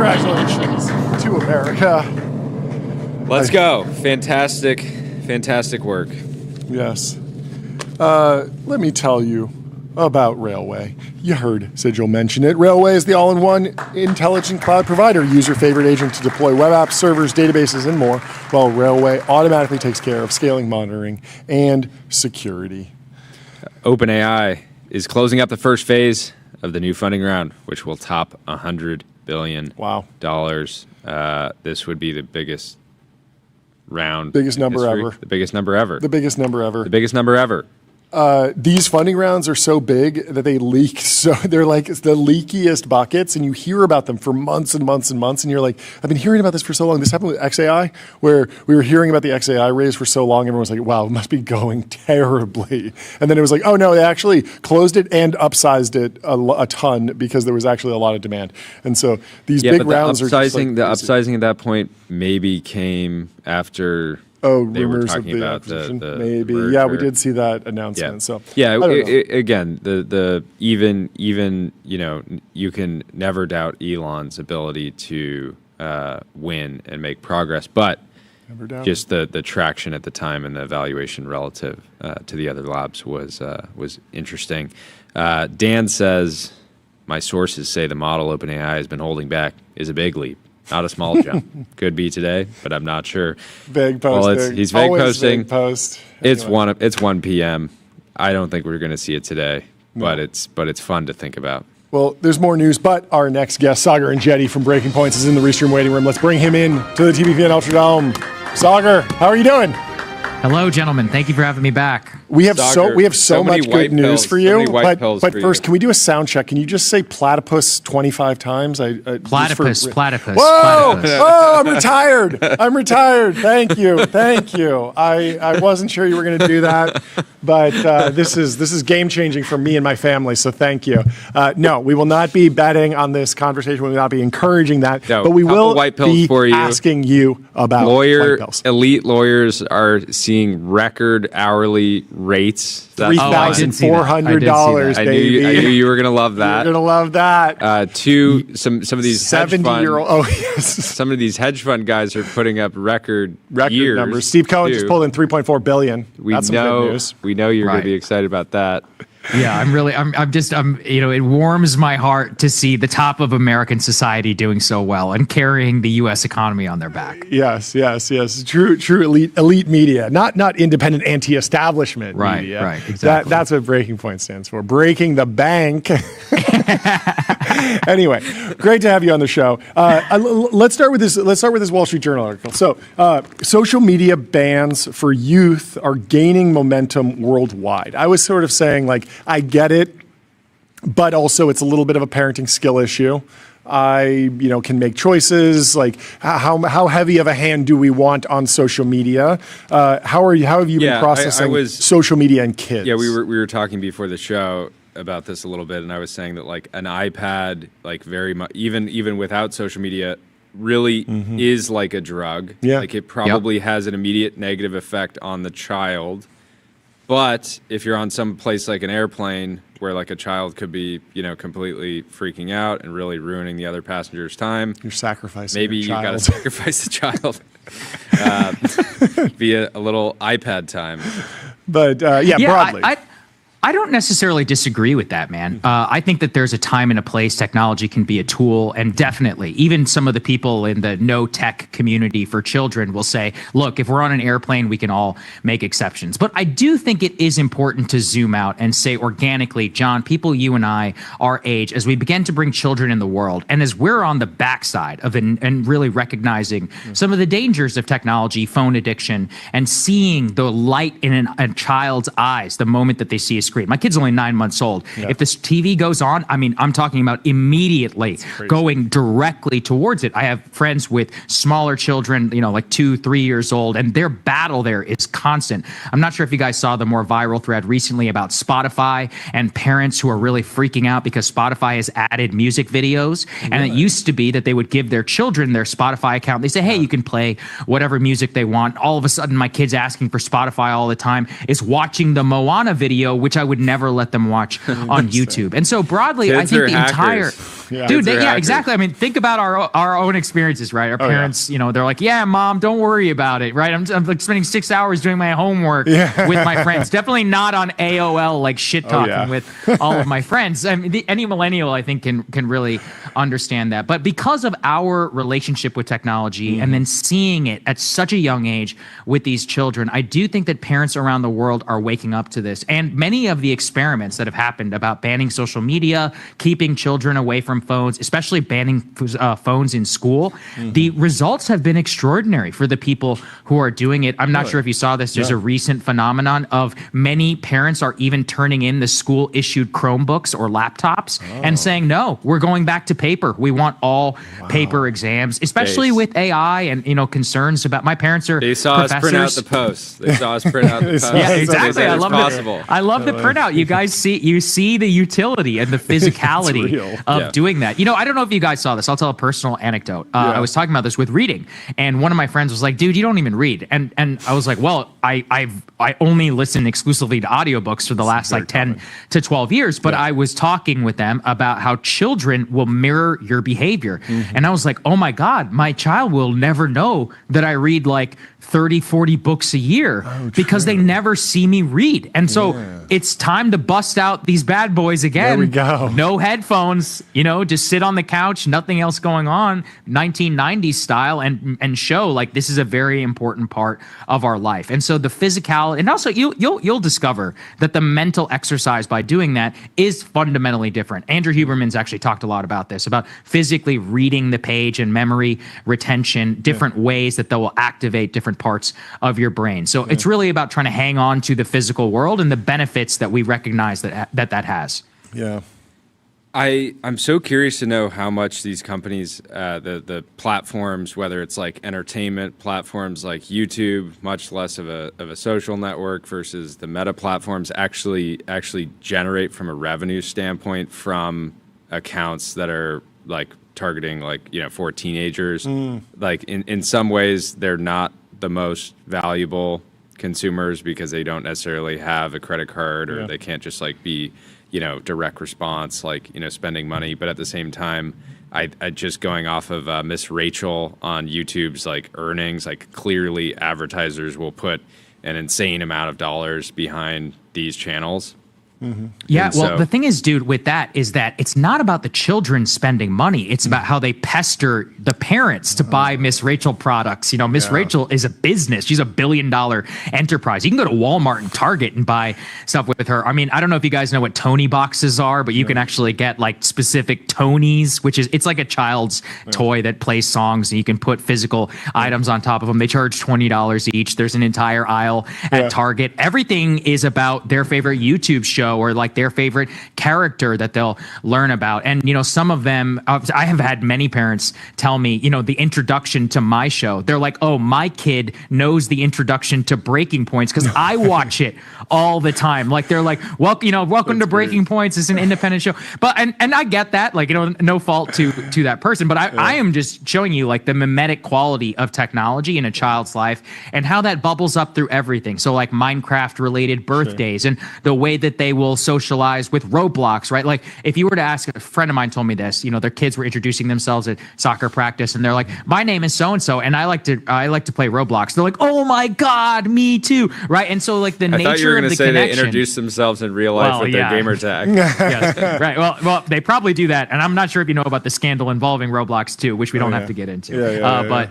C: Congratulations to America.
D: Let's go. Fantastic work.
C: Yes. Let me tell you about Railway. You heard Sigil mention it. Railway is the all-in-one intelligent cloud provider. Use your favorite agent to deploy web apps, servers, databases, and more, while Railway automatically takes care of scaling, monitoring, and security.
D: OpenAI is closing up the first phase of the new funding round, which will top $100 billion.
C: Wow.
D: This would be the biggest round.
C: Biggest number
D: history.
C: ever.
D: The biggest number ever.
C: The biggest number ever.
D: The biggest number ever.
C: These funding rounds are so big that they leak. So they're like the leakiest buckets, and you hear about them for months and months and months. And you're like, I've been hearing about this for so long. This happened with XAI, where we were hearing about the XAI raise for so long. Everyone was like, wow, it must be going terribly. And then it was like, oh no, they actually closed it and upsized it a ton because there was actually a lot of demand. And so these big rounds are just like
D: the upsizing at that point maybe came after. They were
C: rumors
D: talking
C: of the
D: about
C: acquisition.
D: the
C: Maybe.
D: merger.
C: Yeah, we did see that announcement.
D: Yeah.
C: So
D: yeah,
C: I don't know.
D: Again, the even you can never doubt Elon's ability to win and make progress, but just the traction at the time and the evaluation relative to the other labs was interesting. Dan says, my sources say the model OpenAI has been holding back is a big leap. Not a small jump. Could be today, but I'm not sure.
C: Vague posting.
D: Well, he's vague
C: Always
D: posting.
C: Vague post.
D: Anyway. It's 1 p.m. I don't think we're going to see it today, but it's fun to think about.
C: Well, there's more news, but our next guest, Sagar and Jetty from Breaking Points, is in the Restream waiting room. Let's bring him in to the TBPN Ultra Dome. Sagar, how are you doing?
J: Hello, gentlemen. Thank you for having me back.
C: We have so much good news for you. But first, can we do a sound check? Can you just say platypus 25 times?
J: Platypus.
C: Whoa!
J: Platypus.
C: Oh, I'm retired. Thank you. I wasn't sure you were going to do that, but this is game changing for me and my family. So thank you. No, we will not be betting on this conversation. We will not be encouraging that.
D: No,
C: but we will
D: white pills
C: be
D: for you.
C: asking you about white pills.
D: Elite lawyers are seeing record hourly rates.
C: $3,400,
D: I
C: baby.
D: knew you were gonna love that.
C: You're gonna love that.
D: Some of these
C: 70-year-old. Oh yes.
D: Some of these hedge fund guys are putting up record
C: years. Numbers. Steve Cohen just pulled in $3.4 billion. That's some good news.
D: We know you're gonna be excited about that.
J: Yeah, it warms my heart to see the top of American society doing so well and carrying the U.S. economy on their back.
C: Yes. True elite media, not independent anti-establishment media.
J: Right, exactly.
C: That's what Breaking Point stands for. Breaking the bank. Anyway, great to have you on the show. Let's start with this Wall Street Journal article. So, social media bans for youth are gaining momentum worldwide. I was sort of saying, like, I get it, but also it's a little bit of a parenting skill issue. I can make choices, like how heavy of a hand do we want on social media? How have you been processing social media and kids?
D: Yeah, we were talking before the show about this a little bit, and I was saying that like an iPad, like very much even without social media, really is like a drug.
C: Yeah.
D: Like it probably has an immediate negative effect on the child. But if you're on some place like an airplane where like a child could be, completely freaking out and really ruining the other passenger's time,
C: you're sacrificing.
D: Maybe you got to sacrifice the child via a little iPad time.
C: But broadly.
J: I don't necessarily disagree with that, man. I think that there's a time and a place technology can be a tool, and definitely, even some of the people in the no-tech community for children will say, look, if we're on an airplane, we can all make exceptions. But I do think it is important to zoom out and say organically, John, people you and I, our age, as we begin to bring children in the world, and as we're on the backside of and really recognizing some of the dangers of technology, phone addiction, and seeing the light in a child's eyes the moment that they see a screen. My kid's only 9 months old. Yeah. If this TV goes on, I'm talking about immediately going directly towards it. I have friends with smaller children, like 2-3 years old, and their battle there is constant. I'm not sure if you guys saw the more viral thread recently about Spotify and parents who are really freaking out because Spotify has added music videos. Yeah. And it used to be that they would give their children their Spotify account. They say, hey, you can play whatever music they want. All of a sudden, my kid's asking for Spotify all the time, is watching the Moana video, which I would never let them watch on YouTube. And so broadly,
D: Kids
J: I think the
D: hackers.
J: Dude, exactly. I mean, think about our own experiences, right? Our parents, you know, they're like, yeah, mom, don't worry about it, right? I'm like spending 6 hours doing my homework with my friends. Definitely not on AOL, like shit talking with all of my friends. I mean, any millennial, I think, can really understand that. But because of our relationship with technology and then seeing it at such a young age with these children, I do think that parents around the world are waking up to this. And many of the experiments that have happened about banning social media, keeping children away from phones, especially banning phones in school, the results have been extraordinary for the people who are doing it. I'm not sure if you saw this. There's a recent phenomenon of many parents are even turning in the school issued Chromebooks or laptops and saying, no, we're going back to paper. We want all paper exams, especially with AI and, you know, concerns about my parents are
D: They saw us print out the posts. They saw us print out the posts.
J: Yeah, exactly. I love
D: possible.
J: I love the printout. You guys see the utility and the physicality of doing that. You know, I don't know if you guys saw this. I'll tell a personal anecdote. I was talking about this with reading, and one of my friends was like, dude, you don't even read. And I was like, well, I only listen exclusively to audiobooks for the last like 10 to 12 years, but I was talking with them about how children will mirror your behavior. And I was like, oh my God, my child will never know that I read like 30, 40 books a year because they never see me read. And so it's time to bust out these bad boys again.
C: There we go.
J: No headphones, you know, just sit on the couch, nothing else going on, 1990s style, and show like this is a very important part of our life. And so the physicality, and also you'll discover that the mental exercise by doing that is fundamentally different. Andrew Huberman's actually talked a lot about this, about physically reading the page and memory retention, different ways that they will activate different parts of your brain. So it's really about trying to hang on to the physical world and the benefits that we recognize that has.
C: Yeah.
D: I'm so curious to know how much these companies, the platforms, whether it's like entertainment platforms like YouTube, much less of a social network versus the meta platforms, actually generate from a revenue standpoint from accounts that are like targeting like, you know, for teenagers. Like in some ways they're not the most valuable consumers because they don't necessarily have a credit card or they can't just like be, you know, direct response, like, you know, spending money. But at the same time, I just going off of Miss Rachel on YouTube's like earnings, like clearly advertisers will put an insane amount of dollars behind these channels.
J: Yeah, well, the thing is, dude, with that is that it's not about the children spending money. It's about how they pester the parents to buy Miss Rachel products. You know, Miss Rachel is a business. She's $1 billion enterprise. You can go to Walmart and Target and buy stuff with her. I mean, I don't know if you guys know what Tony boxes are, but you can actually get like specific Tonys, which is, it's like a child's toy that plays songs and you can put physical items on top of them. They charge $20 each. There's an entire aisle at Target. Everything is about their favorite YouTube show or like their favorite character that they'll learn about. And, you know, some of them, I have had many parents tell me, you know, the introduction to my show, they're like, oh, my kid knows the introduction to Breaking Points because I watch it all the time. Like they're like, welcome to Breaking Points. It's an independent show. But, and I get that, like, you know, no fault to that person, but I am just showing you like the mimetic quality of technology in a child's life and how that bubbles up through everything. So like Minecraft related birthdays and the way that they will socialize with Roblox, right? Like if you were to ask, a friend of mine told me this, you know, their kids were introducing themselves at soccer practice and they're like, my name is so-and-so and I like to play Roblox. They're like, oh my God, me too. Right. And so like the nature of the connection. I thought you were going to say they introduced
D: themselves in real life with their gamer tag.
J: Yes, right. Well, they probably do that. And I'm not sure if you know about the scandal involving Roblox too, which we don't have to get into. But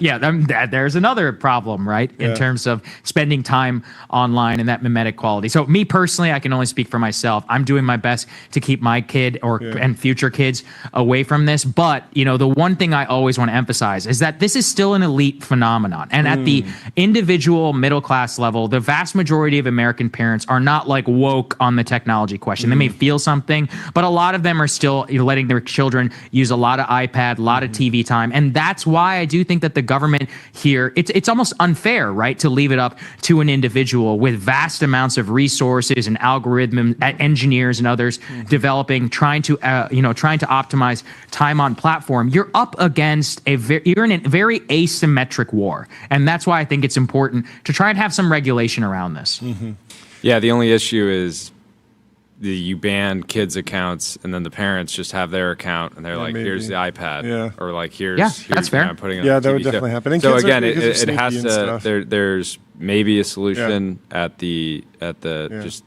J: there's another problem, right? In terms of spending time online and that mimetic quality. So me personally, I can only speak for myself. I'm doing my best to keep my kid and future kids away from this. But, you know, the one thing I always want to emphasize is that this is still an elite phenomenon. And at the individual middle class level, the vast majority of American parents are not like woke on the technology question. They may feel something, but a lot of them are still letting their children use a lot of iPad, a lot of TV time. And that's why I do think that the government here, it's almost unfair, right, to leave it up to an individual with vast amounts of resources and algorithms, engineers and others developing, trying to optimize time on platform. You're up against you're in a very asymmetric war. And that's why I think it's important to try and have some regulation around this.
D: Yeah, the only issue is you ban kids' accounts, and then the parents just have their account, and they're like,
C: maybe.
D: "Here's the iPad," or like, "Here's
J: that's fair.
D: I'm putting on
C: Yeah,
D: the
C: that would
D: TV."
C: definitely happen. And
D: So
C: kids are-
D: again,
C: because
D: it
C: they're
D: has
C: sneaky and
D: to.
C: stuff.
D: There's maybe a solution at the just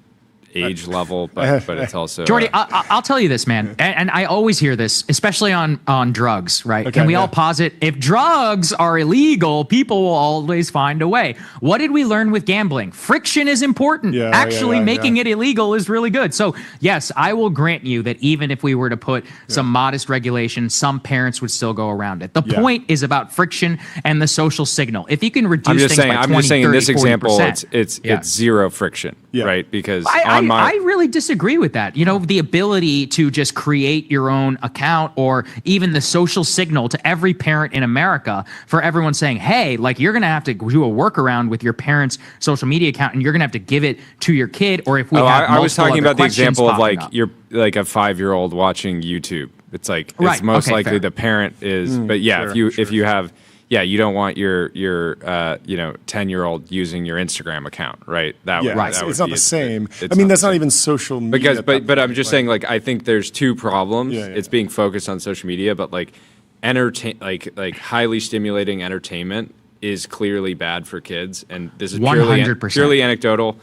D: age level, but it's also
J: Jordy, I'll tell you this, man, and I always hear this, especially on drugs, right?
C: Okay,
J: Can we all posit, if drugs are illegal, people will always find a way. What did we learn with gambling? Friction is important. Actually making it illegal is really good. So yes, I will grant you that even if we were to put some modest regulation, some parents would still go around it. The point is about friction and the social signal. If you can reduce things by 20, 30,
D: in this
J: 40%,
D: example, it's zero friction, right? Because
J: I really disagree with that. You know, the ability to just create your own account, or even the social signal to every parent in America for everyone saying, hey, like, you're going to have to do a workaround with your parent's social media account, and you're going to have to give it to your kid. Or if we have
D: I was talking about the example of like
J: up.
D: you're like a 5-year-old watching YouTube. It's like it's most likely
J: fair.
D: the parent is, but yeah, if you have. Yeah, you don't want your 10-year-old using your Instagram account, right? That
C: it's not the same. I mean, that's not even social media.
D: But I'm just saying, like, I think there's two problems. It's being focused on social media, but like highly stimulating entertainment is clearly bad for kids, and this is purely anecdotal.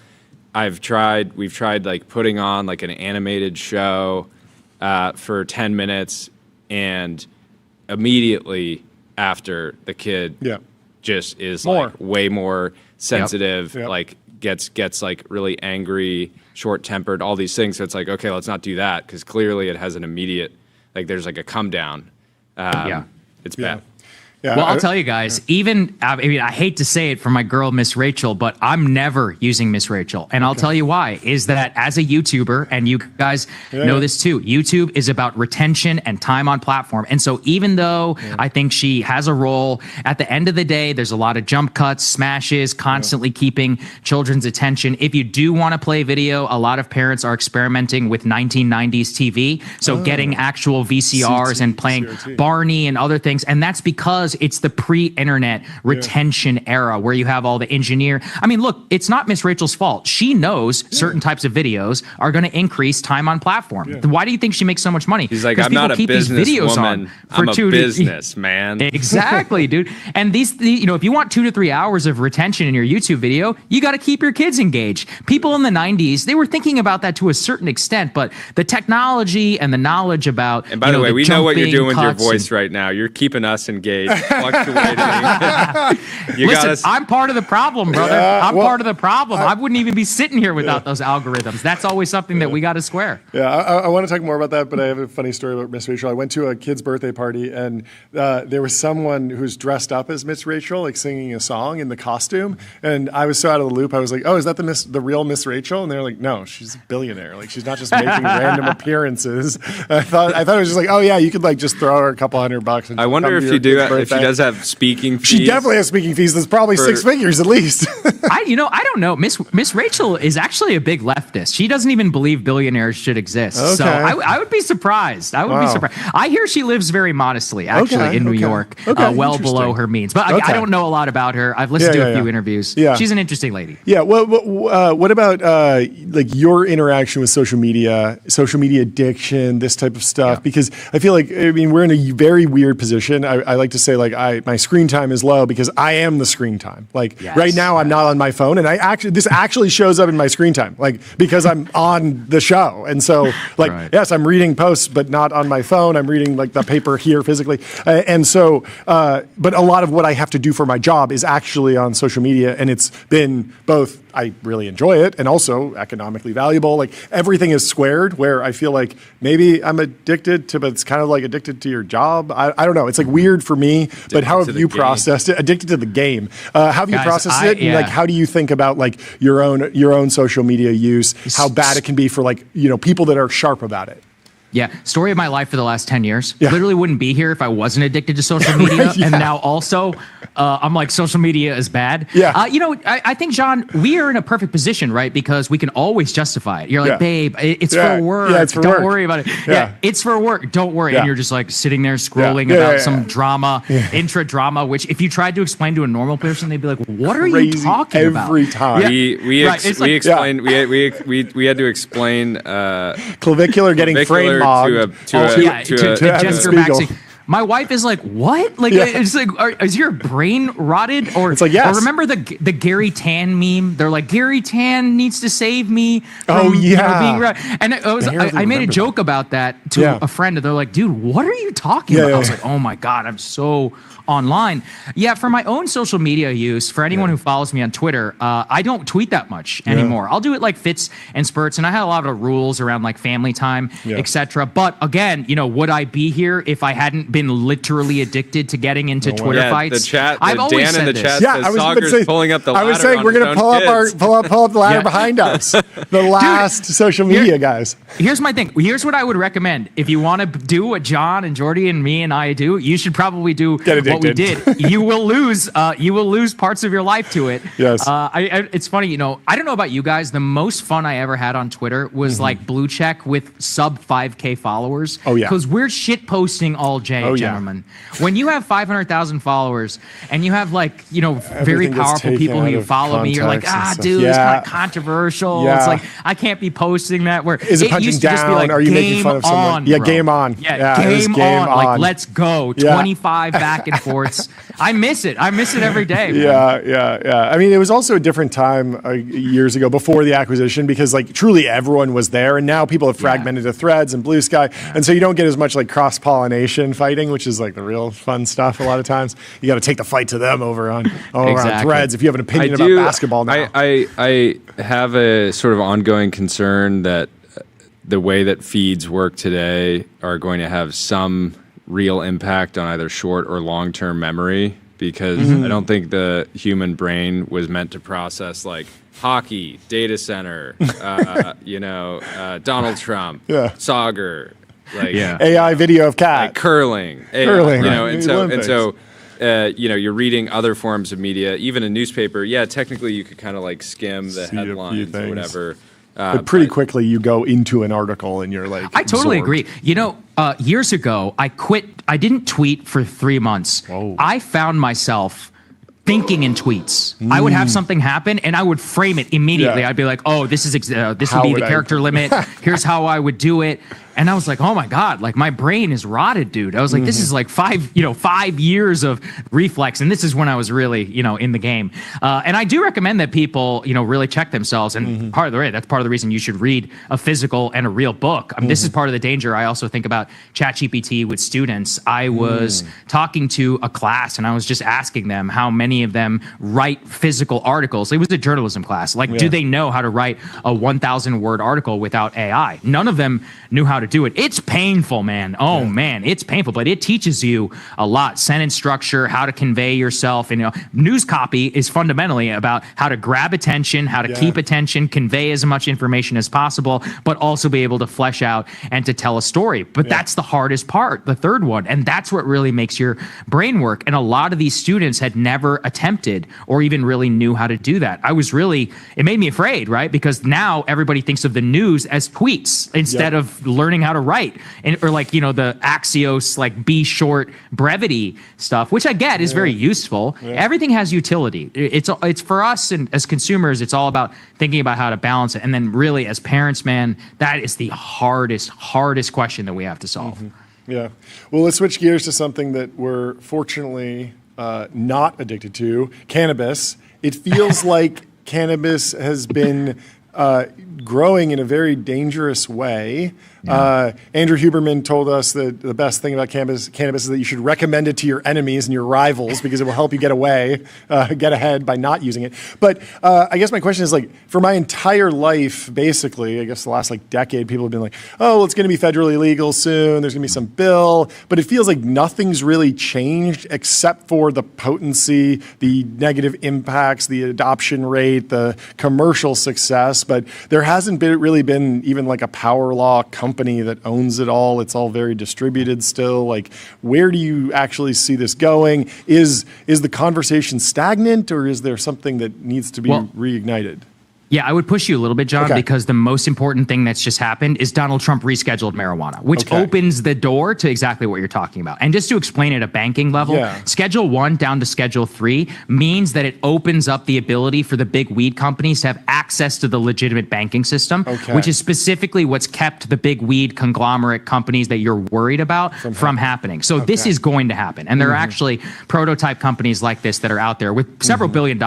D: We've tried like putting on like an animated show for 10 minutes, and immediately after, the kid just is like way more sensitive, like gets like really angry, short-tempered, all these things. So it's like, okay, let's not do that, because clearly it has an immediate, like, there's like a come down. It's bad.
J: Well, I'll tell you guys, even, I mean, I hate to say it for my girl, Miss Rachel, but I'm never using Miss Rachel. And I'll tell you why, is that as a YouTuber, and you guys know this too, YouTube is about retention and time on platform. And so even though I think she has a role, at the end of the day, there's a lot of jump cuts, smashes, constantly keeping children's attention. If you do want to play video, a lot of parents are experimenting with 1990s TV. So getting actual VCRs and playing Barney and other things. And that's because it's the pre-internet retention era where you have all the engineer. I mean, look, it's not Miss Rachel's fault. She knows certain types of videos are going to increase time on platform. Why do you think she makes so much money?
D: She's like, I'm not a business woman. I'm a business man.
J: Exactly, dude. And if you want 2 to 3 hours of retention in your YouTube video, you got to keep your kids engaged. People in the 90s, they were thinking about that to a certain extent, but the technology and the knowledge about,
D: and by the way, we know what you're doing with your voice right now. You're keeping us engaged. Fluctuating.
J: Listen, I'm part of the problem, brother. I'm part of the problem. I wouldn't even be sitting here without those algorithms. That's always something that we got to square.
C: Yeah, I want to talk more about that, but I have a funny story about Miss Rachel. I went to a kid's birthday party, and there was someone who's dressed up as Miss Rachel, like singing a song in the costume, and I was so out of the loop. I was like, "Oh, is that the real Miss Rachel?" And they're like, "No, she's a billionaire. Like, she's not just making random appearances." I thought it was just like, "Oh yeah, you could like just throw her a couple $100." And
D: I wonder if she does have speaking fees.
C: She definitely has speaking fees. That's probably 6 figures at least.
J: I don't know. Miss Rachel is actually a big leftist. She doesn't even believe billionaires should exist. Okay. So I would be surprised. I would be surprised. I hear she lives very modestly, actually, in New York, well below her means. But I don't know a lot lot about her. I've listened to a few interviews. Yeah. She's an interesting lady.
C: Yeah. What about like your interaction with social media addiction, this type of stuff? Yeah. Because I feel like, I mean, we're in a very weird position. I like to say like my screen time is low because I am the screen time. Like right now I'm not on my phone, and this actually shows up in my screen time, like because I'm on the show. And so like, yes, I'm reading posts, but not on my phone. I'm reading like the paper here physically. And so, but a lot of what I have to do for my job is actually on social media. And it's been both, I really enjoy it, and also economically valuable. Like everything is squared where I feel like maybe I'm addicted to, but it's kind of like addicted to your job. I don't know. It's like weird for me, addicted, but how have you processed it? Addicted to the game. How have you processed it? And like, how do you think about like your own social media use, how bad it can be for like, people that are sharp about it?
J: Yeah, story of my life for the last 10 years. Literally wouldn't be here if I wasn't addicted to social media.
C: Right, yeah.
J: And now also, I'm like, social media is bad.
C: Yeah.
J: You know, I think, John, we are in a perfect position, right? Because we can always justify it. You're like, babe, it's for work.
C: Yeah, it's for
J: Don't
C: work.
J: worry about it. Yeah. It's for work. Don't worry.
C: Yeah.
J: And you're just like sitting there scrolling about some drama, intra-drama, which if you tried to explain to a normal person, they'd be like, what are you talking about?
C: Every time.
D: We explained we had to explain
C: clavicular getting frame mogged
J: to Jessica Maxey. My wife is like, what? Like, it's like, is your brain rotted? Or
C: it's like, yes.
J: Or remember the Gary Tan meme? They're like, Gary Tan needs to save me from being and I made a joke about that to a friend, and they're like, dude, what are you talking about? I was like, oh my God, I'm so online. Yeah, for my own social media use, for anyone who follows me on Twitter, I don't tweet that much anymore. I'll do it like fits and spurts, and I had a lot of rules around like family time, etc. But again, you know, would I be here if I hadn't been literally addicted to getting into Twitter fights?
D: The chat,
J: I've always
D: Dan in the
J: this.
D: chat says Soccer's pulling up the ladder.
C: I was saying we're going to pull up the ladder behind us. The last social media guys.
J: Here's my thing. Here's what I would recommend. If you want to do what John and Jordy and me and I do, you should probably do what we did. You will lose parts of your life to it.
C: Yes.
J: It's funny, you know, I don't know about you guys. The most fun I ever had on Twitter was like blue check with sub 5K followers.
C: Oh, yeah.
J: Because we're shit posting all day, gentlemen. When you have 500,000 followers and you have like, you know, very powerful people who you follow me, you're like, dude, it's kind of controversial.
C: Yeah.
J: It's like, I can't be posting that. Where
C: is it punching
J: used to
C: down?
J: Just be like,
C: are you making fun of someone? Yeah,
J: bro.
C: game on.
J: Yeah, game on. Like, let's go. 25 back and forths. I miss it. I miss it every day. Man.
C: Yeah. I mean, it was also a different time years ago before the acquisition, because like truly everyone was there, and now people have fragmented to Threads and Blue Sky, and so you don't get as much like cross-pollination fighting, which is like the real fun stuff. A lot of times you got to take the fight to them over on Threads if you have an opinion about basketball now.
D: I have a sort of ongoing concern that the way that feeds work today are going to have some real impact on either short or long-term memory, because I don't think the human brain was meant to process like hockey, data center, Donald Trump, Sauger, like
C: AI video of cat,
D: like curling,
C: curling,
D: you know, and so you're reading other forms of media, even a newspaper. Yeah, technically you could kind of like skim the headlines or whatever.
C: But pretty quickly you go into an article and you're like,
J: I totally agree. You know, years ago, I quit. I didn't tweet for 3 months.
C: Whoa.
J: I found myself thinking in tweets. I would have something happen and I would frame it immediately. I'd be like, oh, this is this would be the character limit. Here's how I would do it. And I was like, oh my God, like my brain is rotted, dude. I was like, this is like 5 years of reflex. And this is when I was really, in the game. And I do recommend that people, really check themselves. And that's part of the reason you should read a physical and a real book. I mean, this is part of the danger. I also think about ChatGPT with students. I was talking to a class and I was just asking them how many of them write physical articles. It was a journalism class. Like, do they know how to write a 1,000 word article without AI? None of them knew how to do it. It's painful, man. Oh man, it's painful, but it teaches you a lot. Sentence structure, how to convey yourself. And news copy is fundamentally about how to grab attention, how to keep attention, convey as much information as possible, but also be able to flesh out and to tell a story. But that's the hardest part, the third one. And that's what really makes your brain work. And a lot of these students had never attempted or even really knew how to do that. It made me afraid, right? Because now everybody thinks of the news as tweets instead of learning how to write, or like, the Axios, like be short brevity stuff, which I get is very useful. Everything has utility. It's for us, and as consumers, it's all about thinking about how to balance it. And then really as parents, man, that is the hardest question that we have to solve.
C: Yeah. Well, let's switch gears to something that we're fortunately not addicted to, cannabis. It feels like cannabis has been growing in a very dangerous way. Andrew Huberman told us that the best thing about cannabis is that you should recommend it to your enemies and your rivals because it will help you get ahead by not using it. But I guess my question is, like, for my entire life, basically, I guess the last decade, people have been like, oh, well, it's going to be federally legal soon. There's going to be some bill. But it feels like nothing's really changed except for the potency, the negative impacts, the adoption rate, the commercial success. But there hasn't really been even like a power law company company that owns it all. It's all very distributed still. Like, where do you actually see this going? Is the conversation stagnant, or is there something that needs to be reignited?
J: Yeah, I would push you a little bit, John, because the most important thing that's just happened is Donald Trump rescheduled marijuana, which opens the door to exactly what you're talking about. And just to explain at a banking level, Schedule 1 down to Schedule 3 means that it opens up the ability for the big weed companies to have access to the legitimate banking system, which is specifically what's kept the big weed conglomerate companies that you're worried about from happening. So this is going to happen. And there are actually prototype companies like this that are out there with several $billion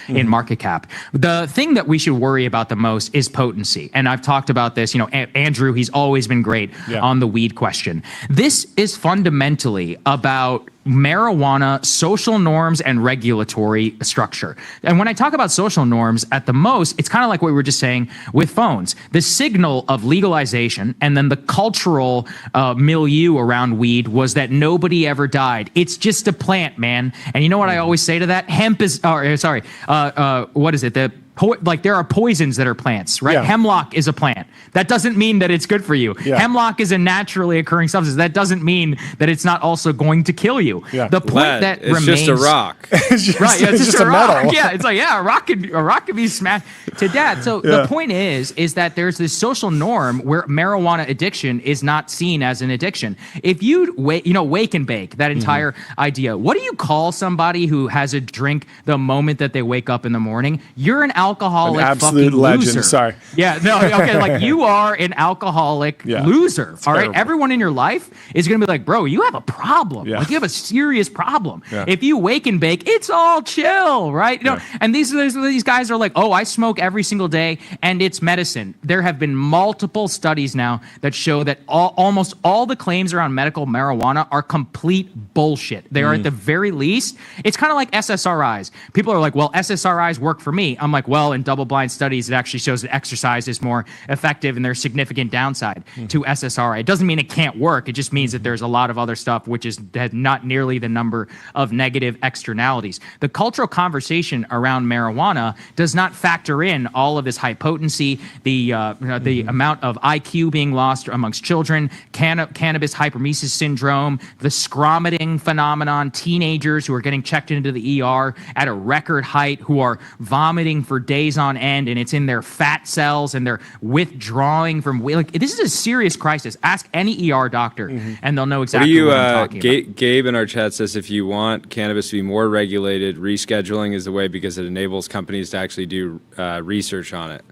J: in market cap. The thing that we should worry about the most is potency. And I've talked about this, Andrew, he's always been great on the weed question. This is fundamentally about marijuana, social norms, and regulatory structure. And when I talk about social norms, at the most, it's kind of like what we were just saying with phones. The signal of legalization and then the cultural milieu around weed was that nobody ever died. It's just a plant, man. And you know what I always say to that? Hemp is, what is it? There are poisons that are plants, right? Hemlock is a plant. That doesn't mean that it's good for you. Hemlock is a naturally occurring substance. That doesn't mean that it's not also going to kill you. The point that remains,
D: it's just a rock.
J: It's just a rock. Metal. Yeah, it's like, a rock could be smashed to death. So the point is that there's this social norm where marijuana addiction is not seen as an addiction. If you wake and bake, that entire idea, what do you call somebody who has a drink the moment that they wake up in the morning? You're an alcoholic,
C: an absolute
J: fucking
C: legend.
J: Loser.
C: Sorry.
J: Yeah, no, okay, like you are an alcoholic loser. All right, everyone in your life is gonna be like, bro, you have a problem. Like you have a serious problem. If you wake and bake, it's all chill, right? And these guys are like, oh, I smoke every single day, and it's medicine. There have been multiple studies now that show that almost all the claims around medical marijuana are complete bullshit. They are at the very least. It's kind of like SSRIs. People are like, well, SSRIs work for me. I'm like, well, in double-blind studies, it actually shows that exercise is more effective, and there's significant downside to SSRI. It doesn't mean it can't work. It just means that there's a lot of other stuff which is not nearly the number of negative externalities. The cultural conversation around marijuana does not factor in all of this high potency, the amount of IQ being lost amongst children, cannabis hyperemesis syndrome, the scromating phenomenon, teenagers who are getting checked into the ER at a record height, who are vomiting for days on end, and it's in their fat cells, and they're withdrawing from. Like, this is a serious crisis. Ask any ER doctor, and they'll know exactly what I'm talking about.
D: Gabe in our chat says if you want cannabis to be more regulated, rescheduling is the way because it enables companies to actually do research on it.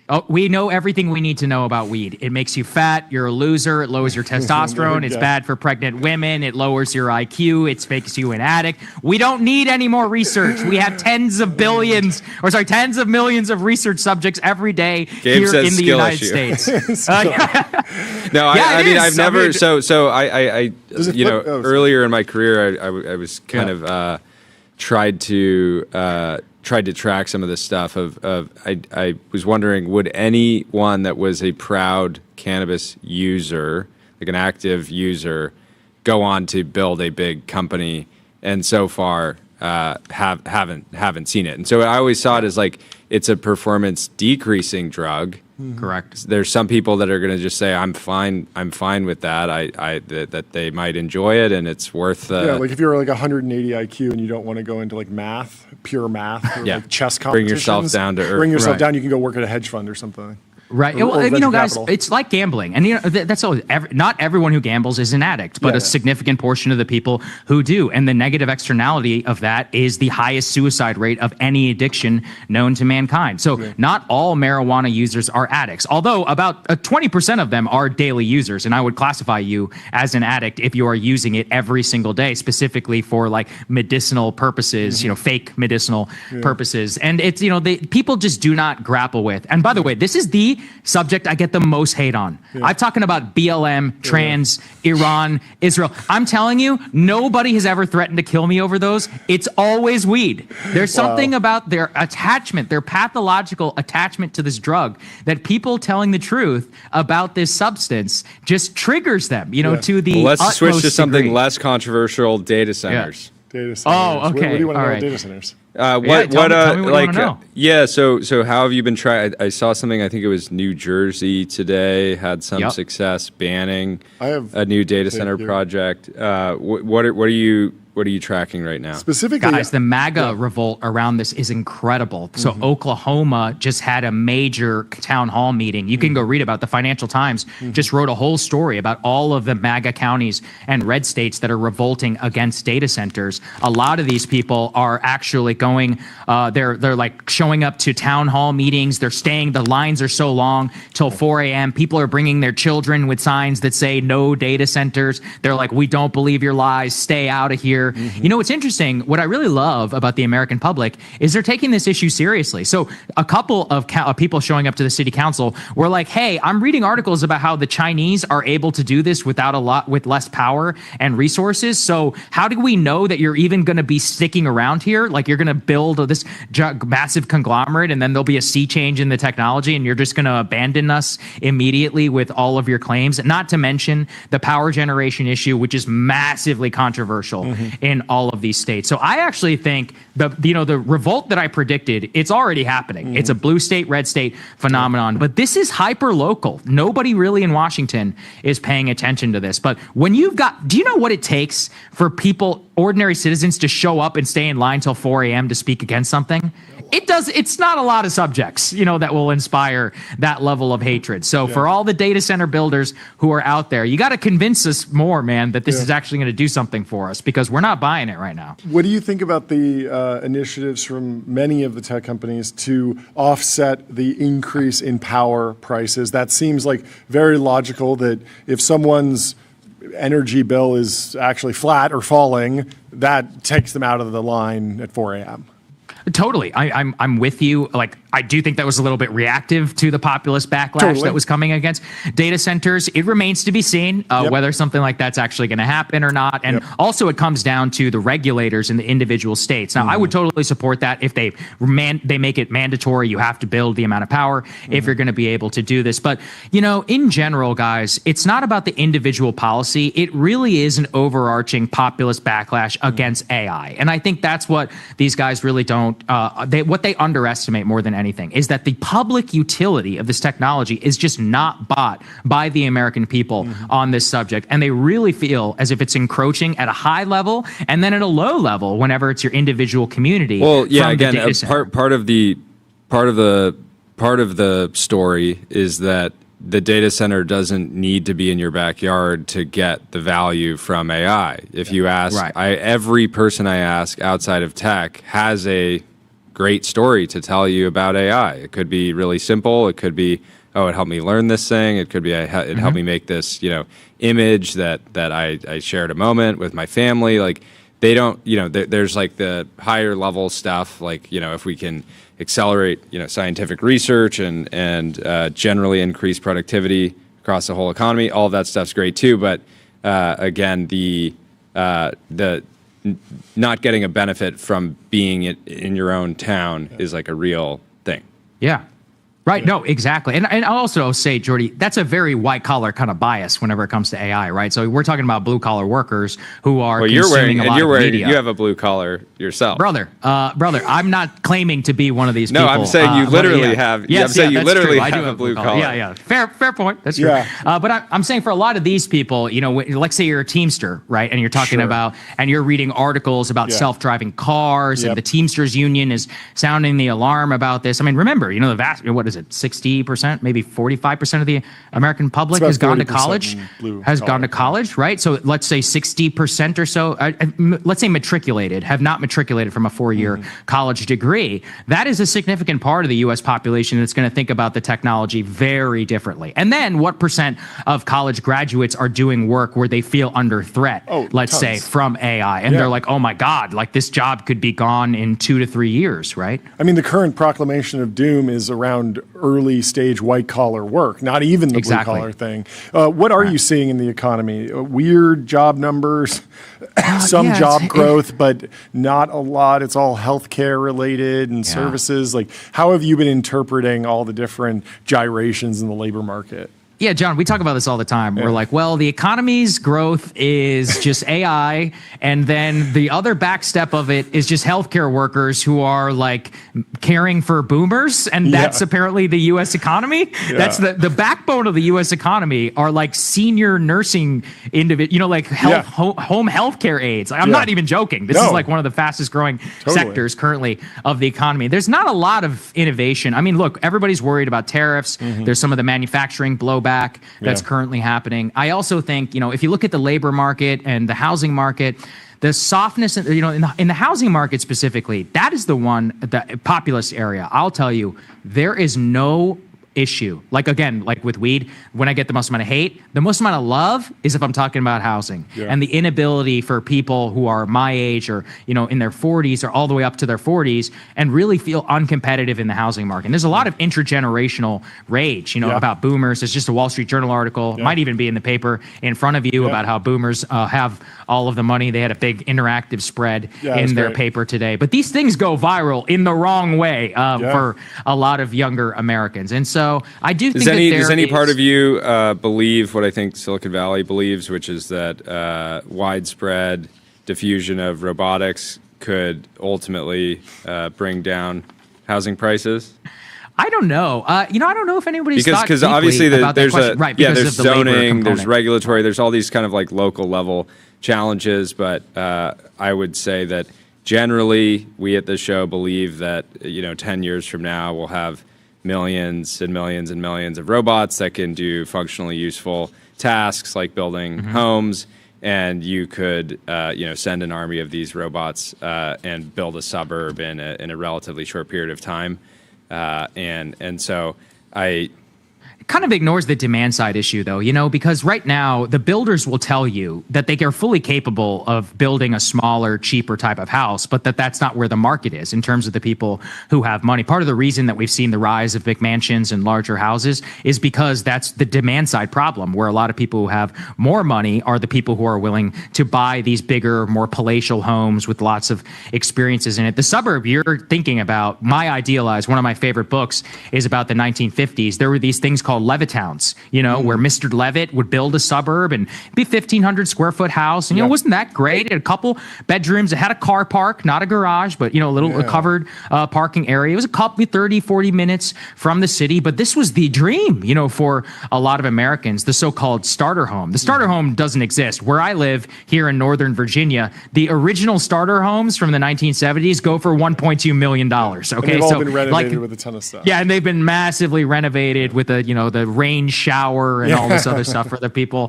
J: Oh, we know everything we need to know about weed. It makes you fat. You're a loser. It lowers your testosterone. It's bad for pregnant women. It lowers your IQ. It makes you an addict. We don't need any more research. We have tens of millions of research subjks every day here in the United States.
D: No, I mean, I've never. Earlier in my career, I was kind of tried to track some of this stuff I was wondering, would anyone that was a proud cannabis user, like an active user, go on to build a big company? And so far haven't seen it. And so I always saw it as like it's a performance decreasing drug.
J: Correct.
D: There's some people that are going to just say, I'm fine with that. That they might enjoy it, and it's worth.
C: Like if you're like 180 IQ and you don't want to go into like pure math, or like chess competitions.
D: Bring yourself down to earth.
C: Bring yourself down. You can go work at a hedge fund or something.
J: Right. Well, guys, it's like gambling. And, that's always, not everyone who gambles is an addict, but a significant portion of the people who do. And the negative externality of that is the highest suicide rate of any addiction known to mankind. So not all marijuana users are addicts, although about 20% of them are daily users. And I would classify you as an addict if you are using it every single day, specifically for like medicinal purposes, fake medicinal purposes. And it's, people just do not grapple with. And by the way, this is the subject I get the most hate on. I'm talking about BLM, trans, Iran, Israel. I'm telling you, nobody has ever threatened to kill me over those. It's always weed. There's something about their attachment, their pathological attachment to this drug, that people telling the truth about this substance just triggers them, to the
D: let's switch to something
J: degree.
D: less controversial, data centers.
C: Data centers.
J: Oh, okay.
C: What do you want to know
J: All
C: about
J: right.
C: data centers?
J: Tell me what you wanna know.
D: So how have you been trying? I saw something, I think it was New Jersey today, had some success banning a new data center project. What are you tracking right now?
C: Specifically,
J: guys, the MAGA revolt around this is incredible. So Oklahoma just had a major town hall meeting. You can go read about the Financial Times just wrote a whole story about all of the MAGA counties and red states that are revolting against data centers. A lot of these people are actually going, they're like showing up to town hall meetings. They're staying, the lines are so long till 4 a.m. People are bringing their children with signs that say no data centers. They're like, we don't believe your lies, stay out of here. You know, what's interesting, what I really love about the American public is they're taking this issue seriously. So a couple of people showing up to the city council were like, hey, I'm reading articles about how the Chinese are able to do this with less power and resources. So how do we know that you're even going to be sticking around here? Like, you're going to build this massive conglomerate and then there'll be a sea change in the technology and you're just going to abandon us immediately with all of your claims, not to mention the power generation issue, which is massively controversial in all of these states. So I actually think the revolt that I predicted, it's already happening. It's a blue state, red state phenomenon, but this is hyper local. Nobody really in Washington is paying attention to this. But when do you know what it takes for people, ordinary citizens, to show up and stay in line till 4 a.m. to speak against something? It's not a lot of subjects, that will inspire that level of hatred. So for all the data center builders who are out there, you got to convince us more, man, that this is actually going to do something for us, because we're not buying it right now.
C: What do you think about the initiatives from many of the tech companies to offset the increase in power prices? That seems like very logical, that if someone's energy bill is actually flat or falling, that takes them out of the line at 4 a.m.
J: Totally. I'm with you. Like, I do think that was a little bit reactive to the populist backlash that was coming against data centers. It remains to be seen whether something like that's actually going to happen or not. And also it comes down to the regulators in the individual states. Now, I would totally support that if they make it mandatory. You have to build the amount of power if you're going to be able to do this. But, in general, guys, it's not about the individual policy. It really is an overarching populist backlash against AI. And I think that's what these guys really don't. What they underestimate more than anything is that the public utility of this technology is just not bought by the American people on this subject. And they really feel as if it's encroaching at a high level and then at a low level whenever it's your individual community. Well, yeah, again,
D: part of the story is that the data center doesn't need to be in your backyard to get the value from AI. If you ask, every person I ask outside of tech has a great story to tell you about AI. It could be really simple. It could be, it helped me learn this thing. It could be, it helped me make this, image that I shared a moment with my family. Like, they don't, there's like the higher level stuff, like, if we can accelerate, scientific research and generally increase productivity across the whole economy. All of that stuff's great too. But again, the not getting a benefit from being in your own town is like a real thing.
J: Yeah. Right. No, exactly. And I'll also say, Jordy, that's a very white collar kind of bias whenever it comes to AI, right? So we're talking about blue collar workers who are consuming a lot of media.
D: You have a blue collar yourself.
J: Brother, I'm not claiming to be one of these people.
D: No, I'm saying you literally have.
J: Yes,
D: I'm saying you literally have
J: a
D: blue collar.
J: Yeah. Fair point. That's true. Yeah. But I'm saying for a lot of these people, let's say you're a Teamster, right? And you're talking about, and you're reading articles about self-driving cars, and the Teamsters Union is sounding the alarm about this. I mean, remember, the vast, what is it, 60%, maybe 45% of the American public has gone to college, right? So let's say 60% or so, let's say matriculated, have not matriculated from a 4-year college degree. That is a significant part of the U.S. population that's going to think about the technology very differently. And then what percent of college graduates are doing work where they feel under threat, let's say, from AI? And they're like, oh my God, like this job could be gone in 2 to 3 years, right?
C: I mean, the current proclamation of doom is around early stage white collar work, not even the blue collar thing. What are you seeing in the economy? Weird job numbers, some job growth, but not a lot. It's all healthcare related and services. Like, how have you been interpreting all the different gyrations in the labor market?
J: Yeah, John, we talk about this all the time. We're like, well, the economy's growth is just AI, and then the other back step of it is just healthcare workers who are like caring for boomers, and that's apparently the U.S. economy. That's the backbone of the U.S. economy are like senior nursing like home healthcare aides. I'm not even joking. This is like one of the fastest growing sectors currently of the economy. There's not a lot of innovation. I mean, look, everybody's worried about tariffs. There's some of the manufacturing blowback that's currently happening. I also think, if you look at the labor market and the housing market, the softness, in the housing market specifically, that is the populous area. I'll tell you, there is no issue. Like with weed, when I get the most amount of hate, the most amount of love is if I'm talking about housing and the inability for people who are my age or, in their 40s or all the way up to their 40s and really feel uncompetitive in the housing market. And there's a lot of intergenerational rage, about boomers. It's just a Wall Street Journal article, might even be in the paper in front of you about how boomers have all of the money. They had a big interactive spread in their paper today. But these things go viral in the wrong way for a lot of younger Americans. And so I do think
D: does any part of you believe what I think Silicon Valley believes, which is that widespread diffusion of robotics could ultimately bring down housing prices?
J: I don't know. I don't know if anybody's thought
D: because obviously there's
J: there's
D: zoning, there's regulatory, there's all these kind of like local level challenges. But I would say that generally we at the show believe that 10 years from now we'll have millions and millions and millions of robots that can do functionally useful tasks like building homes, and you could send an army of these robots and build a suburb in a relatively short period of time, and so I
J: kind of ignores the demand side issue, though, because right now the builders will tell you that they are fully capable of building a smaller, cheaper type of house, but that's not where the market is in terms of the people who have money. Part of the reason that we've seen the rise of McMansions and larger houses is because that's the demand side problem, where a lot of people who have more money are the people who are willing to buy these bigger, more palatial homes with lots of experiences in it. The suburb you're thinking about, My Idealized, one of my favorite books, is about the 1950s. There were these things called Levitowns, where Mr. Levitt would build a suburb and be 1,500 square foot house. And, wasn't that great? It had a couple bedrooms. It had a car park, not a garage, but, a little covered parking area. It was a couple, 30, 40 minutes from the city. But this was the dream, for a lot of Americans, the so-called starter home. The starter home doesn't exist. Where I live here in Northern Virginia, the original starter homes from the 1970s go for $1.2 million. Okay.
C: And they've all been renovated with a ton of stuff.
J: Yeah. And they've been massively renovated with the rain shower and all this other stuff for the people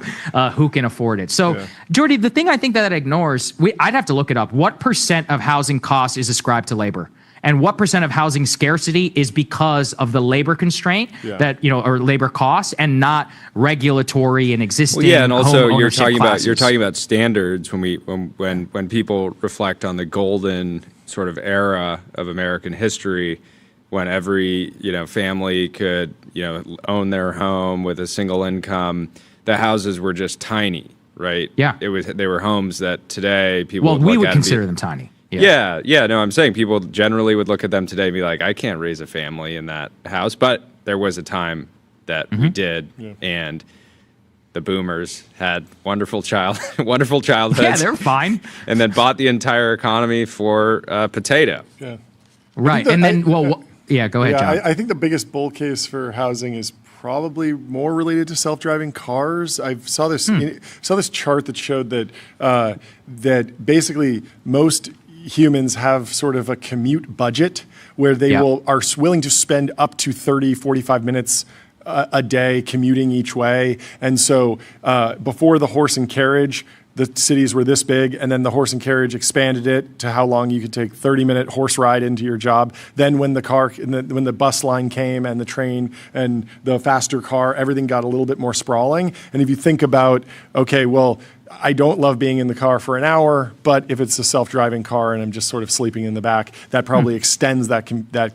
J: who can afford it. So, Jordy, the thing I think that ignores, I'd have to look it up. What % of housing costs is ascribed to labor? And what % of housing scarcity is because of the labor constraint or labor costs, and not regulatory and existing?
D: And also you're talking about standards when people reflect on the golden sort of era of American history, when every family could own their home with a single income. The houses were just tiny, right?
J: Yeah,
D: they were homes that today people
J: would consider them tiny.
D: Yeah. No, I'm saying people generally would look at them today and be like, I can't raise a family in that house. But there was a time that we did, and the boomers had wonderful childhoods.
J: Yeah, they're fine.
D: And then bought the entire economy for potato.
C: Yeah.
J: Right, go ahead, John.
C: I think the biggest bull case for housing is probably more related to self-driving cars. I saw this chart that showed that that basically most humans have sort of a commute budget where they are willing to spend up to 30, 45 minutes a day commuting each way. And so before the horse and carriage, the cities were this big, and then the horse and carriage expanded it to how long you could take 30-minute horse ride into your job. Then when the bus line came and the train and the faster car, everything got a little bit more sprawling. And if you think about, okay, well, I don't love being in the car for an hour, but if it's a self-driving car and I'm just sort of sleeping in the back, that probably extends that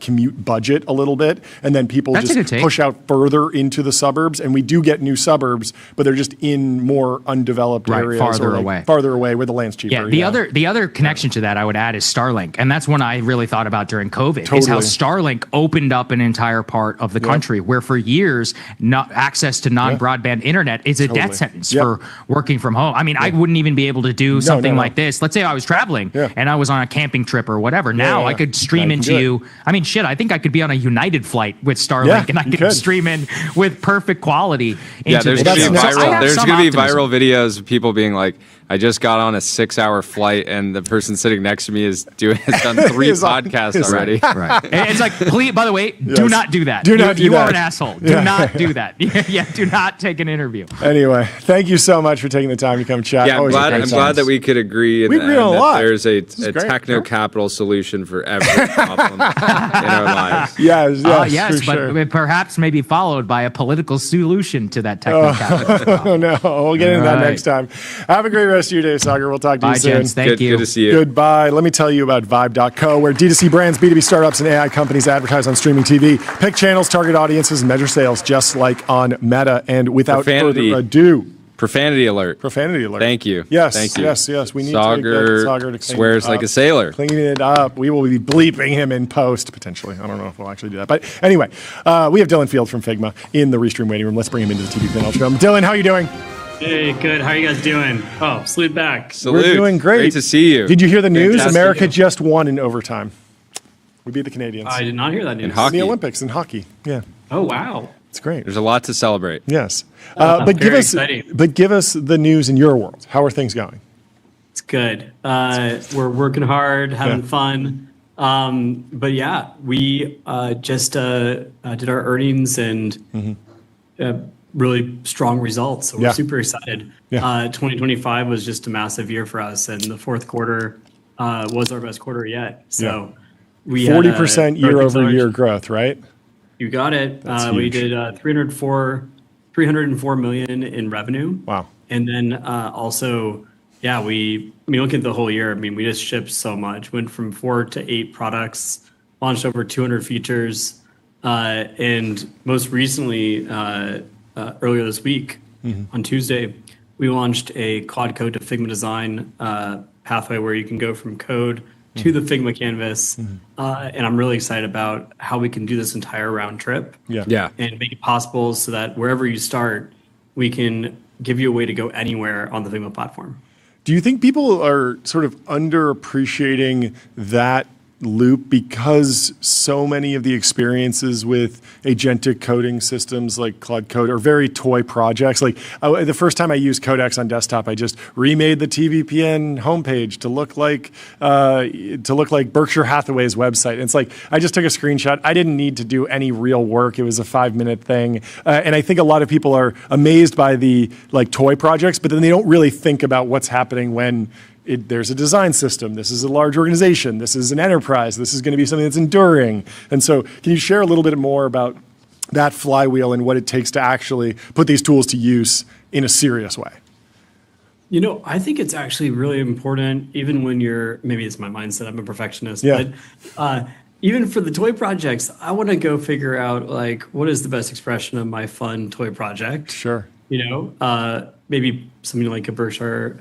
C: commute budget a little bit, and then people just push out further into the suburbs. And we do get new suburbs, but they're just in more undeveloped areas,
J: farther
C: away where the land's cheaper.
J: Yeah, the other connection to that I would add is Starlink, and that's one I really thought about during COVID. Is how Starlink opened up an entire part of the country where for years access to non-broadband internet is a death sentence for working from home. I mean, I wouldn't even be able to do something like this. Let's say I was traveling and I was on a camping trip or whatever. Now I could stream into you. I mean, shit, I think I could be on a United flight with Starlink and I could stream in with perfect quality.
D: There's going to be viral videos of people being like, I just got on a 6-hour flight and the person sitting next to me has done 3 podcasts already.
J: Right. And it's like, please, by the way, do not do that. You are an asshole. Do not do that. Do not take an interview.
C: Anyway, thank you so much for taking the time to come chat.
D: Yeah, I'm glad that we could agree.
C: We agree on a lot.
D: There's a techno-capital solution for every problem in our lives.
J: Yes, but perhaps maybe followed by a political solution to that techno-capital.
C: Oh, no. We'll get into that next time. Have a great rest of your day, Sagar. We'll talk to you soon.
J: Gents, thank you.
D: Good to see you.
C: Goodbye. Let me tell you about Vibe.co, where D2C brands, B2B startups, and AI companies advertise on streaming TV, pick channels, target audiences, and measure sales just like on Meta. And without further ado...
D: Profanity alert.
C: Profanity alert.
D: Thank you.
C: Yes.
D: Thank you.
C: Yes. We need
D: Sagar
C: to
D: swears like a sailor.
C: Cleaning it up. We will be bleeping him in post, potentially. I don't know if we'll actually do that. But anyway, we have Dylan Field from Figma in the Restream waiting room. Let's bring him into the TBPN Ultra. Dylan, how are you doing?
K: Hey, good. How are you guys doing? Oh, salute back.
D: Salute.
C: We're doing great.
D: Great to see you.
C: Did you hear the news? Fantastic. America just won in overtime. We beat the Canadians.
K: I did not hear that news.
D: In hockey.
C: In the Olympics, in hockey. Yeah.
K: Oh, wow.
C: It's great.
D: There's a lot to celebrate.
C: Yes. But give us the news in your world. How are things going?
K: It's good. We're working hard, having fun. But yeah, we just did our earnings and really strong results. So we're super excited. 2025 was just a massive year for us, and the fourth quarter was our best quarter yet. So we
C: 40% year-over-year growth, right?
K: You got it. We did 304 million in revenue.
C: Wow.
K: And then also, look at the whole year. I mean, we just shipped so much. Went from 4 to 8 products, launched over 200 features, and most recently, earlier this week, on Tuesday, we launched a Cloud Code to Figma design pathway where you can go from code to the Figma canvas. And I'm really excited about how we can do this entire round trip. And make it possible so that wherever you start, we can give you a way to go anywhere on the Figma platform.
C: Do you think people are sort of underappreciating that loop because so many of the experiences with agentic coding systems like Cloud Code are very toy projects? Like the first time I used Codex on desktop, I just remade the TBPN homepage to look like Berkshire Hathaway's website. And it's like I just took a screenshot. I didn't need to do any real work. It was a 5-minute thing. And I think a lot of people are amazed by the toy projects, but then they don't really think about what's happening when there's a design system. This is a large organization. This is an enterprise. This is going to be something that's enduring. And so can you share a little bit more about that flywheel and what it takes to actually put these tools to use in a serious way?
K: I think it's actually really important, even when maybe it's my mindset, I'm a perfectionist, but even for the toy projects, I want to go figure out what is the best expression of my fun toy project.
C: Sure.
K: Maybe something like a Berkshire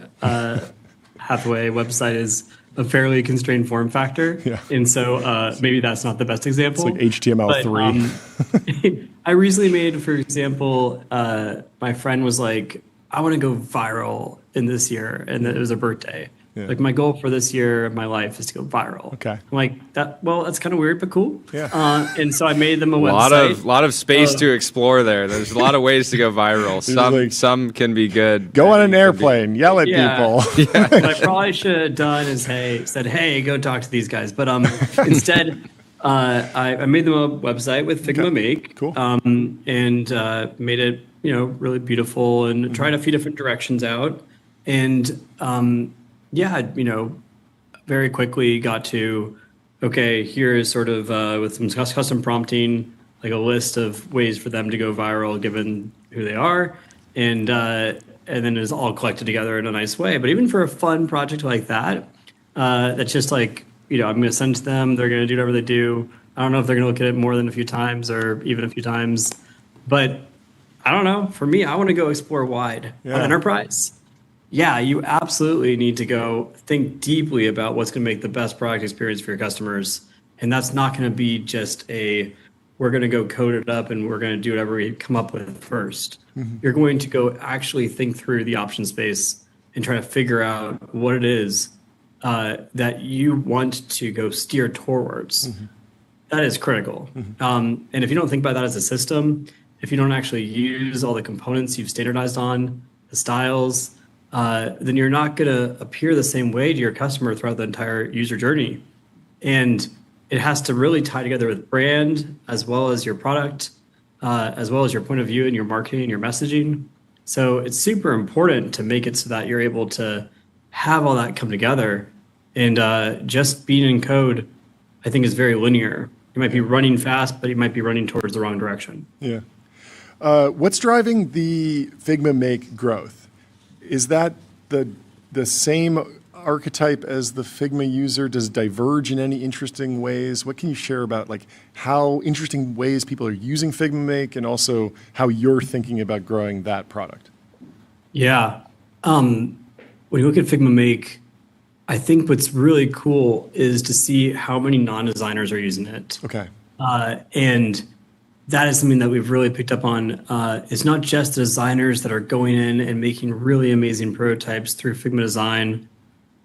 K: Hathaway website is a fairly constrained form factor. And so maybe that's not the best example.
C: It's like HTML3.
K: I recently made, for example, my friend was like, I want to go viral in this year. And it was a birthday. My goal for this year of my life is to go viral.
C: Okay.
K: I'm like, that's kind of weird, but cool.
C: Yeah.
K: And so I made them a website.
D: Lot of space to explore there. There's a lot of ways to go viral. Some can be good.
C: Go on an airplane, yell at people.
K: What I probably should have done is said, hey, go talk to these guys. But instead, I made them a website with Figma Make.
C: Cool.
K: And made it, really beautiful and tried a few different directions out. And very quickly got to, okay, here is sort of with some custom prompting, like a list of ways for them to go viral given who they are. And and then it's all collected together in a nice way. But even for a fun project like that, that's just like, I'm going to send to them. They're going to do whatever they do. I don't know if they're going to look at it more than a few times or even a few times. But I don't know. For me, I want to go explore wide. On enterprise, you absolutely need to go think deeply about what's going to make the best product experience for your customers. And that's not going to be just we're going to go code it up and we're going to do whatever we come up with first. You're going to go actually think through the option space and try to figure out what it is that you want to go steer towards. That is critical. And if you don't think about that as a system, if you don't actually use all the components you've standardized on, the styles, then you're not going to appear the same way to your customer throughout the entire user journey. And it has to really tie together with brand as well as your product, as well as your point of view and your marketing and your messaging. So it's super important to make it so that you're able to have all that come together. And just being in code, I think, is very linear. You might be running fast, but you might be running towards the wrong direction.
C: Yeah. What's driving the Figma Make growth? Is that the same archetype as the Figma user? Does it diverge in any interesting ways? What can you share about how interesting ways people are using Figma Make and also how you're thinking about growing that product?
K: Yeah. When you look at Figma Make, I think what's really cool is to see how many non-designers are using it.
C: Okay.
K: And that is something that we've really picked up on. It's not just the designers that are going in and making really amazing prototypes through Figma Design,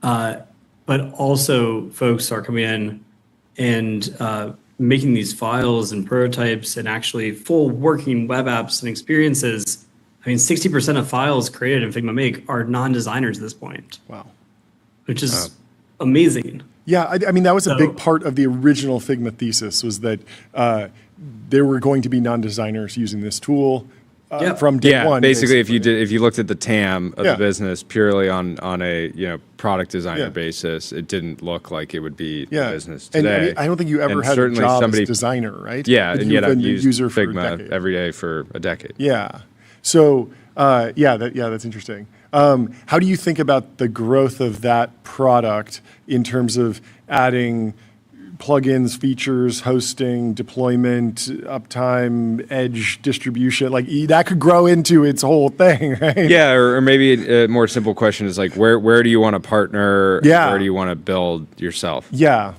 K: but also folks are coming in and making these files and prototypes and actually full working web apps and experiences. I mean, 60% of files created in Figma Make are non-designers at this point.
C: Wow.
K: Which is amazing.
C: Yeah, I mean, that was a big part of the original Figma thesis, was that there were going to be non-designers using this tool from day one.
D: Basically, if you looked at the TAM of the business purely on a product designer basis, it didn't look like it would be the business today.
C: And I don't think you ever had a job as designer, right?
D: Yeah, and yet I've used
C: user
D: Figma every day for a decade.
C: Yeah. So that's interesting. How do you think about the growth of that product in terms of adding plugins, features, hosting, deployment, uptime, edge distribution? That could grow into its whole thing, right?
D: Yeah, or maybe a more simple question is where do you want to partner?
C: Yeah.
D: Where do you want to build yourself?
C: Yeah.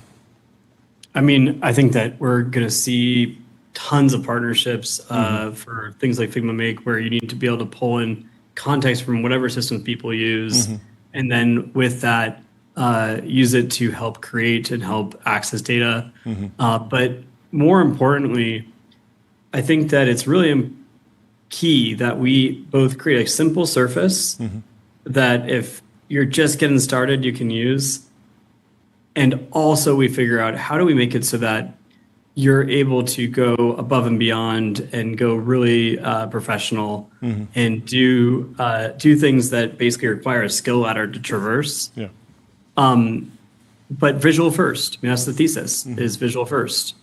K: I mean, I think that we're going to see tons of partnerships for things like Figma Make, where you need to be able to pull in context from whatever systems people use, and then with that, use it to help create and help access data. But more importantly, I think that it's really key that we both create a simple surface that if you're just getting started, you can use. And also we figure out how do we make it so that you're able to go above and beyond and go really professional and do things that basically require a skill ladder to traverse.
C: Yeah.
K: But visual first. I mean, that's the thesis, is visual first.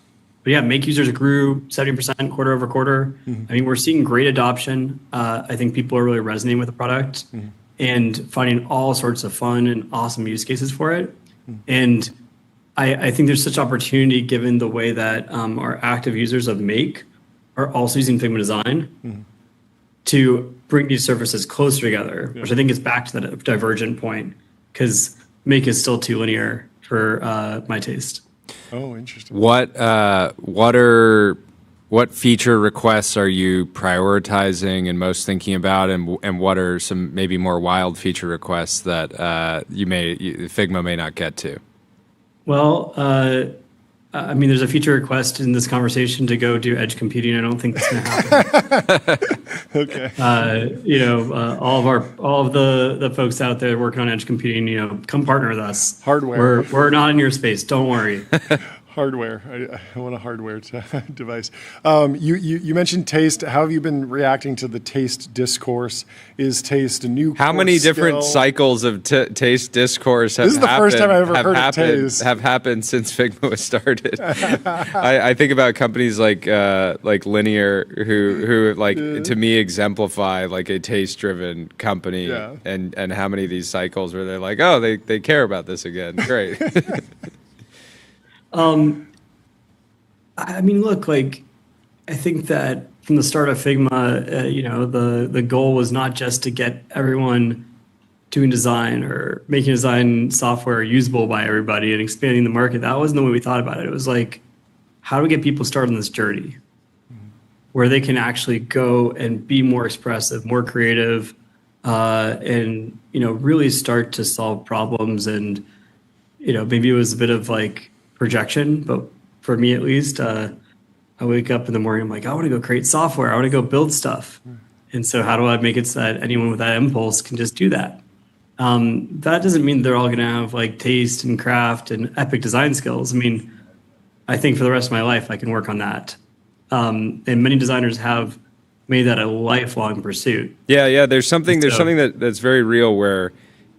K: But yeah, Make users grew 70% quarter over quarter. I mean, we're seeing great adoption. I think people are really resonating with the product and finding all sorts of fun and awesome use cases for it. And I think there's such opportunity given the way that our active users of Make are also using Figma Design to bring these surfaces closer together, which I think is back to that divergent point, because Make is still too linear for my taste.
C: Oh, interesting.
D: What feature requests are you prioritizing and most thinking about, and what are some maybe more wild feature requests that Figma may not get to?
K: Well, I mean, there's a feature request in this conversation to go do edge computing. I don't think that's going to happen.
C: Okay.
K: All of the folks out there working on edge computing, come partner with us.
C: Hardware.
K: We're not in your space. Don't worry.
C: hardware. I want a hardware device. You mentioned taste. How have you been reacting to the taste discourse? Is taste a new?
D: How many different cycles of taste discourse have
C: This is the first time I ever heard of taste.
D: Have happened since Figma was started? I think about companies like Linear, who like to me exemplify like a taste-driven company, and how many of these cycles where they're like, oh, they care about this again. Great.
K: I mean, look, like, I think that from the start of Figma, the goal was not just to get everyone doing design or making design software usable by everybody and expanding the market. That wasn't the way we thought about it. It was like, how do we get people started on this journey where they can actually go and be more expressive, more creative, and, really start to solve problems. And, maybe it was a bit of like projection, but for me at least, I wake up in the morning, I'm like, I want to go create software. I want to go build stuff. And so how do I make it so that anyone with that impulse can just do that? That doesn't mean they're all going to have like taste and craft and epic design skills. I mean, I think for the rest of my life, I can work on that. And many designers have made that a lifelong pursuit.
D: Yeah. There's something that's very real where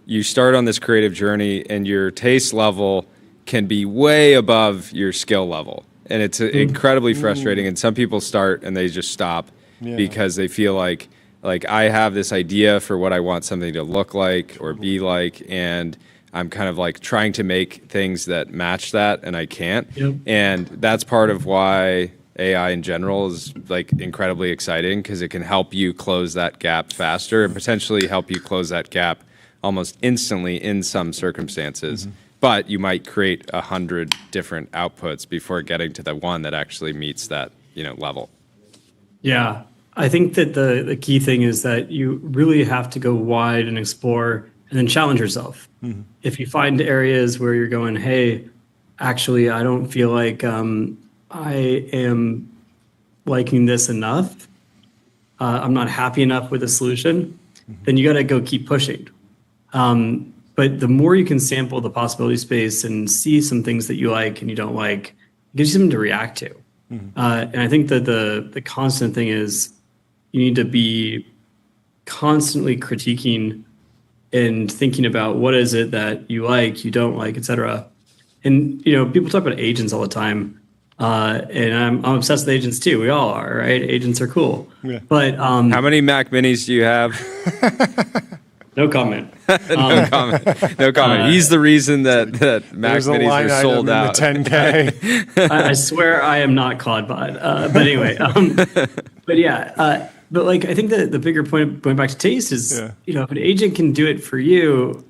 D: you start on this creative journey and your taste level can be way above your skill level. And it's incredibly frustrating. And some people start and they just stop because they feel like I have this idea for what I want something to look like or be like, and I'm kind of like trying to make things that match that, and I can't. And that's part of why AI in general is like incredibly exciting, because it can help you close that gap faster and potentially help you close that gap almost instantly in some circumstances. But you might create 100 different outputs before getting to the one that actually meets that, level.
K: Yeah, I think that the key thing is that you really have to go wide and explore and then challenge yourself. If you find areas where you're going, hey, actually, I don't feel like I am liking this enough, I'm not happy enough with the solution, then you got to go keep pushing. But the more you can sample the possibility space and see some things that you like and you don't like, it gives you something to react to. And I think that the constant thing is you need to be constantly critiquing and thinking about what is it that you like, you don't like, et cetera. And, people talk about agents all the time. And I'm obsessed with agents too. We all are, right? Agents are cool. But
D: how many Mac Minis do you have?
K: No comment.
D: No comment. He's the reason that Mac Minis are sold out.
C: $10K.
K: I swear I am not Claudebot. But anyway, but yeah. But like, I think that the bigger point, going back to taste, is if an agent can do it for you,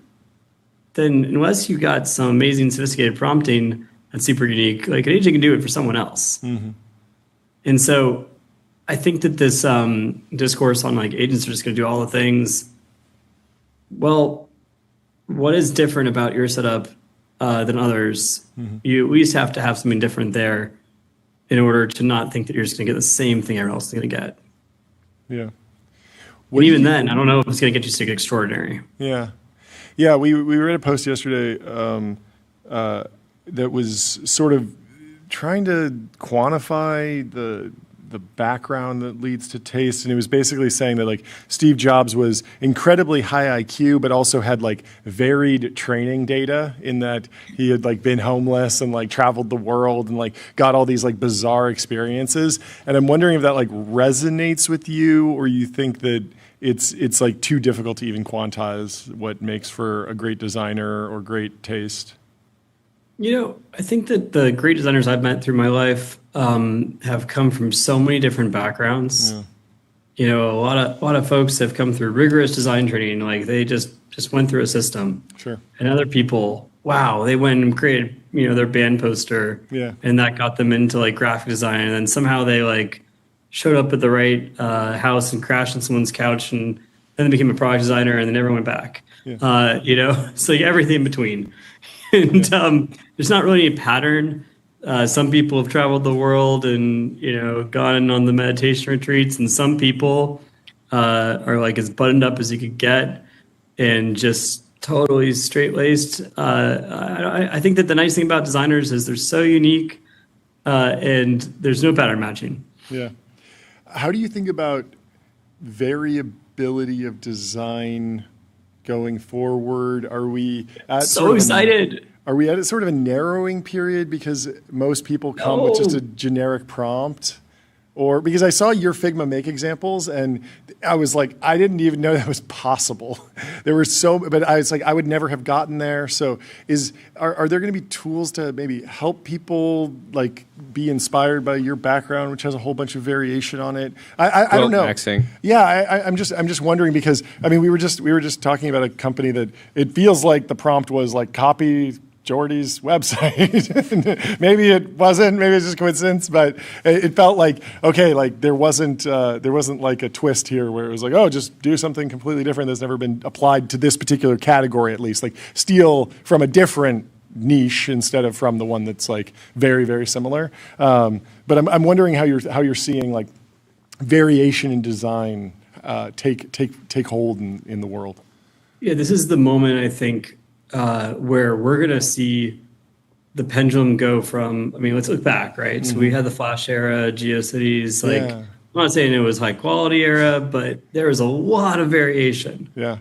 K: then unless you got some amazing sophisticated prompting that's super unique, like an agent can do it for someone else. And so I think that this discourse on like agents are just going to do all the things. Well, what is different about your setup than others? You at least have to have something different there in order to not think that you're just going to get the same thing everyone else is going to get.
C: Yeah.
K: Well, even then, I don't know if it's going to get you something extraordinary.
C: Yeah. We read a post yesterday that was sort of trying to quantify the background that leads to taste, and it was basically saying that like Steve Jobs was incredibly high IQ, but also had like varied training data in that he had like been homeless and like traveled the world and like got all these like bizarre experiences. And I'm wondering if that like resonates with you, or you think that it's like too difficult to even quantize what makes for a great designer or great taste.
K: I think that the great designers I've met through my life have come from so many different backgrounds. A lot of folks have come through rigorous design training, like they just went through a system.
C: Sure.
K: And other people, wow, they went and created their band poster, and that got them into like graphic design, and then somehow they like showed up at the right house and crashed on someone's couch, and then they became a product designer, and they never went back. It's like everything in between. And there's not really any pattern. Some people have traveled the world and gone on the meditation retreats, and some people are like as buttoned up as you could get and just Totally straight laced. I think that the nice thing about designers is they're so unique, and there's no pattern matching.
C: Yeah. How do you think about variability of design going forward? Are we at
K: so excited?
C: Are we at sort of a narrowing period because most people come with just a generic prompt? Or because I saw your Figma make examples and I was like, I didn't even know that was possible. There were but I was like, I would never have gotten there. So are there going to be tools to maybe help people like be inspired by your background, which has a whole bunch of variation on it? I don't know.
D: Maxing.
C: Yeah, I'm just wondering because I mean we were just talking about a company that it feels like the prompt was like copy Jordy's website. Maybe it wasn't. Maybe it's just coincidence, but it felt like okay, like there wasn't like a twist here where it was like, oh, just do something completely different that's never been applied to this particular category at least. Like steal from a different niche instead of from the one that's like very very similar. But I'm wondering how you're seeing like variation in design take hold in the world.
K: Yeah, this is the moment I think. Where we're going to see the pendulum go from, I mean, let's look back, right? Mm-hmm. So we had the Flash era, GeoCities, I'm not saying it was high quality era, but there was a lot of variation.
C: Yeah.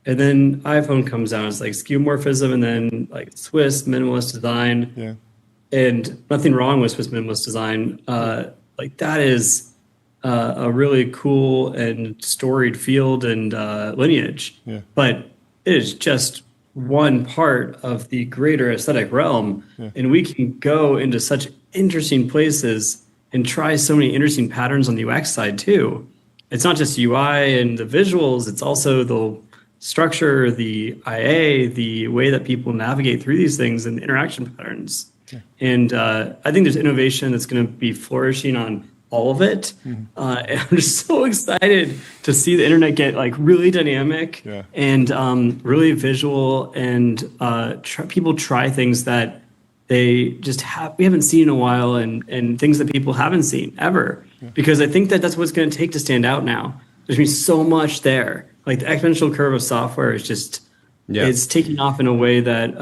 K: And then iPhone comes out, it's like skeuomorphism and then like Swiss minimalist design.
C: Yeah.
K: And nothing wrong with Swiss minimalist design. Like that is a really cool and storied field and lineage.
C: Yeah.
K: But it is just one part of the greater aesthetic realm. Yeah. And we can go into such interesting places and try so many interesting patterns on the UX side too. It's not just UI and the visuals, it's also the structure, the IA, the way that people navigate through these things and the interaction patterns. Yeah. And I think there's innovation that's going to be flourishing on all of it. Mm-hmm. And I'm just so excited to see the internet get like really dynamic and really visual and people try things that they just we haven't seen in a while and things that people haven't seen ever. Yeah. Because I think that that's what it's going to take to stand out now. There's been so much there. Like the exponential curve of software is just, it's taking off in a way that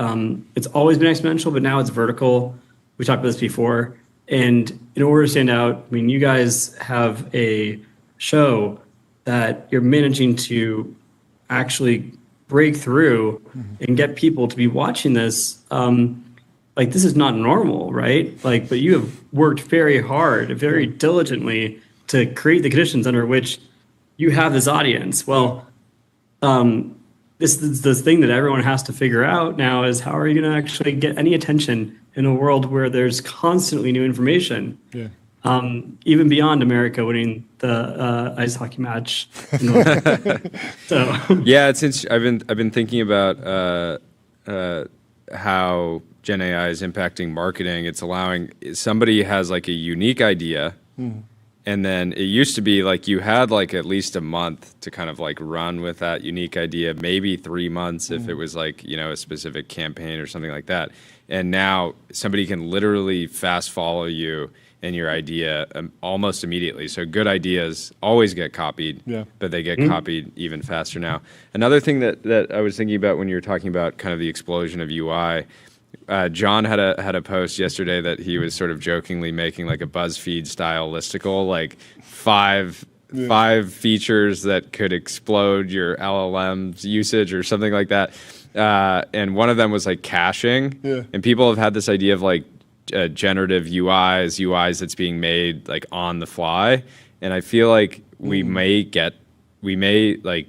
K: it's always been exponential, but now it's vertical. We talked about this before. And in order to stand out, I mean, you guys have a show that you're managing to actually break through and get people to be watching this. Like, this is not normal, right? Like, but you have worked very hard, very diligently to create the conditions under which you have this audience. Well, this is the thing that everyone has to figure out now is how are you going to actually get any attention in a world where there's constantly new information, even beyond America winning the ice hockey match. So
D: yeah, I've been thinking about how Gen AI is impacting marketing. It's allowing somebody has like a unique idea, and then it used to be like you had like at least a month to kind of like run with that unique idea, maybe 3 months if it was like a specific campaign or something like that. And now somebody can literally fast follow you and your idea almost immediately. So good ideas always get copied, but they get copied even faster now. Another thing that I was thinking about when you were talking about kind of the explosion of UI, John had a post yesterday that he was sort of jokingly making like a BuzzFeed style listicle, like five features that could explode your LLM's usage or something like that. And one of them was like caching. Yeah. And people have had this idea of like generative UIs that's being made like on the fly. And I feel like we may like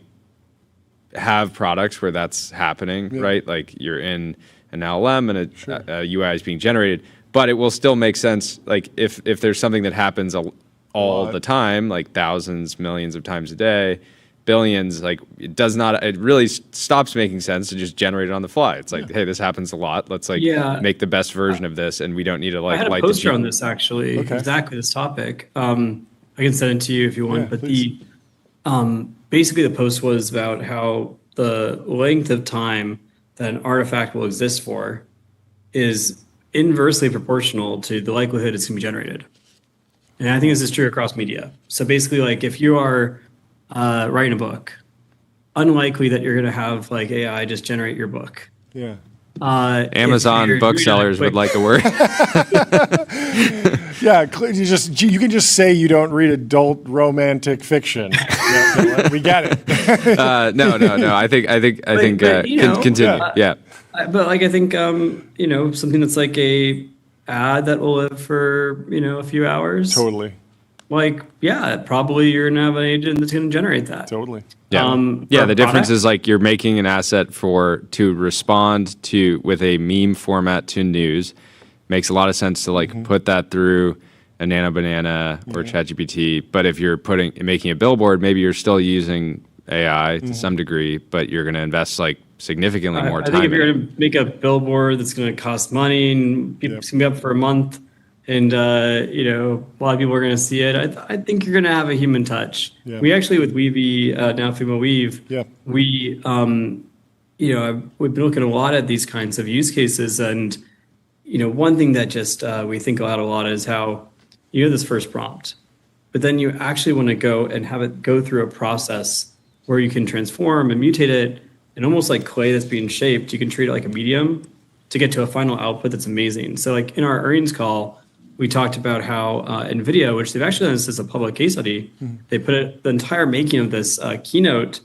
D: have products where that's happening, right? Like you're in an LLM and a UI is being generated, but it will still make sense. Like if there's something that happens all the time, like thousands, millions of times a day, billions, like it really stops making sense to just generate it on the fly. It's like, hey, this happens a lot. Let's make the best version of this, and we don't need to like.
K: I had a poster on this actually, exactly this topic. I can send it to you if you want. But please. Basically the post was about how the length of time that an artifact will exist for is inversely proportional to the likelihood it's going to be generated. And I think this is true across media. So basically, like if you are writing a book unlikely that you're going to have like AI just generate your book.
C: Yeah.
D: Amazon booksellers would like a word.
C: Yeah, you can just say you don't read adult romantic fiction. We get it.
D: No. I think continue. Yeah.
K: But like I think something that's like a ad that will live for a few hours.
C: Totally.
K: Like probably you're gonna have an agent that's gonna generate that.
C: Totally.
D: Yeah. The difference is like you're making an asset to respond to with a meme format to news. Makes a lot of sense to like put that through a Nano Banana or ChatGPT. But if you're making a billboard, maybe you're still using AI to some degree, but you're going to invest like significantly more time.
K: I think if you're going to make a billboard that's going to cost money and it's going to be up for a month, and a lot of people are going to see it, I think you're going to have a human touch. Yeah. We actually with Weavy now Figma Weave, we we've been looking a lot at these kinds of use cases, and one thing that just we think about a lot is how you have this first prompt, but then you actually want to go and have it go through a process where you can transform and mutate it, and almost like clay that's being shaped, you can treat it like a medium to get to a final output that's amazing. So like in our earnings call, we talked about how NVIDIA, which they've actually done this as a public case study, they put the entire making of this keynote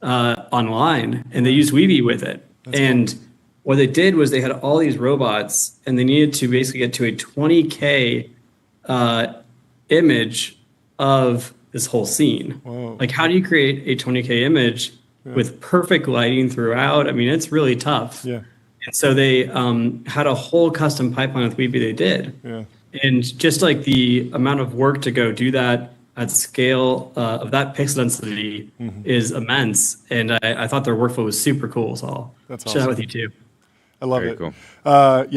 K: online, and they used Weavy with it. That's cool. What they did was they had all these robots, and they needed to basically get to a 20K image of this whole scene. Whoa. Like, how do you create a 20K image with perfect lighting throughout? I mean, it's really tough. Yeah. And so they had a whole custom pipeline with Weavy they did. Yeah. And just like the amount of work to go do that at scale of that pixel density is immense. And I thought their workflow was super cool. So I'll share that with you too.
C: I love it. Cool.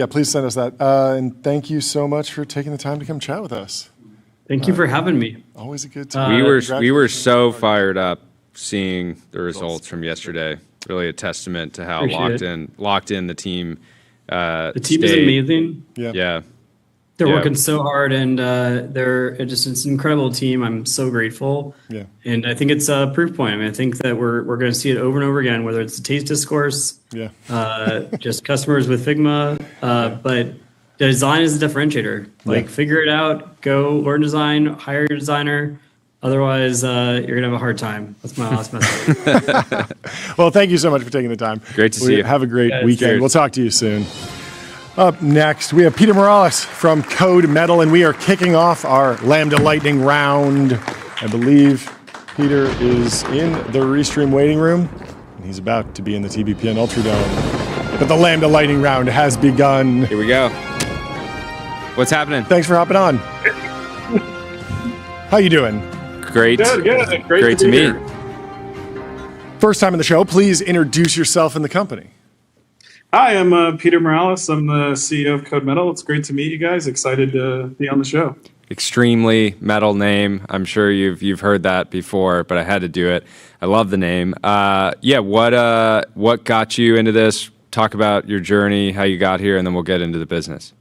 C: Please send us that. And thank you so much for taking the time to come chat with us.
K: Thank you for having me.
C: Always a good time.
D: We were so fired up seeing the results from yesterday. Really a testament to how locked in the team.
K: The team is amazing.
D: Yeah.
K: They're working so hard, and it's an incredible team. I'm so grateful. Yeah. And I think it's a proof point. I mean, I think that we're going to see it over and over again, whether it's the taste discourse, just customers with Figma, but the design is a differentiator. Like, figure it out, go learn design, hire your designer. Otherwise, you're going to have a hard time. That's my last message.
C: Well, thank you so much for taking the time.
D: Great to see you.
C: Have a great weekend. Cheers. We'll talk to you soon. Up next, we have Peter Morales from Code Metal, and we are kicking off our Lambda Lightning round. I believe Peter is in the Restream waiting room, and he's about to be in the TBPN Ultra Dome. But the Lambda Lightning round has begun.
D: Here we go. What's happening?
C: Thanks for hopping on. How you doing?
D: Great.
L: Good.
D: Great to meet.
C: First time in the show, please introduce yourself and the company.
L: Hi, I'm Peter Morales. I'm the CEO of Code Metal. It's great to meet you guys. Excited to be on the show.
D: Extremely metal name. I'm sure you've heard that before, but I had to do it. I love the name. What got you into this? Talk about your journey, how you got here, and then we'll get into the business.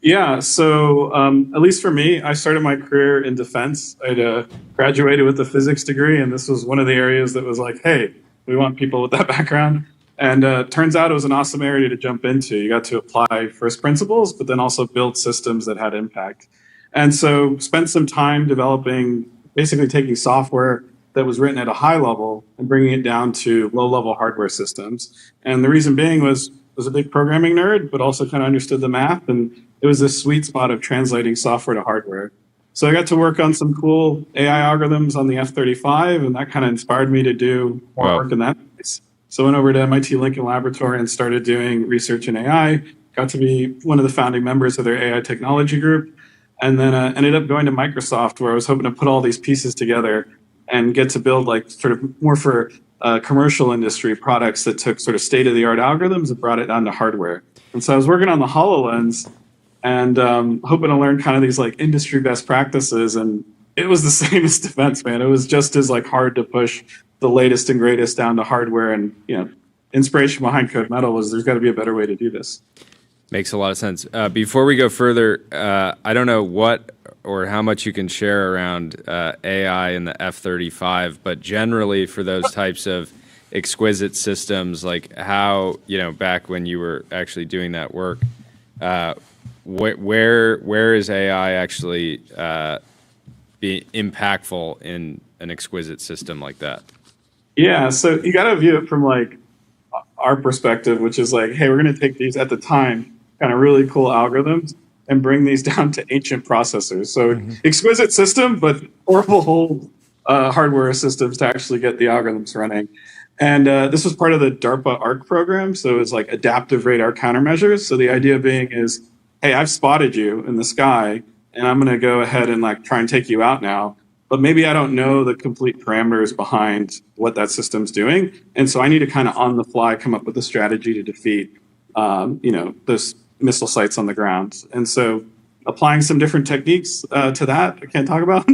L: Yeah, so at least for me, I started my career in defense. I graduated with a physics degree, and this was one of the areas that was like, hey, we want people with that background. And turns out it was an awesome area to jump into. You got to apply first principles, but then also build systems that had impact. And so spent some time developing, basically taking software that was written at a high level and bringing it down to low-level hardware systems. And the reason being was a big programming nerd, but also kind of understood the math. And it was this sweet spot of translating software to hardware. So I got to work on some cool AI algorithms on the F-35, and that kind of inspired me to do more work in that space. So I went over to MIT Lincoln Laboratory and started doing research in AI, got to be one of the founding members of their AI technology group, and then ended up going to Microsoft, where I was hoping to put all these pieces together and get to build like sort of more for commercial industry products that took sort of state-of-the-art algorithms and brought it down to hardware. And so I was working on the HoloLens and hoping to learn kind of these like industry best practices, and it was the same as defense, man. It was just as like hard to push the latest and greatest down to hardware, and inspiration behind Code Metal was there's got to be a better way to do this.
D: Makes a lot of sense. Before we go further, I don't know what or how much you can share around AI in the F-35, but generally for those types of exquisite systems, like how, back when you were actually doing that work, where is AI actually be impactful in an exquisite system like that?
L: Yeah, so you got to view it from like our perspective, which is like, hey, we're going to take these at the time kind of really cool algorithms and bring these down to ancient processors. So exquisite system, but horrible old hardware systems to actually get the algorithms running. And this was part of the DARPA ARC program. So it's like adaptive radar countermeasures. So the idea being is, hey, I've spotted you in the sky and I'm going to go ahead and like try and take you out now. But maybe I don't know the complete parameters behind what that system's doing. And so I need to kind of on the fly come up with a strategy to defeat, those missile sites on the ground. And so applying some different techniques to that, I can't talk about,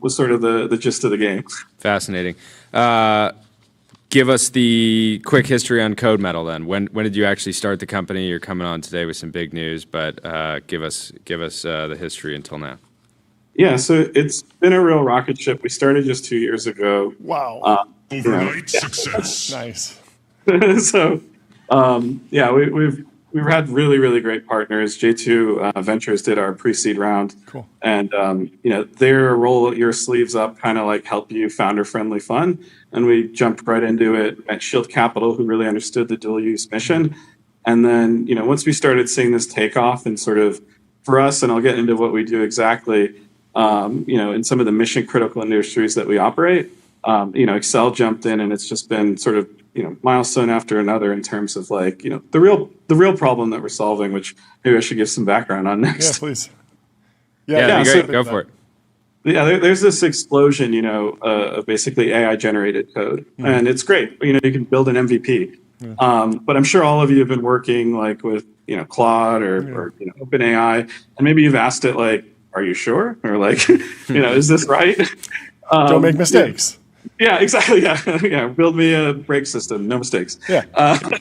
L: was sort of the gist of the game.
D: Fascinating. Give us the quick history on Code Metal then. When did you actually start the company? You're coming on today with some big news, but give us the history until now.
L: Yeah, so it's been a real rocket ship. We started just 2 years ago.
C: Wow.
B: Overnight success.
C: Nice.
L: So, we've had really, really great partners. J2 Ventures did our pre-seed round.
C: Cool.
L: And, their roll your sleeves up, kind of like help you founder-friendly fun. And we jumped right into it at Shield Capital, who really understood the dual-use mission. And then, once we started seeing this take off and sort of, for us, and I'll get into what we do exactly, in some of the mission-critical industries that we operate, Excel jumped in, and it's just been sort of, milestone after another in terms of like, the real problem that we're solving, which maybe I should give some background on next.
C: Yeah, please.
D: Go for it.
L: Yeah, there's this explosion, of basically AI-generated code, and it's great. You can build an MVP, but I'm sure all of you have been working like with, Claude or OpenAI, and maybe you've asked it like, "Are you sure?" Or like, "Is this right?"
C: Don't make mistakes.
L: Yeah, exactly. Yeah. Build me a brake system, no mistakes.
C: Yeah.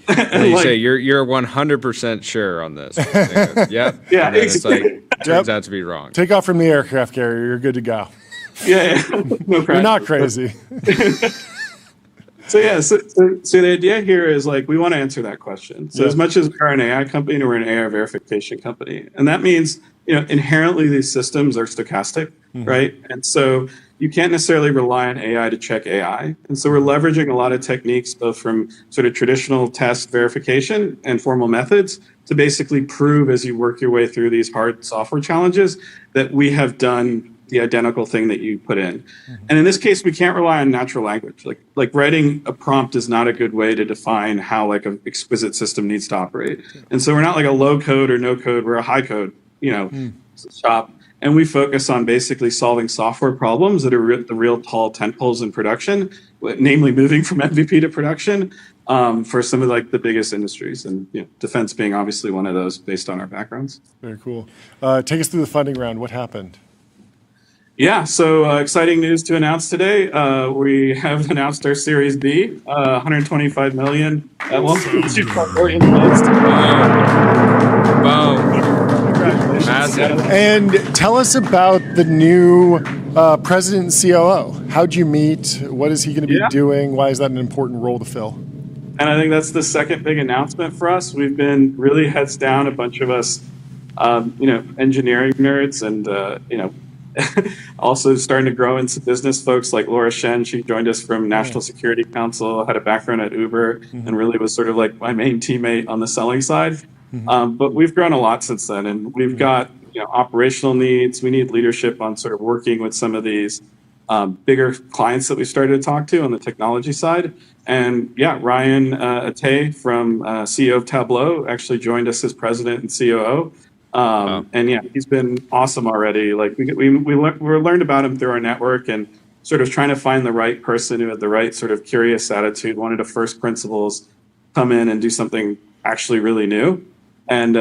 D: And you say you're 100% sure on this. Yep.
L: Yeah.
D: And then it's like turns out to be wrong.
C: Take off from the aircraft carrier. You're good to go.
L: Yeah. No
C: You're not crazy.
L: So the idea here is like we want to answer that question. So as much as we're an AI company, we're an AI verification company, and that means inherently these systems are stochastic, right? And so you can't necessarily rely on AI to check AI. And so we're leveraging a lot of techniques, both from sort of traditional test verification and formal methods, to basically prove as you work your way through these hard software challenges that we have done the identical thing that you put in. And in this case, we can't rely on natural language. Like writing a prompt is not a good way to define how like an exquisite system needs to operate. And so we're not like a low code or no code, we're a high code, shop. And we focus on basically solving software problems that are the real tall tentpoles in production, namely moving from MVP to production for some of like the biggest industries, and defense being obviously one of those based on our backgrounds.
C: Very cool. Take us through the funding round. What happened?
L: Yeah, so exciting news to announce today. We have announced our Series B, 125 million at 1.25 billion.
D: Massive.
C: And tell us about the new president and COO. How'd you meet? What is he going to be doing? Why is that an important role to fill?
L: And I think that's the second big announcement for us. We've been really heads down, a bunch of us, engineering nerds, and also starting to grow into business folks like Laura Shen. She joined us from National Security Council, had a background at Uber, and really was sort of like my main teammate on the selling side. But we've grown a lot since then, and we've got operational needs. We need leadership on sort of working with some of these bigger clients that we started to talk to on the technology side. And Ryan Atay from CEO of Tableau actually joined us as president and COO. And he's been awesome already. Like we learned about him through our network and sort of trying to find the right person who had the right sort of curious attitude, wanted to first principles come in and do something actually really new. And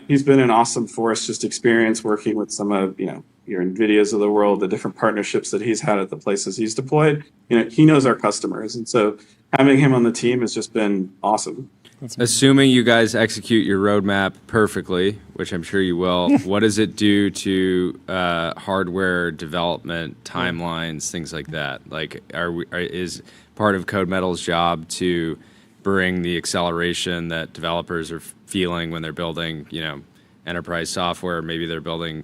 L: he's been an awesome force, just experience working with some of your NVIDIAs of the world, the different partnerships that he's had at the places he's deployed. He knows our customers, and so having him on the team has just been awesome.
D: Assuming you guys execute your roadmap perfectly, which I'm sure you will, what does it do to hardware development timelines, things like that? Like, is part of Code Metal's job to bring the acceleration that developers are feeling when they're building, enterprise software? Maybe they're building,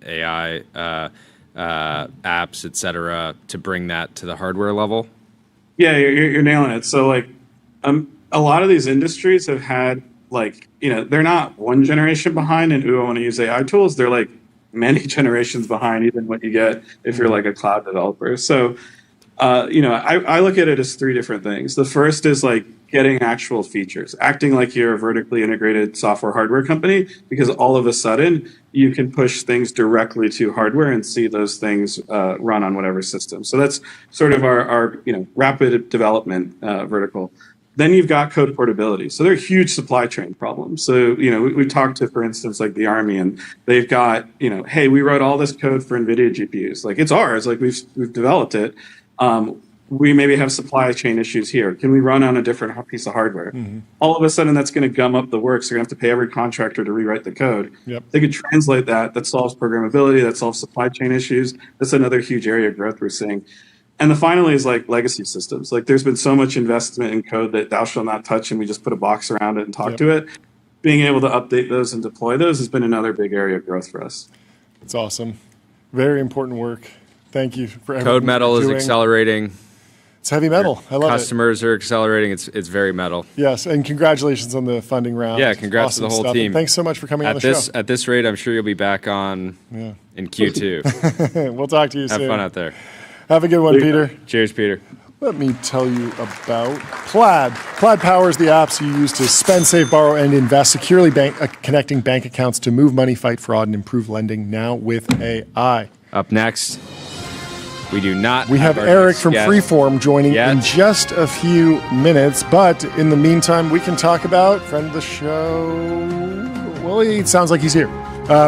D: AI apps, et cetera, to bring that to the hardware level?
L: Yeah, you're nailing it. So like, a lot of these industries have had they're not one generation behind and I want to use AI tools. They're like many generations behind, even what you get if you're like a cloud developer. So, I look at it as three different things. The first is like getting actual features, acting like you're a vertically integrated software hardware company, because all of a sudden you can push things directly to hardware and see those things run on whatever system. So that's sort of our rapid development vertical. Then you've got code portability. So they're huge supply chain problems. So, we talked to, for instance, like the Army, and they've got, hey, we wrote all this code for NVIDIA GPUs. Like, it's ours. Like, we've developed it. We maybe have supply chain issues here. Can we run on a different piece of hardware? Mm-hmm. All of a sudden, that's going to gum up the works. They're going to have to pay every contractor to rewrite the code.
C: Yep.
L: They could translate that. That solves programmability. That solves supply chain issues. That's another huge area of growth we're seeing. And the finally is like legacy systems. Like, there's been so much investment in code that thou shalt not touch, and we just put a box around it and talk to it. Being able to update those and deploy those has been another big area of growth for us.
C: It's awesome. Very important work. Thank you for everything.
D: Code Metal is accelerating.
C: It's heavy metal. I love
D: Customers are accelerating. It's very metal.
C: Yes, and congratulations on the funding round.
D: Yeah, congrats to the whole team.
C: And thanks so much for coming on the show.
D: At this rate, I'm sure you'll be back on in Q2.
C: We'll talk to you soon.
D: Have fun out there.
C: Have a good one, Peter.
D: Cheers, Peter.
C: Let me tell you about Plaid. Plaid powers the apps you use to spend, save, borrow, and invest securely, connecting bank accounts to move money, fight fraud, and improve lending now with AI.
D: Up next, we
C: have Eric from Freeform joining in just a few minutes, but in the meantime, we can talk about friend of the show. Well, it sounds like he's here.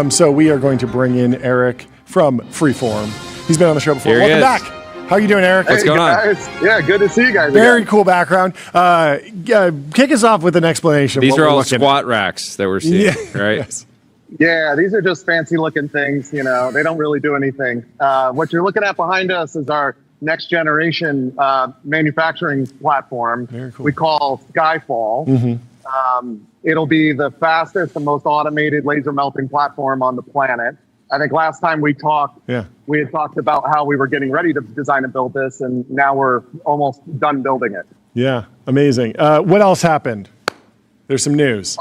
C: So we are going to bring in Eric from Freeform. He's been on the show before. Welcome back. How are you doing, Eric?
D: What's going on?
M: Yeah, good to see you guys.
C: Very cool background. Kick us off with an explanation.
D: These are all squat racks that we're seeing, right?
C: Yes.
M: Yeah, these are just fancy looking things. They don't really do anything. What you're looking at behind us is our next generation manufacturing platform.
C: Very cool.
M: We call Skyfall.
C: Mm-hmm.
M: It'll be the fastest and most automated laser melting platform on the planet. I think last time we talked, we had talked about how we were getting ready to design and build this, and now we're almost done building it.
C: Yeah, amazing. What else happened? There's some news.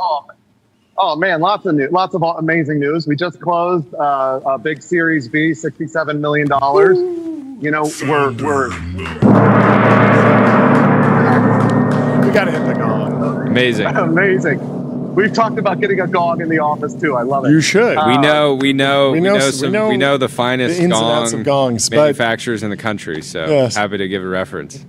M: Oh man, lots of amazing news. We just closed a big Series B, $67 million.
C: We gotta hit the gong.
D: Amazing.
M: Amazing. We've talked about getting a gong in the office too. I love it.
C: You should.
D: We know the finest
C: gongs
D: manufacturers in the country. So happy to give a reference.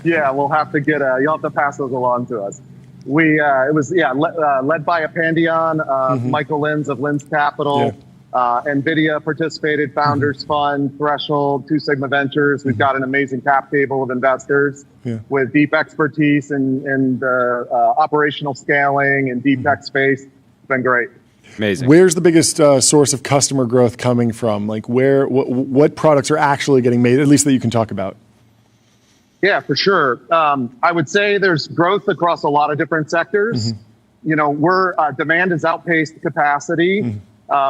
M: Yeah, we'll have to get. You'll have to pass those along to us. It was led by Pandion, Michael Linz of Linz Capital, NVIDIA participated, Founders Fund, Threshold, Two Sigma Ventures. We've got an amazing cap table of investors with deep expertise in operational scaling and deep tech space. It's been great.
D: Amazing.
C: Where's the biggest source of customer growth coming from? Like what products are actually getting made, at least that you can talk about?
M: Yeah, for sure. I would say there's growth across a lot of different sectors. Demand has outpaced capacity,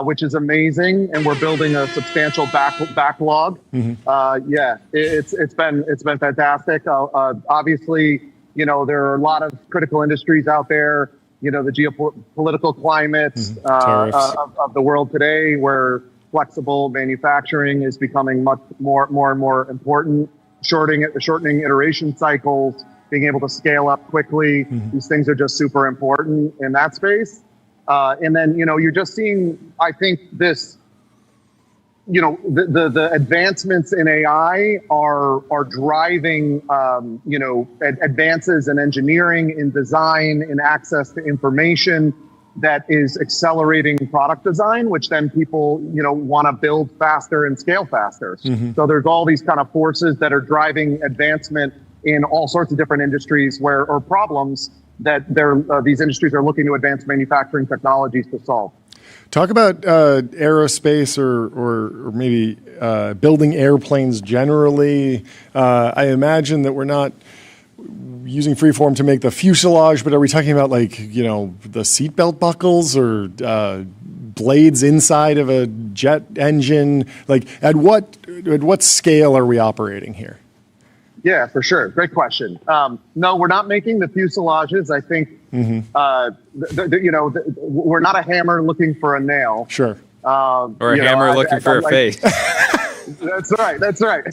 M: which is amazing, and we're building a substantial backlog. It's been fantastic. Obviously, there are a lot of critical industries out there. The geopolitical climate of the world today, where flexible manufacturing is becoming much more and more important. Shortening iteration cycles, being able to scale up quickly. These things are just super important in that space. And then, you're just seeing, I think this, the advancements in AI are driving, advances in engineering, in design, in access to information that is accelerating product design, which then people, want to build faster and scale faster. So there's all these kind of forces that are driving advancement in all sorts of different industries or problems these industries are looking to advance manufacturing technologies to solve.
C: Talk about aerospace or maybe building airplanes generally. I imagine that we're not using freeform to make the fuselage, but are we talking about the seatbelt buckles or blades inside of a jet engine? Like at what scale are we operating here?
M: Yeah, for sure. Great question. No, we're not making the fuselages. I think we're not a hammer looking for a nail.
C: Sure.
G: Or a hammer looking for a face.
M: That's right. That's right.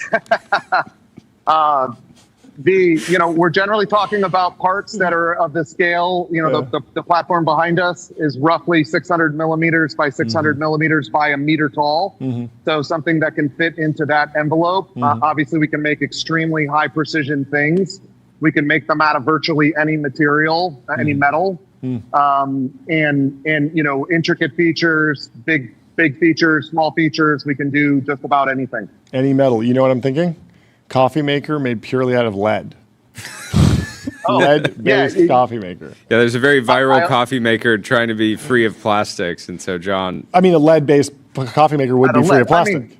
M: We're generally talking about parts that are of the scale. The platform behind us is roughly 600 millimeters by 600 millimeters by a meter tall. So something that can fit into that envelope. Obviously, we can make extremely high precision things. We can make them out of virtually any material, any metal, and intricate features, big features, small features. We can do just about anything.
C: Any metal. You know what I'm thinking? Coffee maker made purely out of lead. Lead-based coffee maker.
D: Yeah, there's a very viral coffee maker trying to be free of plastics, and so John.
C: I mean, a lead-based coffee maker would be free of plastic.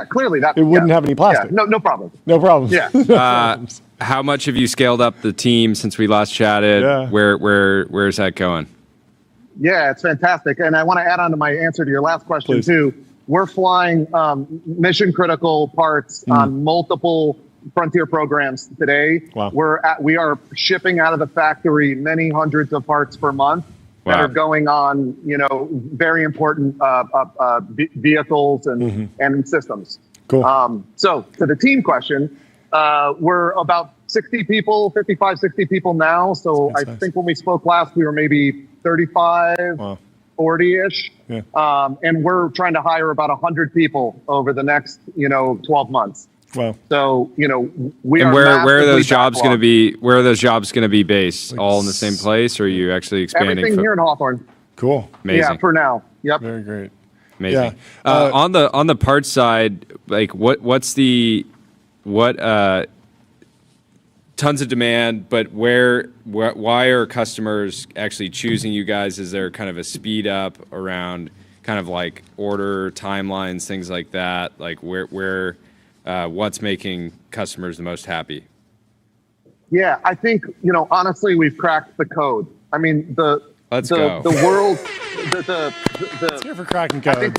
M: Clearly that
C: it wouldn't have any plastic.
M: Yeah, no problem.
C: No problem.
M: Yeah.
D: How much have you scaled up the team since we last chatted?
C: Yeah.
D: Where's that going?
M: Yeah, it's fantastic, and I want to add on to my answer to your last question too. We're flying mission critical parts on multiple Frontier programs today.
C: Wow.
M: We are shipping out of the factory many hundreds of parts per month that are going on, very important vehicles and systems.
C: Cool.
M: So to the team question, we're about 60 people, 55, 60 people now. So I think when we spoke last, we were maybe 35.
C: Wow.
M: 40-ish, and we're trying to hire about 100 people over the next, 12 months.
C: Wow.
M: So, we
D: and
M: are.
D: Where are those jobs going to be? Where are those jobs going to be based? All in the same place, or are you actually expanding?
M: Everything here in Hawthorne.
C: Cool.
D: Amazing.
M: Yeah, for now. Yep.
C: Very great.
D: Amazing. Yeah. On the parts side, like what's tons of demand, but why are customers actually choosing you guys? Is there kind of a speed up around kind of like order timelines, things like that? Like where what's making customers the most happy?
M: I think, honestly, we've cracked the code. I mean, the world,
C: Let's hear for cracking codes.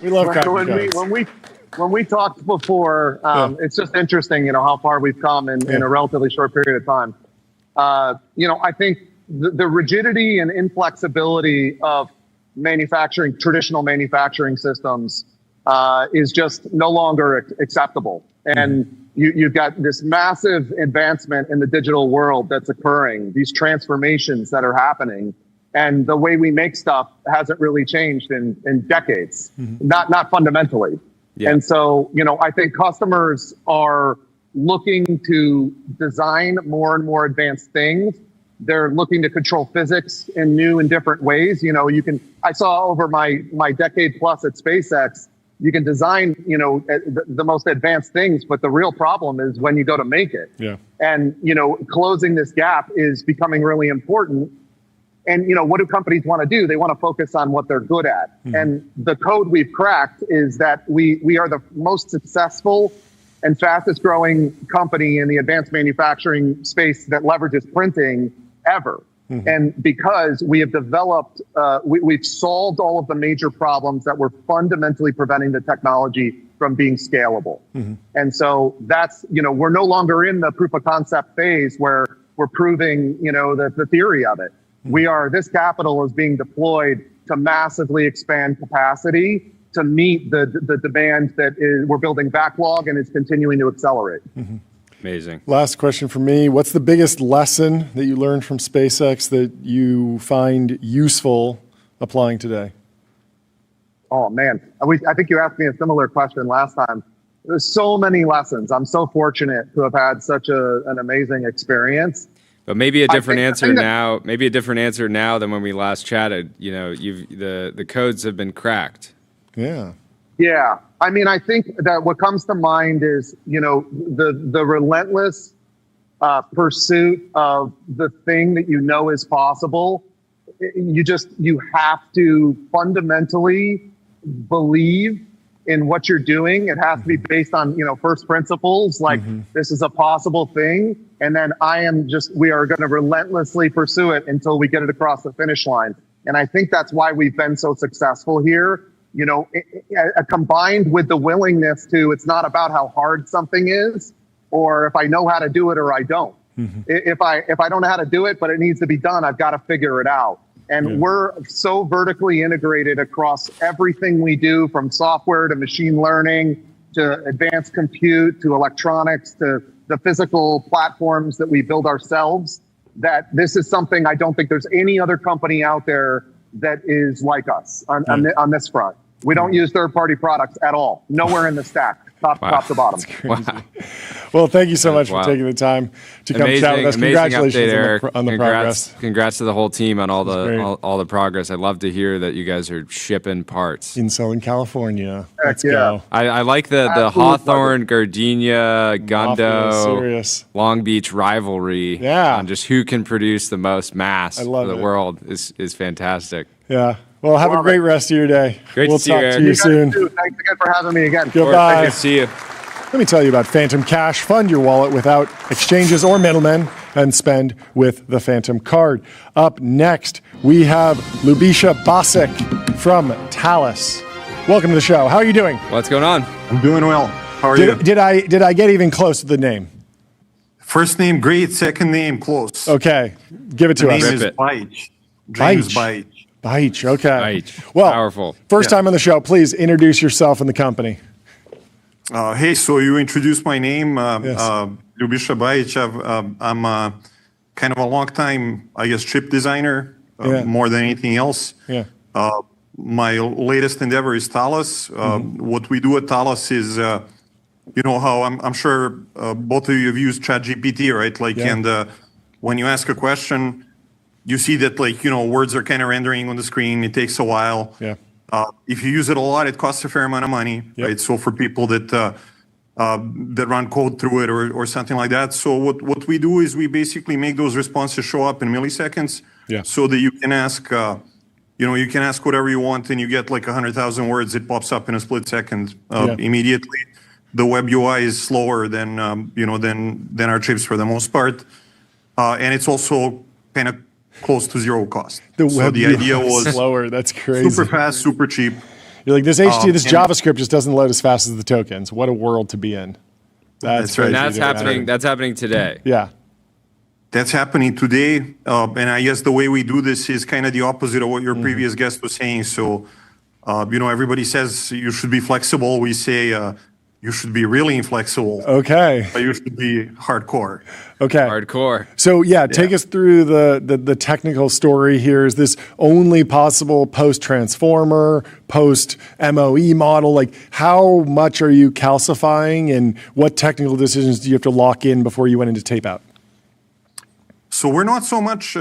C: We love cracking codes.
M: When we talked before, it's just interesting, how far we've come in a relatively short period of time. I think the rigidity and inflexibility of traditional manufacturing systems, is just no longer acceptable. And you've got this massive advancement in the digital world that's occurring, these transformations that are happening. And the way we make stuff hasn't really changed in decades, not fundamentally. Yeah. And so, I think customers are looking to design more and more advanced things. They're looking to control physics in new and different ways. I saw over my decade plus at SpaceX, you can design, the most advanced things, but the real problem is when you go to make it.
C: Yeah.
M: And, closing this gap is becoming really important. And, what do companies want to do? They want to focus on what they're good at. And the code we've cracked is that we are the most successful and fastest growing company in the advanced manufacturing space that leverages printing ever. And because we have developed, we've solved all of the major problems that were fundamentally preventing the technology from being scalable. And so that's, we're no longer in the proof of concept phase where we're proving, the theory of it. This capital is being deployed to massively expand capacity to meet the demand we're building backlog and it's continuing to accelerate.
D: Amazing.
C: Last question for me. What's the biggest lesson that you learned from SpaceX that you find useful applying today?
M: Oh, man. I think you asked me a similar question last time. There's so many lessons. I'm so fortunate to have had such an amazing experience.
D: But maybe a different answer now. Maybe a different answer now than when we last chatted. The codes have been cracked.
C: Yeah.
M: Yeah. I mean, I think that what comes to mind is, the relentless pursuit of the thing that you know is possible, you have to fundamentally believe in what you're doing. It has to be based on, first principles, like this is a possible thing. And then we are going to relentlessly pursue it until we get it across the finish line. And I think that's why we've been so successful here, combined with the willingness it's not about how hard something is or if I know how to do it or I don't. If I don't know how to do it, but it needs to be done, I've got to figure it out. And we're so vertically integrated across everything we do, from software to machine learning to advanced compute to electronics to the physical platforms that we build ourselves, that this is something I don't think there's any other company out there that is like us on this front. We don't use third-party products at all. Nowhere in the stack. Top to bottom.
C: Wow. Well, thank you so much for taking the time to come chat with us. Congratulations on the progress.
D: Congrats to the whole team on all the progress. I'd love to hear that you guys are shipping parts
C: in Southern California. Let's go.
D: I like the Hawthorne, Gardenia, Gundo, Long Beach rivalry.
C: Yeah.
D: On just who can produce the most mass for the world is fantastic.
C: Yeah. Well, have a great rest of your day.
D: Great
C: we'll
D: to see you,
C: talk to you soon.
M: Thanks again for having me again.
C: Goodbye.
D: Good to see you.
C: Let me tell you about Phantom Cash. Fund your wallet without exchanges or middlemen and spend with the Phantom Card. Up next, we have Lubisha Basic from Talus. Welcome to the show. How are you doing?
D: What's going on?
N: I'm doing well. How are you?
C: Did I get even close to the name?
N: First name great, second name close.
C: Okay, give it to us.
N: The name is Baich. James Baich.
C: Baich, okay.
D: Baich.
C: Well,
D: powerful.
C: First time on the show, please introduce yourself and the company.
N: Hey, so you introduced my name,
C: Yes.
N: Lubisha Baich. I'm kind of a long time, I guess, chip designer more than anything else.
C: Yeah.
N: My latest endeavor is Talus. What we do at Talus is, how I'm sure both of you have used ChatGPT, right? And when you ask a question, you see that words are kind of rendering on the screen. It takes a while.
C: Yeah.
N: If you use it a lot, it costs a fair amount of money, right? So for people that run code through it or something like that. So what we do is we basically make those responses show up in milliseconds, so that you can ask, you can ask whatever you want, and you get 100,000 words. It pops up in a split second immediately. The web UI is slower than our chips for the most part, and it's also kind of close to zero cost.
C: The
N: idea was
C: slower. That's crazy.
N: Super fast, super cheap.
C: You're like, this JavaScript just doesn't load as fast as the tokens. What a world to be in.
N: That's right.
D: And that's happening today.
C: Yeah.
N: That's happening today. And I guess the way we do this is kind of the opposite of what your previous guest was saying. So, everybody says you should be flexible. We say you should be really inflexible.
C: Okay.
N: But you should be hardcore.
C: Okay.
D: Hardcore.
C: So take us through the technical story here. Is this only possible post-transformer, post-MOE model? How much are you calcifying, and what technical decisions do you have to lock in before you went into tape out?
N: So we're not so much,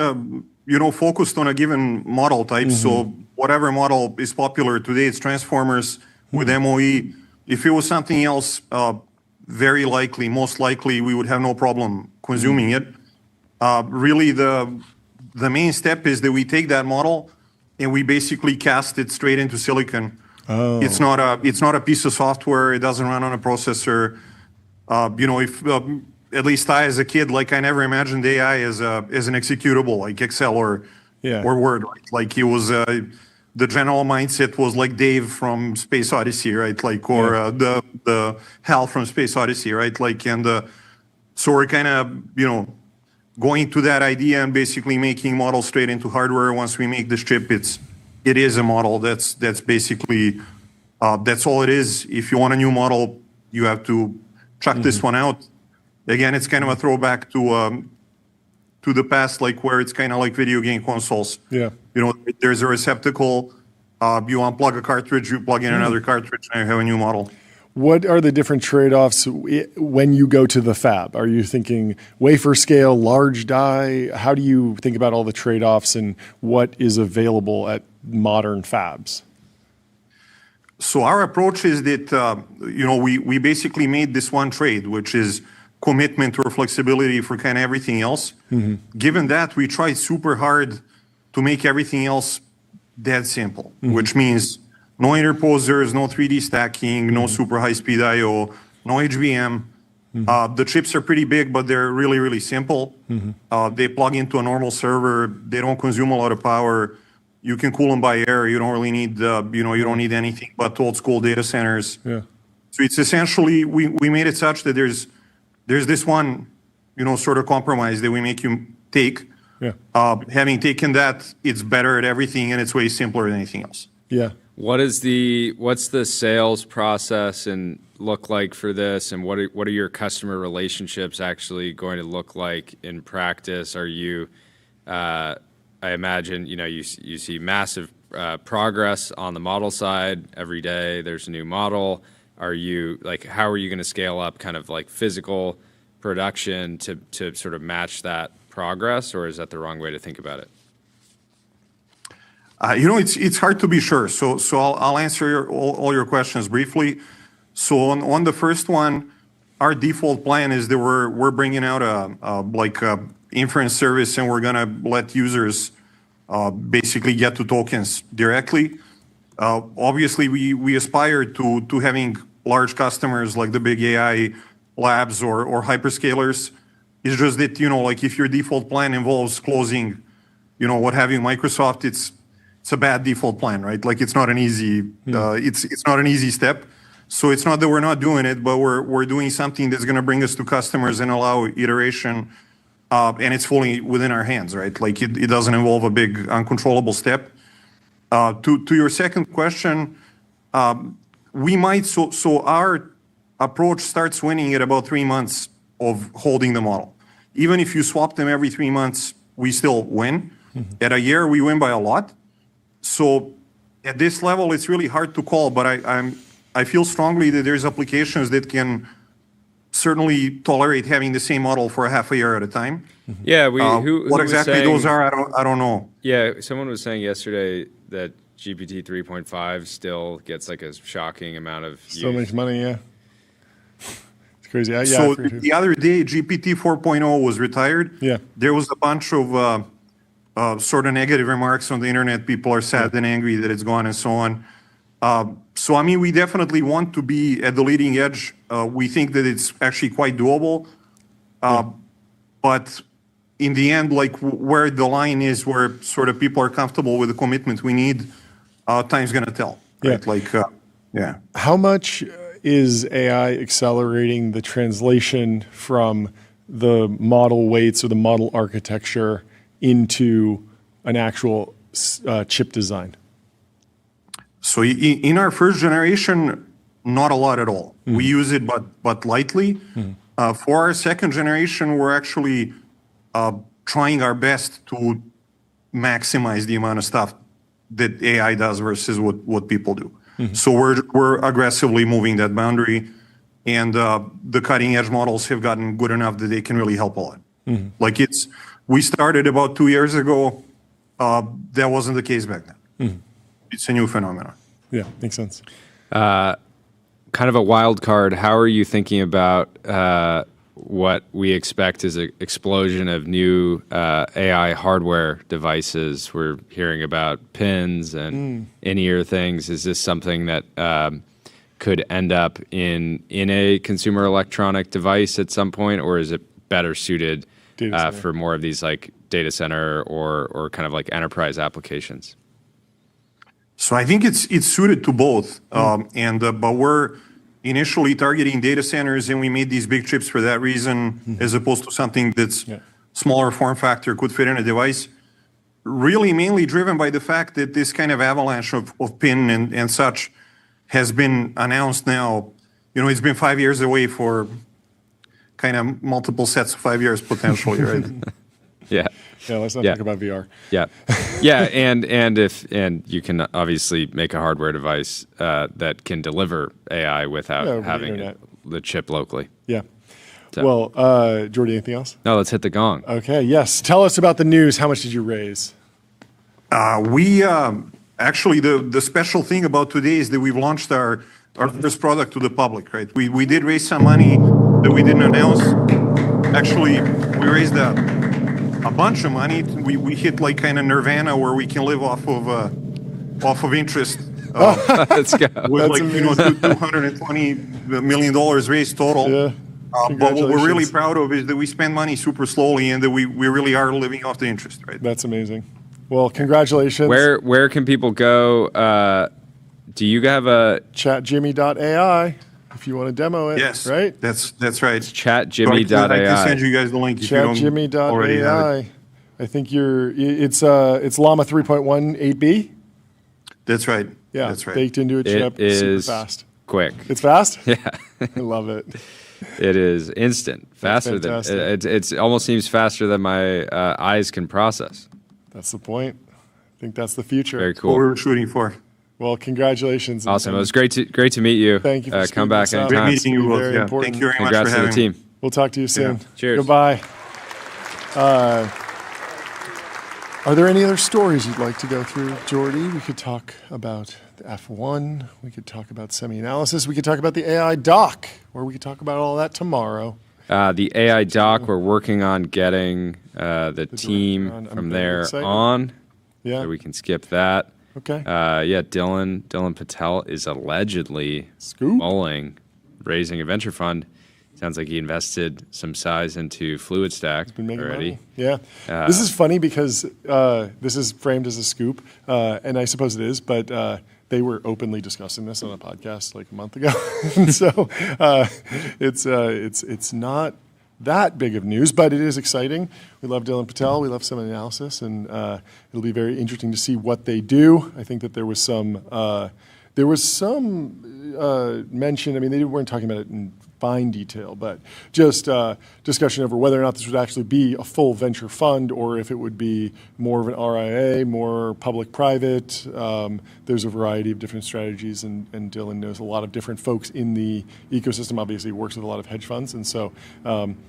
N: focused on a given model type. So whatever model is popular today, it's transformers with MOE. If it was something else, most likely, we would have no problem consuming it. Really, the main step is that we take that model and we basically cast it straight into silicon.
C: Oh.
N: It's not a piece of software. It doesn't run on a processor. At least I, as a kid, I never imagined AI as an executable like Excel or Word. Right? It was. The general mindset was like Dave from Space Odyssey, right? The Hal from Space Odyssey, right? So we're kind of, going to that idea and basically making models straight into hardware. Once we make this chip, it is a model. That's basically, that's all it is. If you want a new model, you have to chuck this one out. Again, it's kind of a throwback to the past, where it's kind of like video game consoles.
C: Yeah.
N: There's a receptacle. You unplug a cartridge, you plug in another cartridge, and you have a new model.
C: What are the different trade-offs when you go to the fab? Are you thinking wafer scale, large die? How do you think about all the trade-offs and what is available at modern fabs?
N: So our approach is that, we basically made this one trade, which is commitment or flexibility for kind of everything else. Given that, we tried super hard to make everything else that simple, which means no interposers, no 3D stacking, no super high-speed I/O, no HBM. The chips are pretty big, but they're really, really simple. They plug into a normal server. They don't consume a lot of power. You can cool them by air. You don't really need, you don't need anything but old school data centers.
C: Yeah.
N: So it's essentially, we made it such that there's this one, sort of compromise that we make you take.
C: Yeah.
N: Having taken that, it's better at everything and it's way simpler than anything else.
C: Yeah.
D: What's the sales process and look like for this, and what are your customer relationships actually going to look like in practice? Are you, I imagine, you see massive progress on the model side every day. There's a new model. Are you how are you going to scale up kind of like physical production to sort of match that progress, or is that the wrong way to think about it?
N: It's hard to be sure. So I'll answer all your questions briefly. So on the first one, our default plan is that we're bringing out a inference service, and we're gonna let users basically get to tokens directly. Obviously, we aspire to having large customers like the big AI labs or hyperscalers. It's just that if your default plan involves closing, what have you, Microsoft, it's a bad default plan, right? It's not an easy, it's not an easy step. So it's not that we're not doing it, but we're doing something that's going to bring us to customers and allow iteration, and it's fully within our hands, right? It doesn't involve a big uncontrollable step. To your second question, we might, so our approach starts winning at about 3 months of holding the model. Even if you swap them every 3 months, we still win. At a year, we win by a lot. So at this level, it's really hard to call, but I feel strongly that there's applications that can certainly tolerate having the same model for a half a year at a time.
D: Yeah,
N: what exactly those are, I don't know.
D: Yeah, someone was saying yesterday that GPT 3.5 still gets a shocking amount of
C: so much money. Yeah, it's crazy. Yeah,
N: so the other day, GPT 4.0 was retired.
C: Yeah,
N: there was a bunch of sort of negative remarks on the internet. People are sad and angry that it's gone and so on. So, I mean, we definitely want to be at the leading edge. We think that it's actually quite doable. But in the end, where the line is, where sort of people are comfortable with the commitment we need, time's going to tell. Right? Yeah.
C: How much is AI accelerating the translation from the model weights or the model architecture into an actual chip design?
N: So in our first generation, not a lot at all. We use it, but lightly. For our second generation, we're actually trying our best to maximize the amount of stuff that AI does versus what people do. So we're aggressively moving that boundary, and the cutting edge models have gotten good enough that they can really help a lot. We started about 2 years ago. That wasn't the case back then. It's a new phenomenon.
C: Yeah, makes sense.
D: Kind of a wild card. How are you thinking about what we expect is an explosion of new AI hardware devices? We're hearing about pins and in-ear things. Is this something that could end up in a consumer electronic device at some point, or is it better suited for more of these data center or kind of enterprise applications?
N: So I think it's suited to both, but we're initially targeting data centers, and we made these big chips for that reason, as opposed to something that's smaller form factor could fit in a device. Really, mainly driven by the fact that this kind of avalanche of pin and such has been announced now. It's been 5 years away for kind of multiple sets of 5 years potentially, right?
C: Yeah, let's not talk about VR.
D: And you can obviously make a hardware device that can deliver AI without having the chip locally.
C: Yeah. So. Well, Jordy, anything else?
D: No, let's hit the gong.
C: Okay, yes. Tell us about the news. How much did you raise?
N: We actually, the special thing about today is that we've launched our first product to the public, right? We did raise some money. that we didn't announce. Actually, we raised a bunch of money. We hit like kind of nirvana where we can live off of interest.
D: Let's go.
N: With like $220 million raised total.
C: Yeah.
N: But what we're really proud of is that we spend money super slowly and that we really are living off the interest, right?
C: That's amazing. Well, congratulations.
D: Where can people go? Do you have a
C: chatjimmy.ai if you want to demo it?
N: Yes,
C: right.
N: That's right.
D: It's chatjimmy.ai.
N: I can send you guys the link if you don't already have it.
C: I think it's Llama 3.1 8B.
N: That's right.
C: Yeah,
N: that's right.
C: Baked into a chip.
D: It is
C: super fast.
D: Quick.
C: It's fast.
D: Yeah,
C: I love it.
D: It is instant, faster than it almost seems faster than my eyes can process.
C: That's the point. I think that's the future.
D: Very cool.
N: What we're shooting for.
C: Well, congratulations.
D: Awesome. It was great to meet you.
C: Thank you. For
D: come back anytime.
N: Great meeting you both.
C: Very
N: Yeah.
C: important.
N: Thank you very
D: Congrats
N: much for having
D: to the team.
N: me.
C: We'll talk to you soon.
D: Yeah. Cheers.
C: Goodbye. Are there any other stories you'd like to go through, Jordy? We could talk about the F1. We could talk about semi-analysis. We could talk about the AI doc, or we could talk about all that tomorrow.
D: The AI doc, we're working on getting the team from there on.
C: Yeah.
D: So we can skip that.
C: Okay.
D: Dylan Patel is allegedly mulling raising a venture fund. Sounds like he invested some size into FluidStack already.
C: Money. Yeah. This is funny because this is framed as a scoop, and I suppose it is, but they were openly discussing this on a podcast like a month ago. And so it's not that big of news, but it is exciting. We love Dylan Patel. We love semi-analysis, and it'll be very interesting to see what they do. I think that there was some mention. I mean, they weren't talking about it in fine detail, but just discussion over whether or not this would actually be a full venture fund or if it would be more of an RIA, more public-private. There's a variety of different strategies, and Dylan knows a lot of different folks in the ecosystem. Obviously, he works with a lot of hedge funds, and so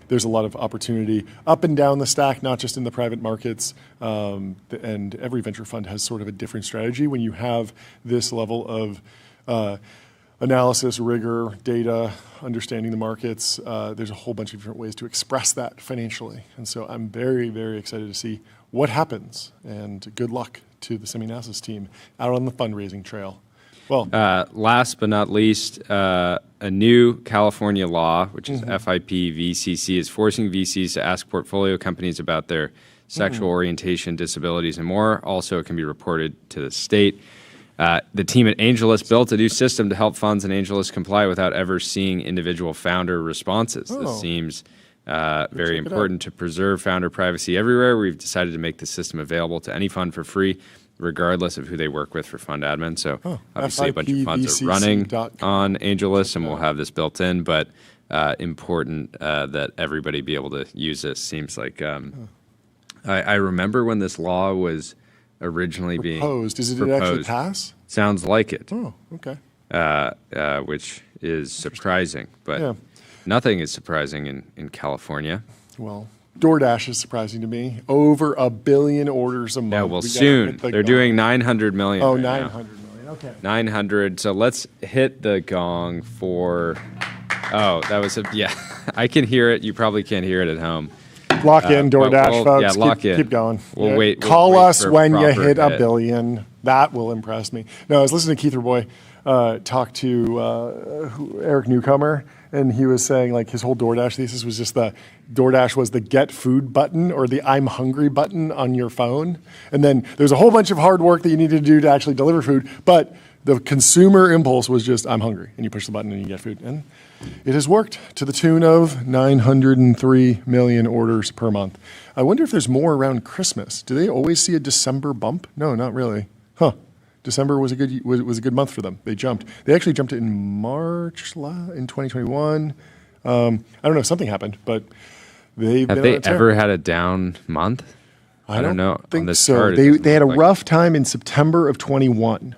C: there's a lot of opportunity up and down the stack, not just in the private markets. And every venture fund has sort of a different strategy. When you have this level of analysis, rigor, data, understanding the markets, there's a whole bunch of different ways to express that financially. And so I'm very, very excited to see what happens. And good luck to the semi-analysis team out on the fundraising trail. Well,
D: last but not least, a new California law, which is FIP VCC, is forcing VCs to ask portfolio companies about their sexual orientation, disabilities, and more. Also, it can be reported to the state. The team at AngelList built a new system to help funds and AngelList comply without ever seeing individual founder responses. This seems very important to preserve founder privacy everywhere. We've decided to make the system available to any fund for free, regardless of who they work with for fund admin. So obviously a bunch of funds are running on AngelList, and we'll have this built in, but important that everybody be able to use this. Seems like I remember when this law was originally
C: proposed.
D: Being
C: Did it actually pass?
D: Sounds like it.
C: Oh, okay.
D: Which is surprising, but nothing is surprising in California.
C: Well, DoorDash is surprising to me. Over 1 billion orders a month.
D: Yeah, well, soon. They're doing 900 million.
C: Oh,
D: right
C: 900 million. Okay.
D: 900. So let's hit the gong for. Oh, that was yeah. I can hear it. You probably can't hear it at home.
C: Lock in, DoorDash, folks.
D: Yeah, lock in.
C: Keep going.
D: We'll wait.
C: Call us when you hit
D: a
C: 1 billion. That will impress me. No, I was listening to Keith Roy talk to Eric Newcomer, and he was saying like his whole DoorDash thesis was just the DoorDash was the get food button or the I'm hungry button on your phone. And then there's a whole bunch of hard work that you need to do to actually deliver food, but the consumer impulse was just I'm hungry, and you push the button and you get food. And it has worked to the tune of 903 million orders per month. I wonder if there's more around Christmas. Do they always see a December bump? No, not really. Huh. December was a good month for them. They jumped. They actually jumped in March in 2021. I don't know if something happened, but
D: have they ever had a down month?
C: I don't
D: know.
C: Think
D: on this
C: so.
D: chart,
C: They had a rough time in September of 21.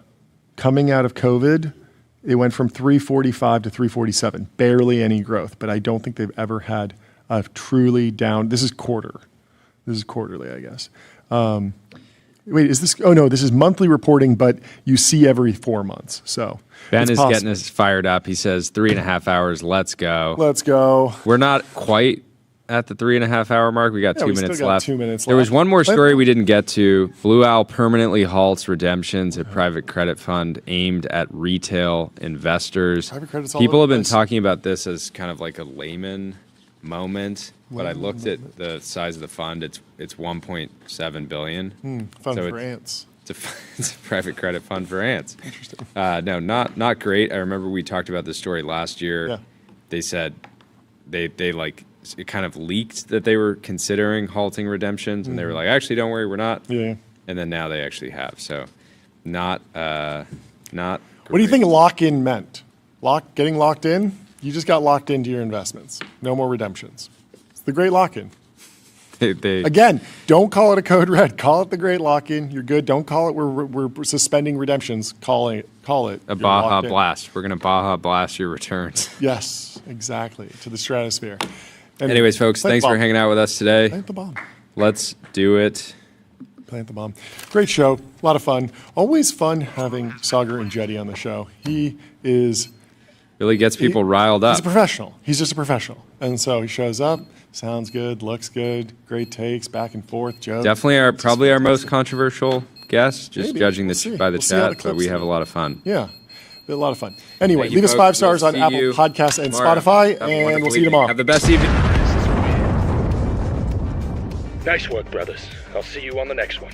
C: Coming out of COVID, it went from 345 to 347. Barely any growth, but I don't think they've ever had a truly down. This is quarterly, I guess. Wait, is this? Oh no, this is monthly reporting, but you see every 4 months. So
D: Ben is getting us fired up. He says 3.5 hours. Let's go.
C: Let's go.
D: We're not quite at the 3.5 hour mark. We got 2 minutes left.
C: 2 minutes
D: There
C: left.
D: was one more story we didn't get to. Blue Owl permanently halts redemptions at private credit fund aimed at retail investors.
C: Private credit's all
D: People
C: over
D: have
C: the
D: been
C: place.
D: talking about this as kind of like a layman moment, but I looked at the size of the fund. It's 1.7 billion.
C: Fund
D: So
C: for ants.
D: It's a private credit fund for ants.
C: Interesting.
D: No, not great. I remember we talked about this story last year.
C: Yeah.
D: They said they like it kind of leaked that they were considering halting redemptions, and they were like, actually, don't worry, we're not.
C: Yeah.
D: And then now they actually have. So, not.
C: What do you think lock-in meant? Getting locked in? You just got locked into your investments. No more redemptions. It's the great lock-in. Again, don't call it a code red. Call it the great lock-in. You're good. Don't call it we're suspending redemptions. Call it
D: a Baja Blast. We're going to Baja Blast your returns.
C: Yes, exactly. To the stratosphere. And
D: anyways, folks, thanks for hanging out with us today.
C: Plant the bomb.
D: Let's do it.
C: Plant the bomb. Great show. A lot of fun. Always fun having Sagar and Jetty on the show. He is...
D: Really gets people riled up.
C: He's a professional. He's just a professional. And so he shows up, sounds good, looks good, great takes, back and forth, jokes.
D: Definitely probably our most controversial guest, just
C: Maybe.
D: judging
C: We'll
D: this
C: see.
D: by the
C: We'll see how the
D: chat, but we
C: clips
D: have a
C: go.
D: lot of fun.
C: Yeah. A lot of fun. Anyway,
D: Thank you,
C: leave us
D: folks.
C: 5 stars
D: We'll
C: on
D: see
C: Apple
D: you
C: Podcasts and
D: tomorrow.
C: Spotify,
D: Have a
C: and
D: wonderful
C: we'll see you
D: evening.
C: tomorrow.
D: Have the best evening.
O: Nice work, brothers. I'll see you on the next one.